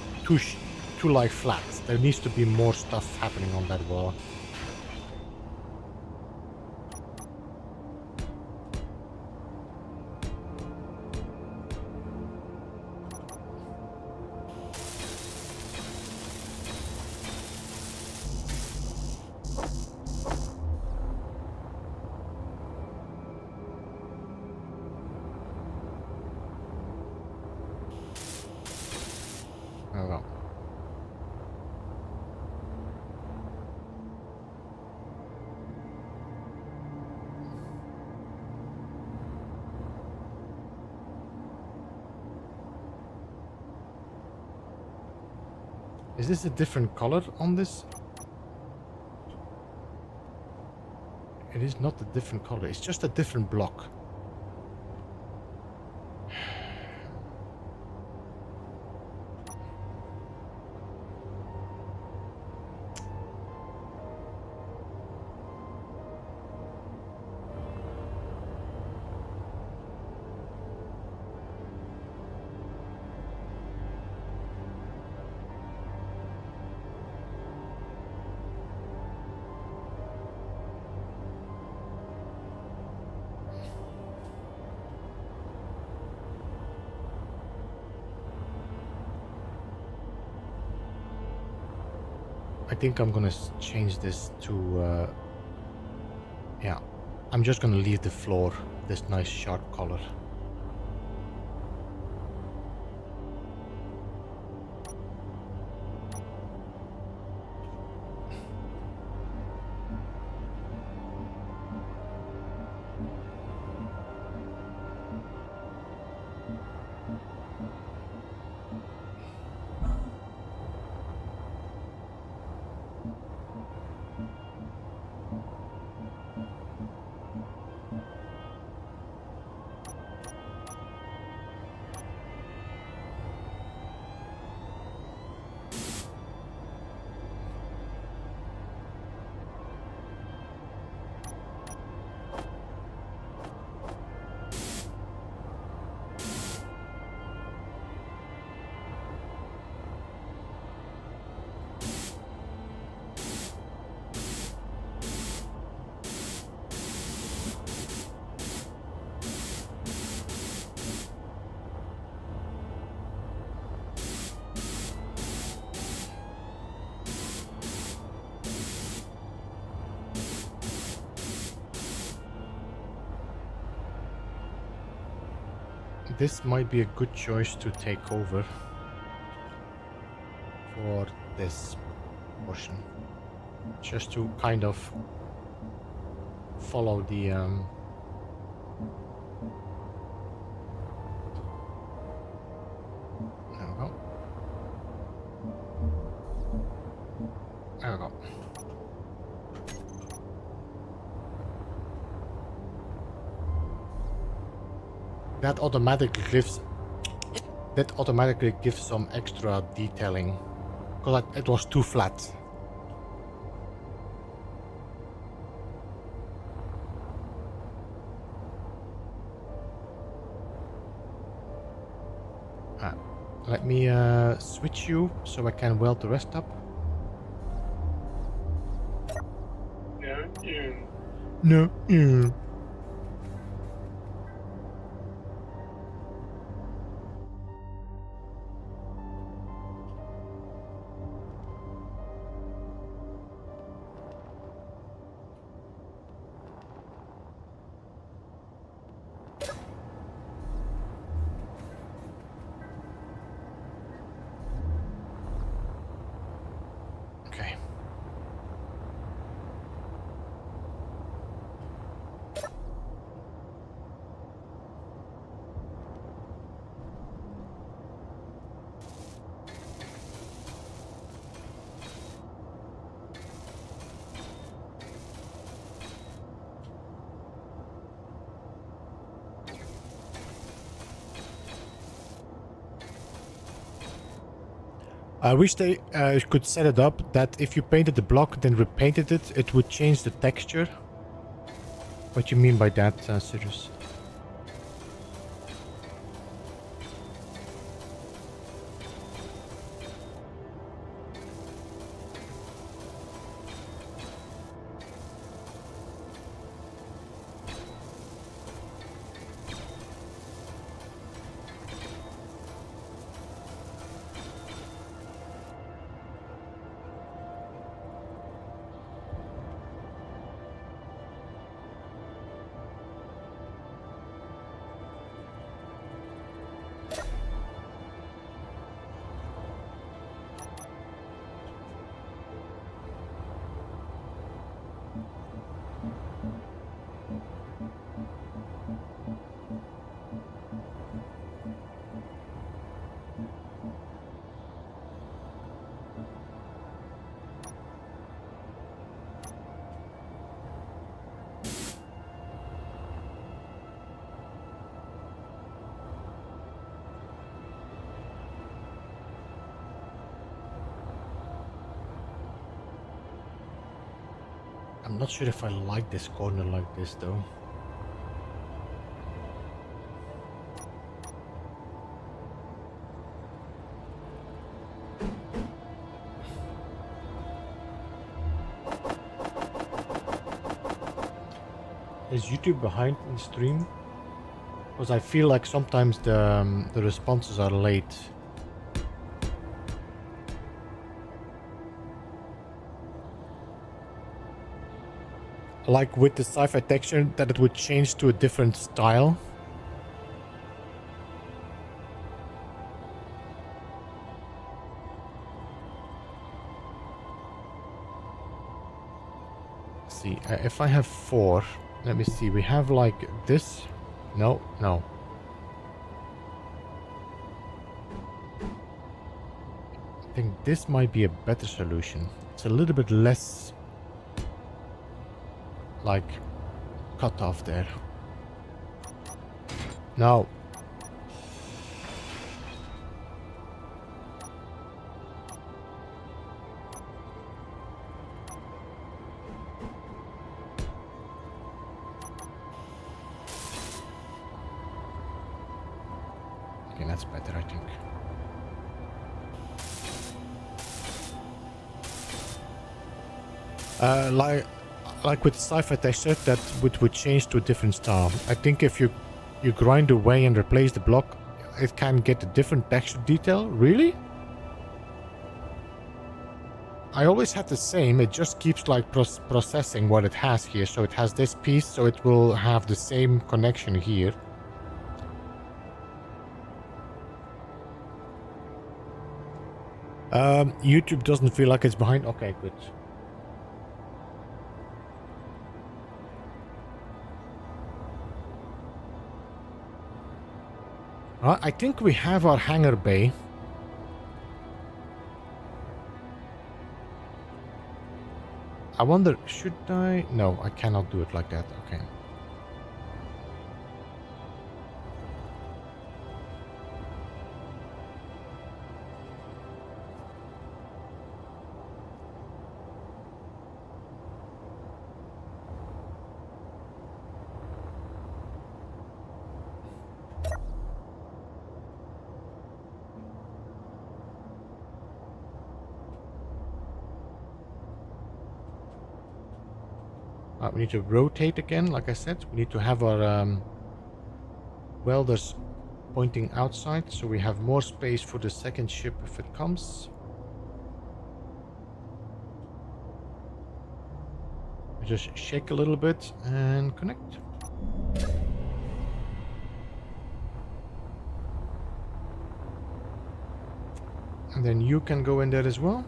like flat. There needs to be more stuff happening on that wall. Oh well. Is this a different color on this? It is not a different color, it's just a different block. I think I'm gonna change this to, yeah, I'm just gonna leave the floor this nice sharp color. This might be a good choice to take over for this portion, just to kind of follow the there we go. There we go. That automatically gives some extra detailing because it was too flat. Let me switch you so I can weld the rest up. No. Okay. I wish they could set it up that if you painted the block then repainted it, it would change the texture. What do you mean by that, Sirius? I'm not sure if I like this corner like this though. Is YouTube behind in the stream? Because I feel like sometimes the responses are late. like with the sci-fi texture, that it would change to a different style. Let's see, if I have 4, let me see, we have like this. No. I think this might be a better solution. It's a little bit less like cut off there. No. Okay, that's better, I think. Like with sci-fi texture, that would change to a different style. I think if you grind away and replace the block, it can get a different texture detail. Really? I always had the same. It just keeps like processing what it has here. So it has this piece, so it will have the same connection here. YouTube doesn't feel like it's behind. Okay, good. I think we have our hangar bay. I wonder, should I? No, I cannot do it like that. Okay. We need to rotate again, like I said. We need to have our welders pointing outside, so we have more space for the second ship if it comes. We just shake a little bit and connect. And then you can go in there as well.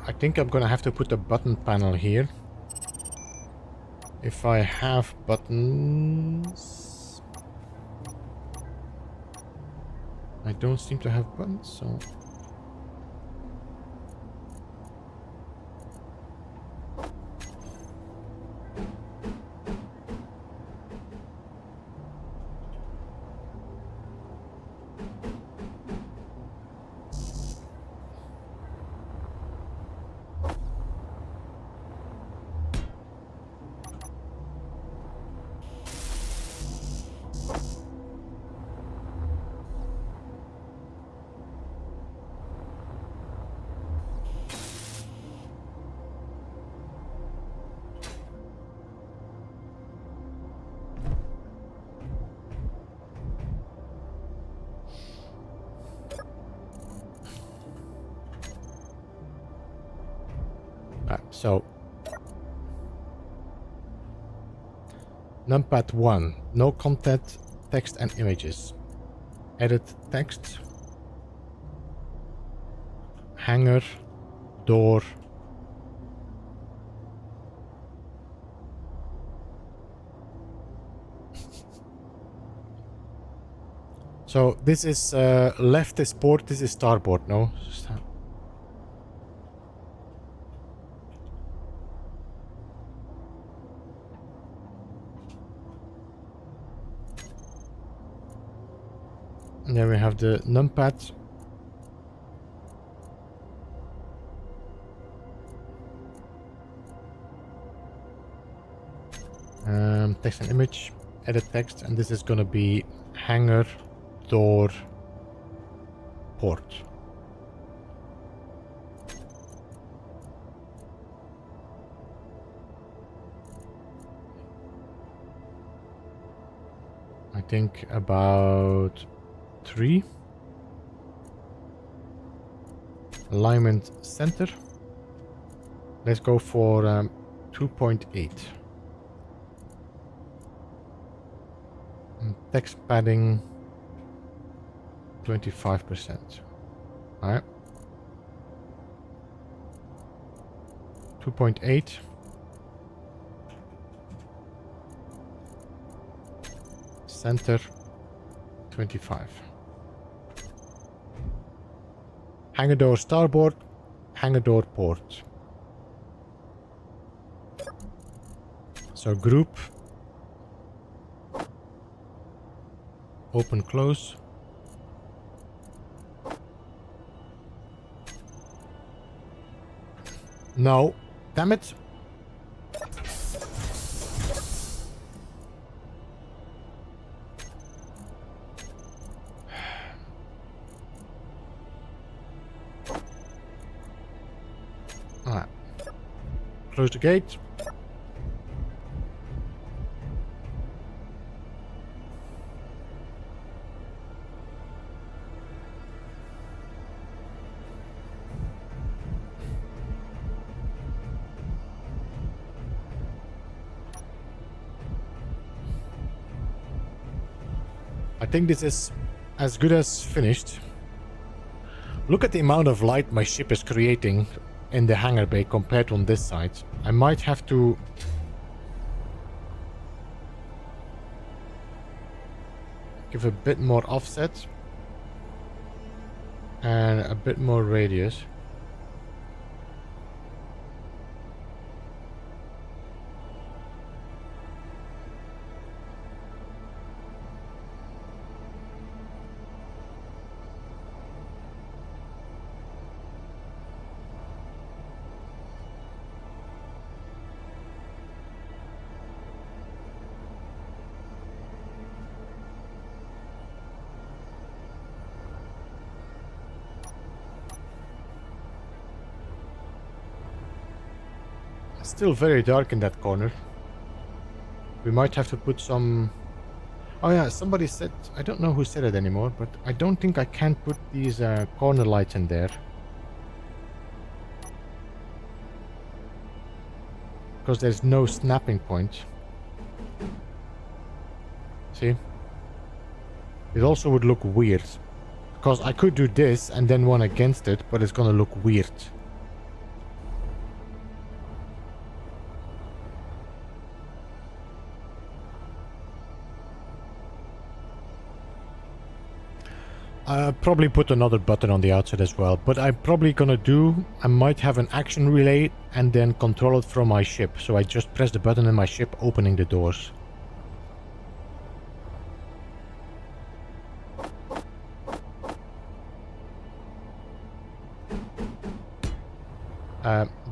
I think I'm gonna have to put a button panel here. If I have buttons... I don't seem to have buttons, so... So, numpad 1, no content, text and images. Edit text, hangar, door. So this is left is port, this is starboard, no? And then we have the numpad. Text and image, edit text, and this is gonna be hanger, door, port. I think about 3. Alignment center. Let's go for 2.8. Text padding 25%. Alright. 2.8. Center 25. Hanger door starboard, hanger door port. So group, open close. No, damn it. Alright. Close the gate. I think this is as good as finished. Look at the amount of light my ship is creating in the hangar bay compared to on this side. I might have to give a bit more offset and a bit more radius. Still very dark in that corner. We might have to put some... Oh yeah, somebody said... I don't know who said it anymore, but I don't think I can put these corner lights in there. Because there's no snapping point. See? It also would look weird. Because I could do this and then one against it, but it's gonna look weird. I'll probably put another button on the outside as well, but I'm probably gonna do, I might have an action relay and then control it from my ship. So I just press the button in my ship, opening the doors.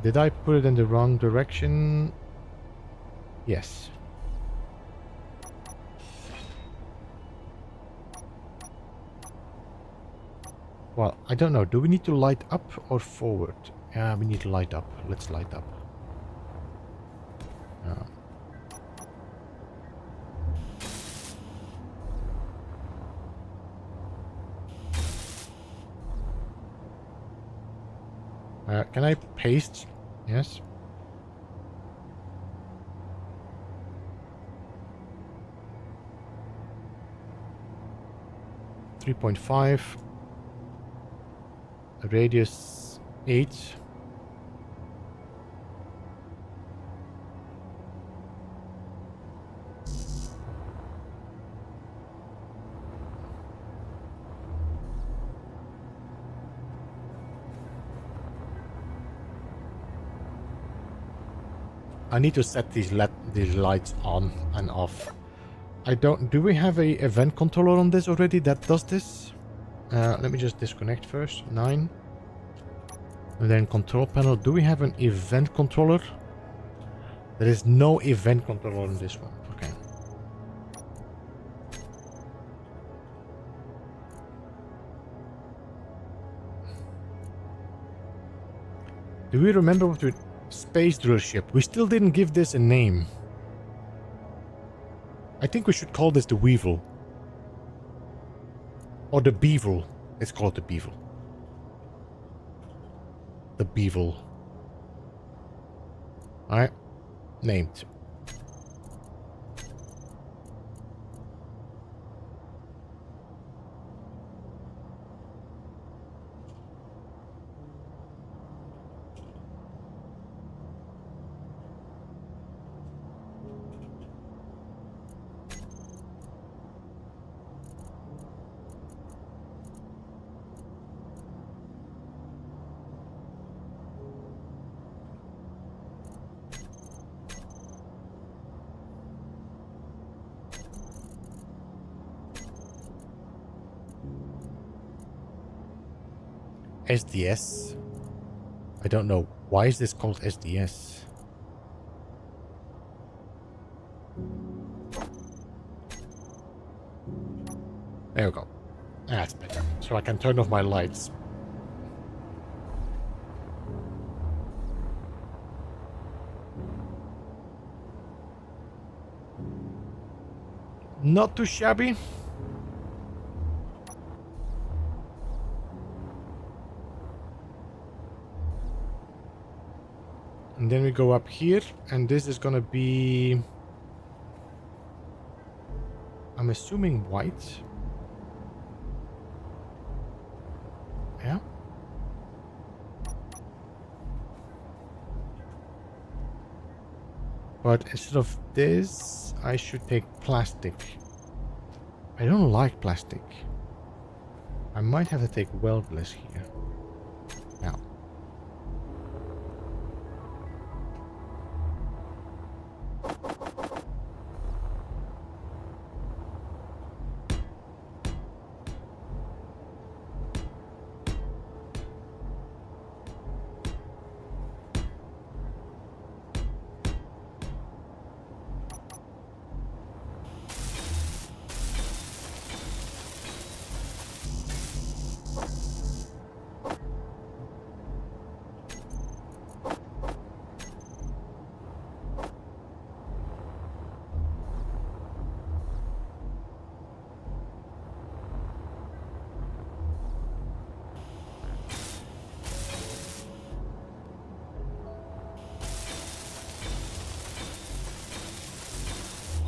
Did I put it in the wrong direction? Yes. Well, I don't know. Do we need to light up or forward? Yeah, we need to light up. Let's light up. Can I paste? Yes. .5. Radius 8. I need to set these lights on and off. I don't... Do we have a event controller on this already that does this? Let me just disconnect first. 9. And then control panel. Do we have an event controller? There is no event controller on this one. Okay. Do we remember what we... Space drill ship. We still didn't give this a name. I think we should call this the Weevil. Or the Beevil. Let's call it the Beevil. The Beevil. Alright. Named. SDS. I don't know. Why is this called SDS? There we go. That's better. So I can turn off my lights. Not too shabby. And then we go up here, and this is gonna be... I'm assuming white. Yeah. But instead of this, I should take plastic. I don't like plastic. I might have to take weldless here. Now.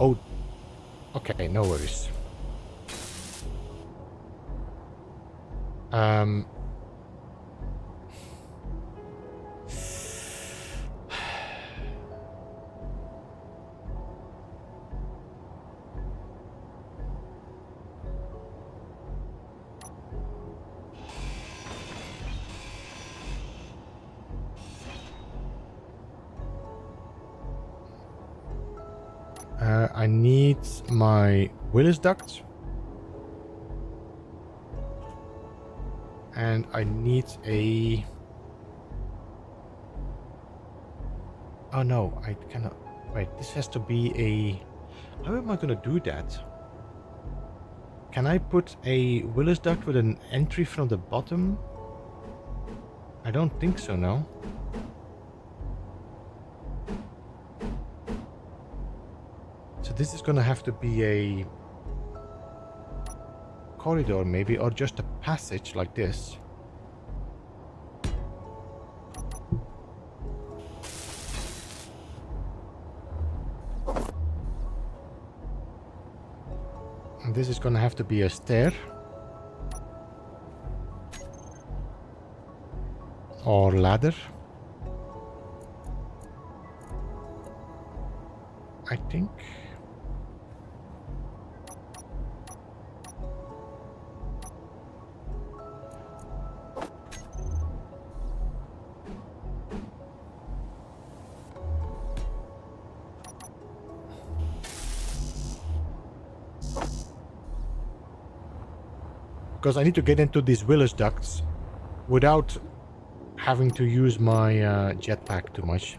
Oh, okay, no worries. I need my Willis duct. And I need a... Oh no, I cannot... Wait, this has to be a... How am I gonna do that? Can I put a Willis duct with an entry from the bottom? I don't think so, no. So this is gonna have to be a corridor maybe, or just a passage like this. And this is gonna have to be a stair. Or ladder. I think. Because I need to get into these Willis ducts without having to use my jetpack too much.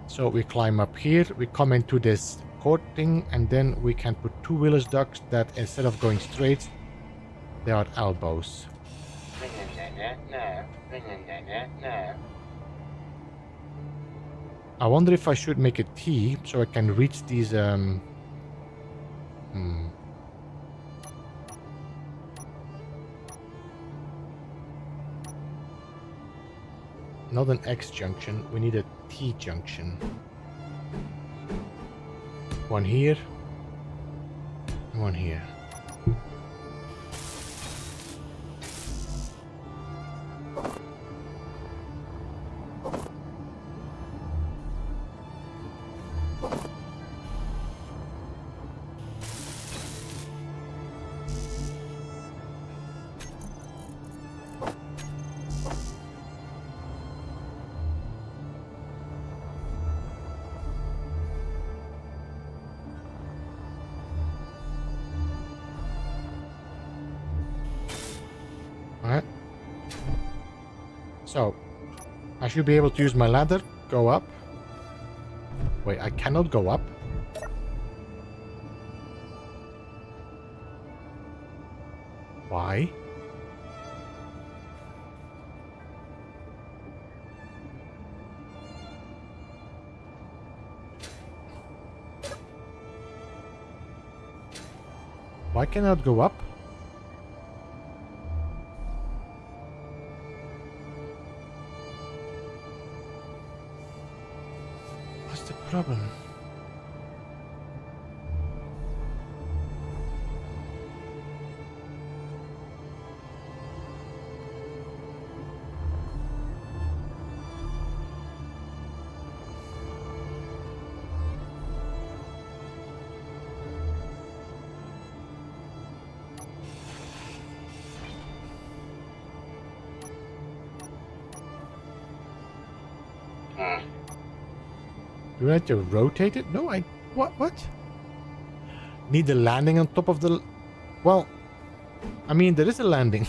So we climb up here, we come into this court thing, and then we can put 2 Willis ducts that instead of going straight, they are elbows. I wonder if I should make a T so I can reach these Not an X junction, we need a T junction. One here, and one here. Alright. So, I should be able to use my ladder, go up. Wait, I cannot go up. Why? Why cannot go up? Problem. Do I have to rotate it? No, what? Need the landing on top of the... Well, I mean, there is a landing.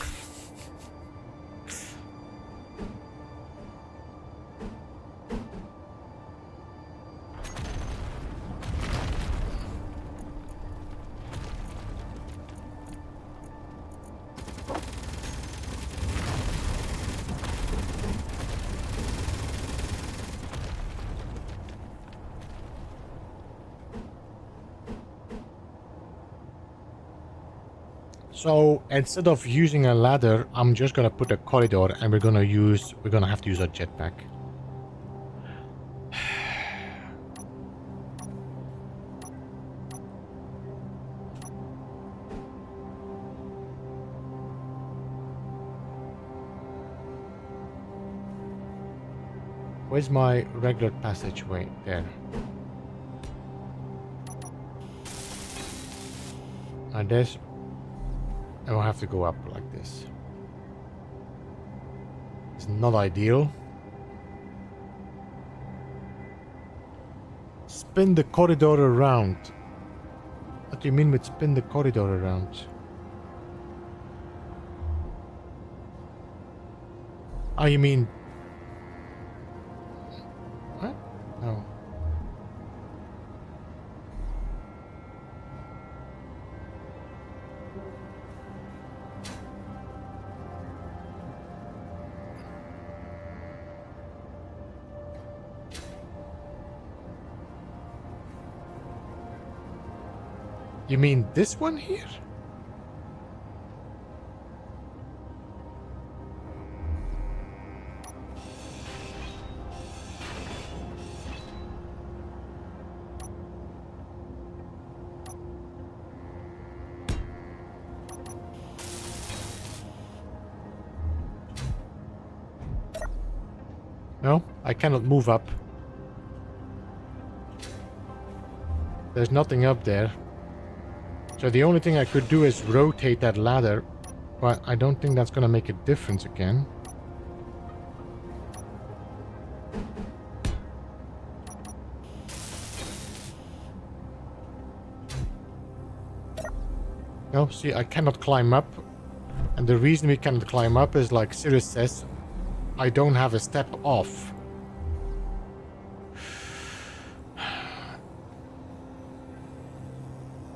So instead of using a ladder, I'm just gonna put a corridor, and we're gonna have to use a jetpack. Where's my regular passageway? There. And there's... I will have to go up like this. It's not ideal. Spin the corridor around. What do you mean with spin the corridor around? Oh, you mean... What? No. You mean this one here? No, I cannot move up. There's nothing up there. So the only thing I could do is rotate that ladder, but I don't think that's gonna make a difference again. No, see, I cannot climb up. And the reason we cannot climb up is like Sirius says, I don't have a step off.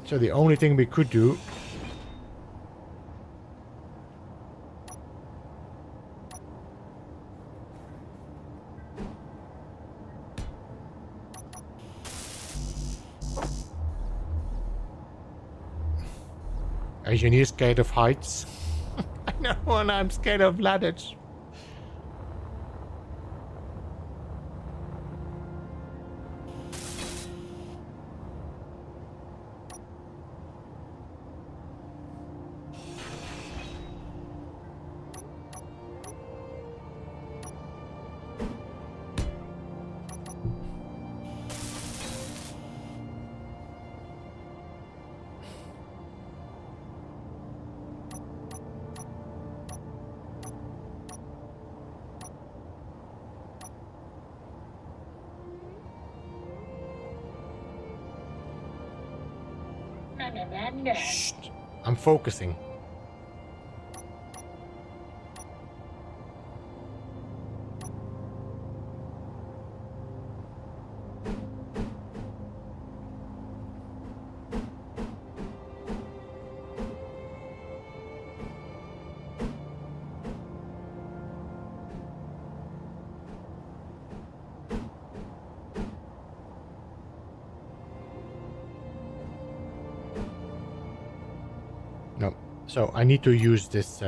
So the only thing we could do... Engineer scared of heights. I know, and I'm scared of ladders. Shh. I'm focusing. No, so I need to use this.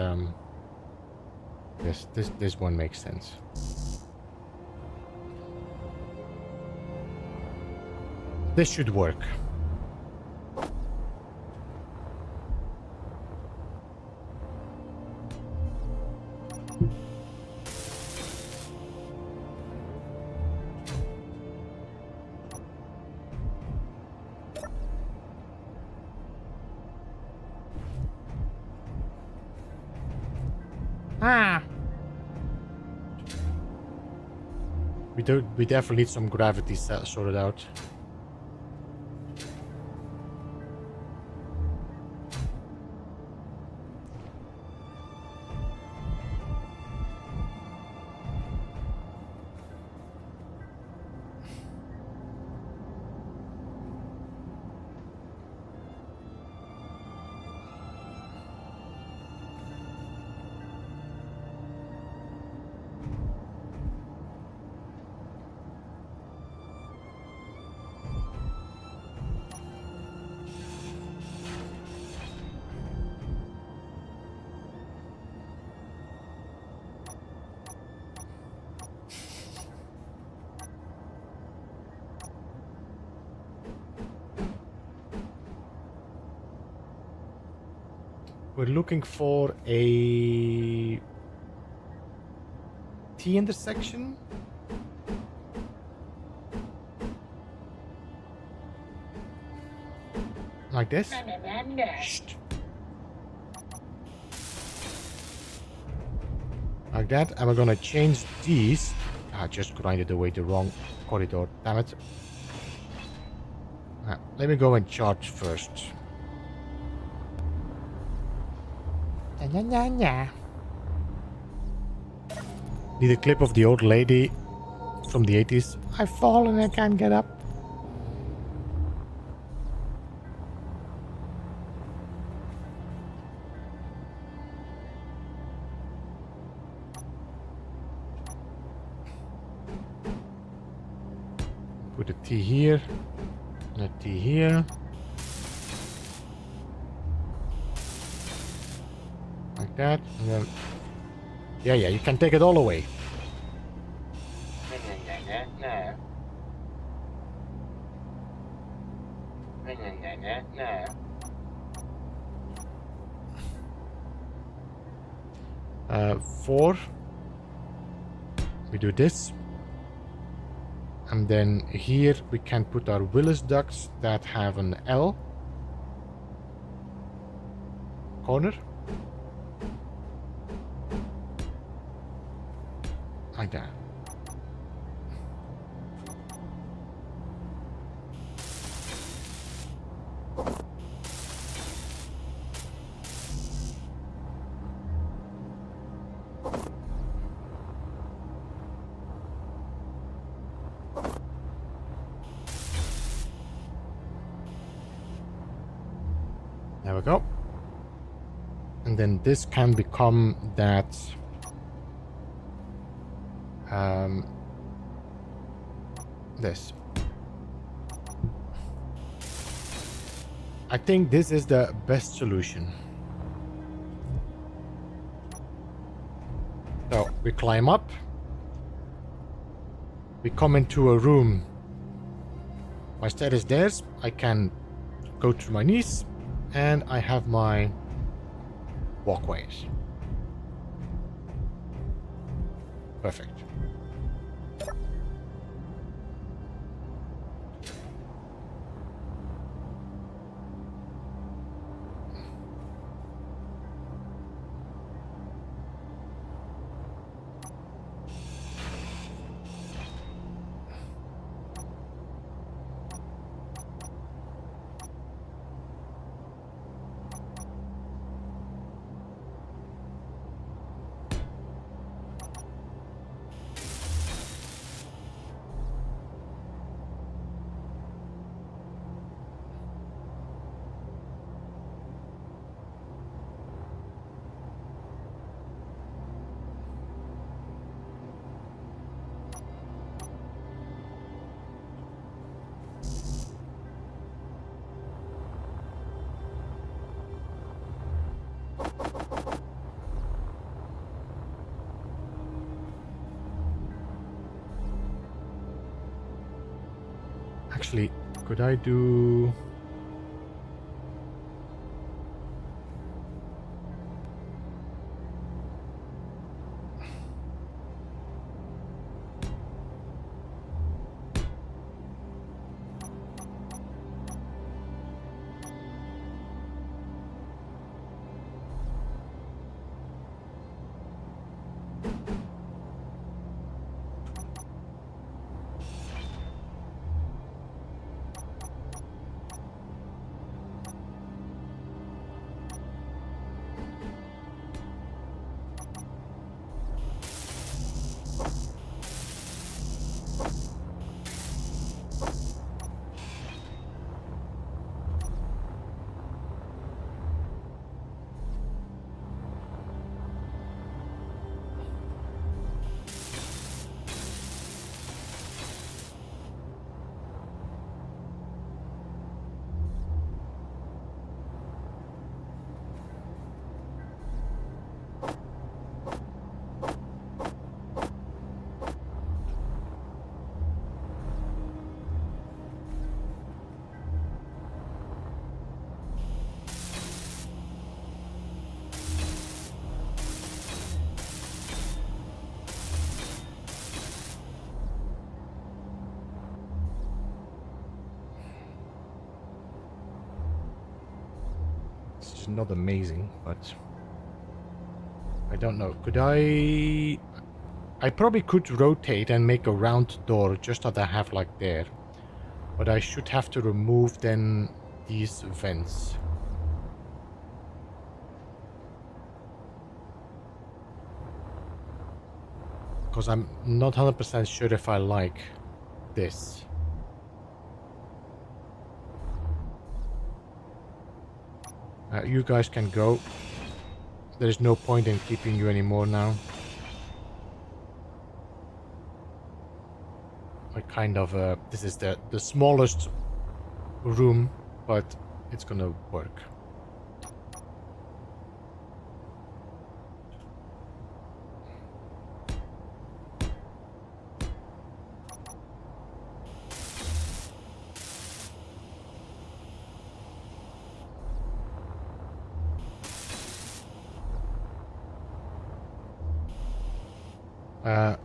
This one makes sense. This should work. Ah. We definitely need some gravity sorted out. We're looking for a T intersection. Like this. Shh. Like that, and we're gonna change these. I just grinded away the wrong corridor, damn it. Let me go and charge first. Need a clip of the old lady from the 80s. I've fallen, I can't get up. Put a T here, and a T here. Like that, and then... Yeah, you can take it all away. No. 4. We do this. And then here we can put our Willis ducts that have an L corner. Like that. we go. And then this can become that this. I think this is the best solution. So we climb up. We come into a room. My stair is there. I can go through my knees, and I have my walkways. Perfect. Actually, could I do... This is not amazing, but I don't know. Could I probably could rotate and make a round door just as I have like there. But I should have to remove then these vents. Because I'm not 100% sure if I like this. You guys can go. There is no point in keeping you anymore now. I kind of, this is the smallest room, but it's gonna work.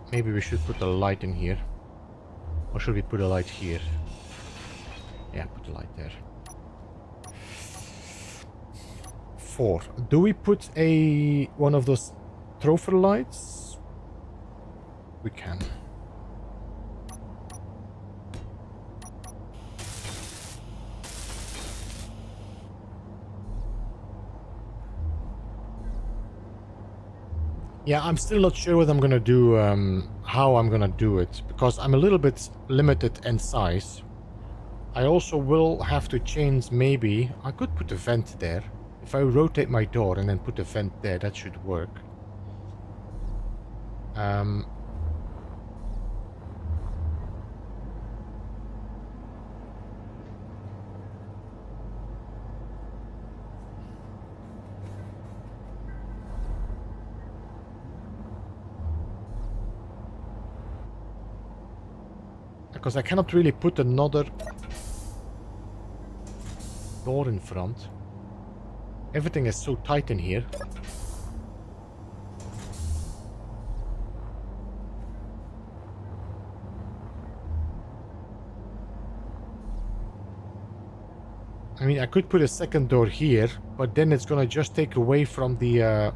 Maybe we should put a light in here. Or should we put a light here? Yeah, put a light there. 4. Do we put one of those trophy lights? We can. Yeah, I'm still not sure what I'm gonna do, how I'm gonna do it, because I'm a little bit limited in size. I also will have to change, maybe, I could put a vent there. If I rotate my door and then put a vent there, that should work. Because I cannot really put another door in front. Everything is so tight in here. I mean, I could put a second door here, but then it's gonna just take away from the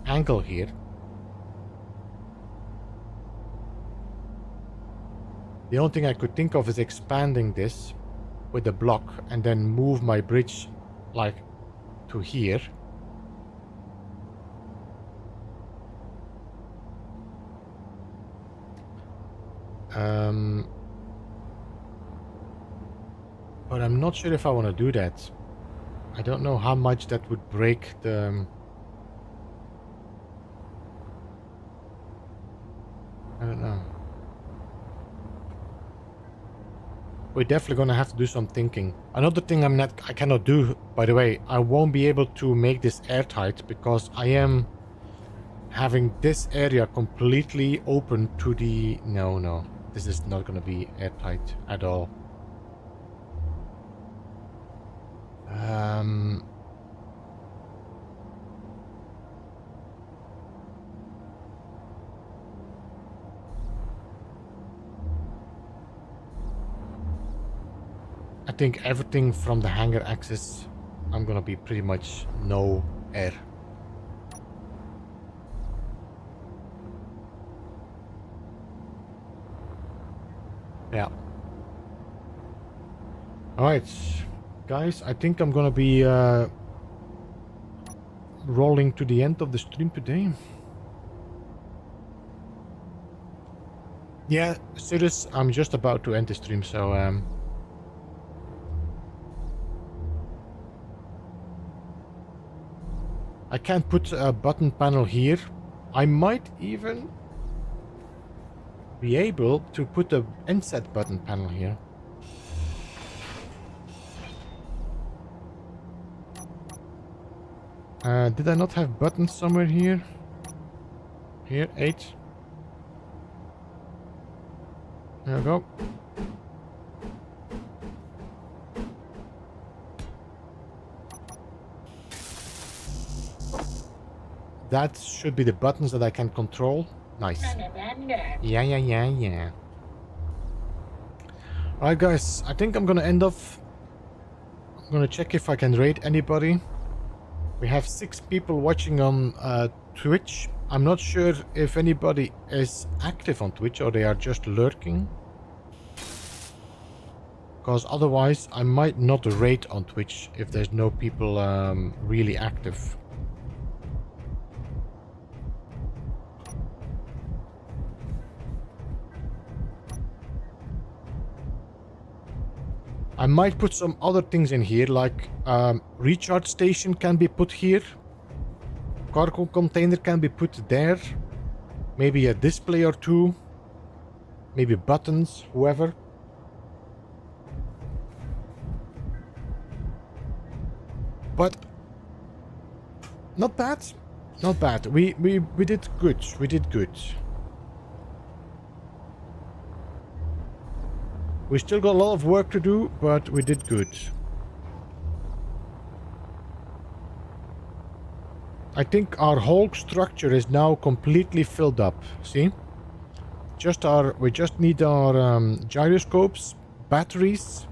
angle here. The only thing I could think of is expanding this with a block and then move my bridge like to here. But I'm not sure if I want to do that. I don't know how much that would break the... I don't know. We're definitely gonna have to do some thinking. Another thing I cannot do, by the way, I won't be able to make this airtight because I am having this area completely open to the... No, this is not gonna be airtight at all. I think everything from the hangar access, I'm gonna be pretty much no air. Yeah. Alright, guys, I think I'm gonna be rolling to the end of the stream today. Yeah, serious, I'm just about to end the stream, so I can't put a button panel here. I might even be able to put a inset button panel here. Did I not have buttons somewhere here? Here, 8. There we go. That should be the buttons that I can control. Nice. Yeah. Alright guys, I think I'm gonna end off. I'm gonna check if I can raid anybody. We have 6 people watching on Twitch. I'm not sure if anybody is active on Twitch or they are just lurking. Because otherwise I might not raid on Twitch if there's no people really active. I might put some other things in here, like recharge station can be put here. Cargo container can be put there. Maybe a display or 2. Maybe buttons, whoever. But not bad. Not bad. We did good. We did good. We still got a lot of work to do, but we did good. I think our whole structure is now completely filled up. See? We just need our gyroscopes, batteries.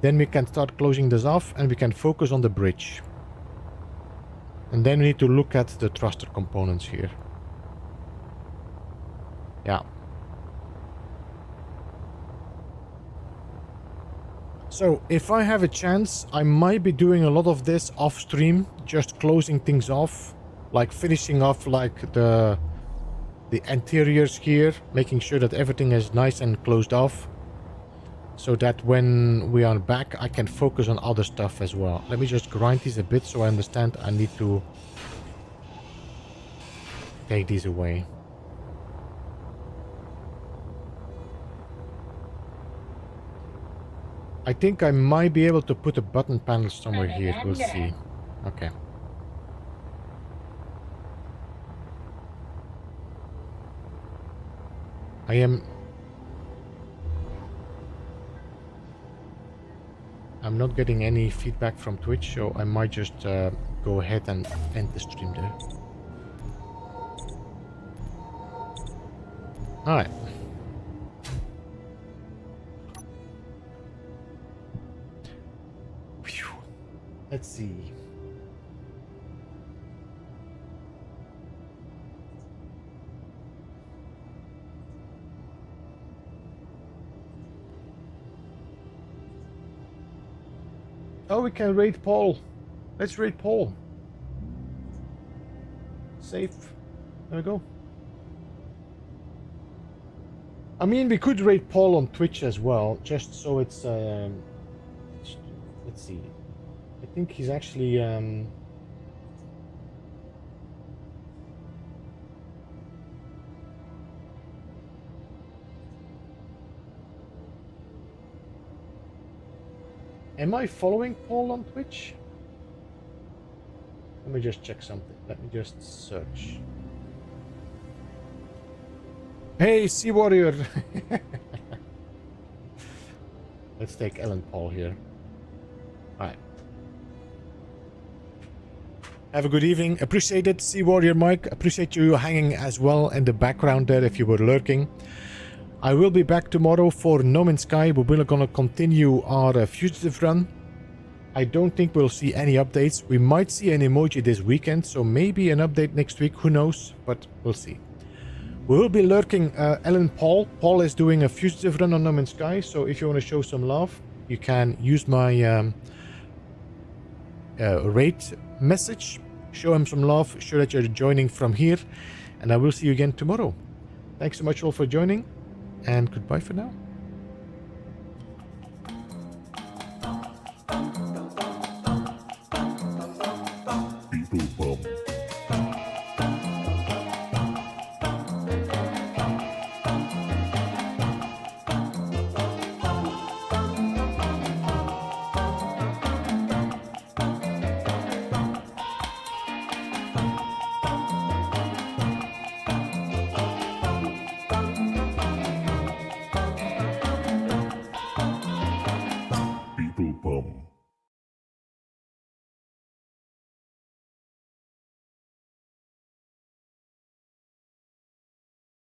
Then we can start closing this off and we can focus on the bridge. And then we need to look at the thruster components here. Yeah. So, if I have a chance, I might be doing a lot of this off stream, just closing things off, like finishing off like the interiors here, making sure that everything is nice and closed off. so that when we are back, I can focus on other stuff as well. Let me just grind these a bit so I understand I need to take these away. I think I might be able to put a button panel somewhere here. We'll see. Okay. I'm not getting any feedback from Twitch, so I might just go ahead and end the stream there. Alright. Let's see. Oh, we can raid Paul. Let's raid Paul. Safe. There we go. I mean, we could raid Paul on Twitch as well, just so it's let's see. I think he's actually am I following Paul on Twitch? Let me just check something. Let me just search. Hey, Sea Warrior! Let's take Ellen Paul here. Alright. Have a good evening. Appreciate it, Sea Warrior Mike. Appreciate you hanging as well in the background there if you were lurking. I will be back tomorrow for No Man's Sky. We're gonna continue our fugitive run. I don't think we'll see any updates. We might see an emoji this weekend, so maybe an update next week. Who knows? But we'll see. We will be lurking Ellen Paul. Paul is doing a fugitive run on No Man's Sky, so if you want to show some love, you can use my rate message. Show him some love. Show that you're joining from here. And I will see you again tomorrow. Thanks so much all for joining. And goodbye for now.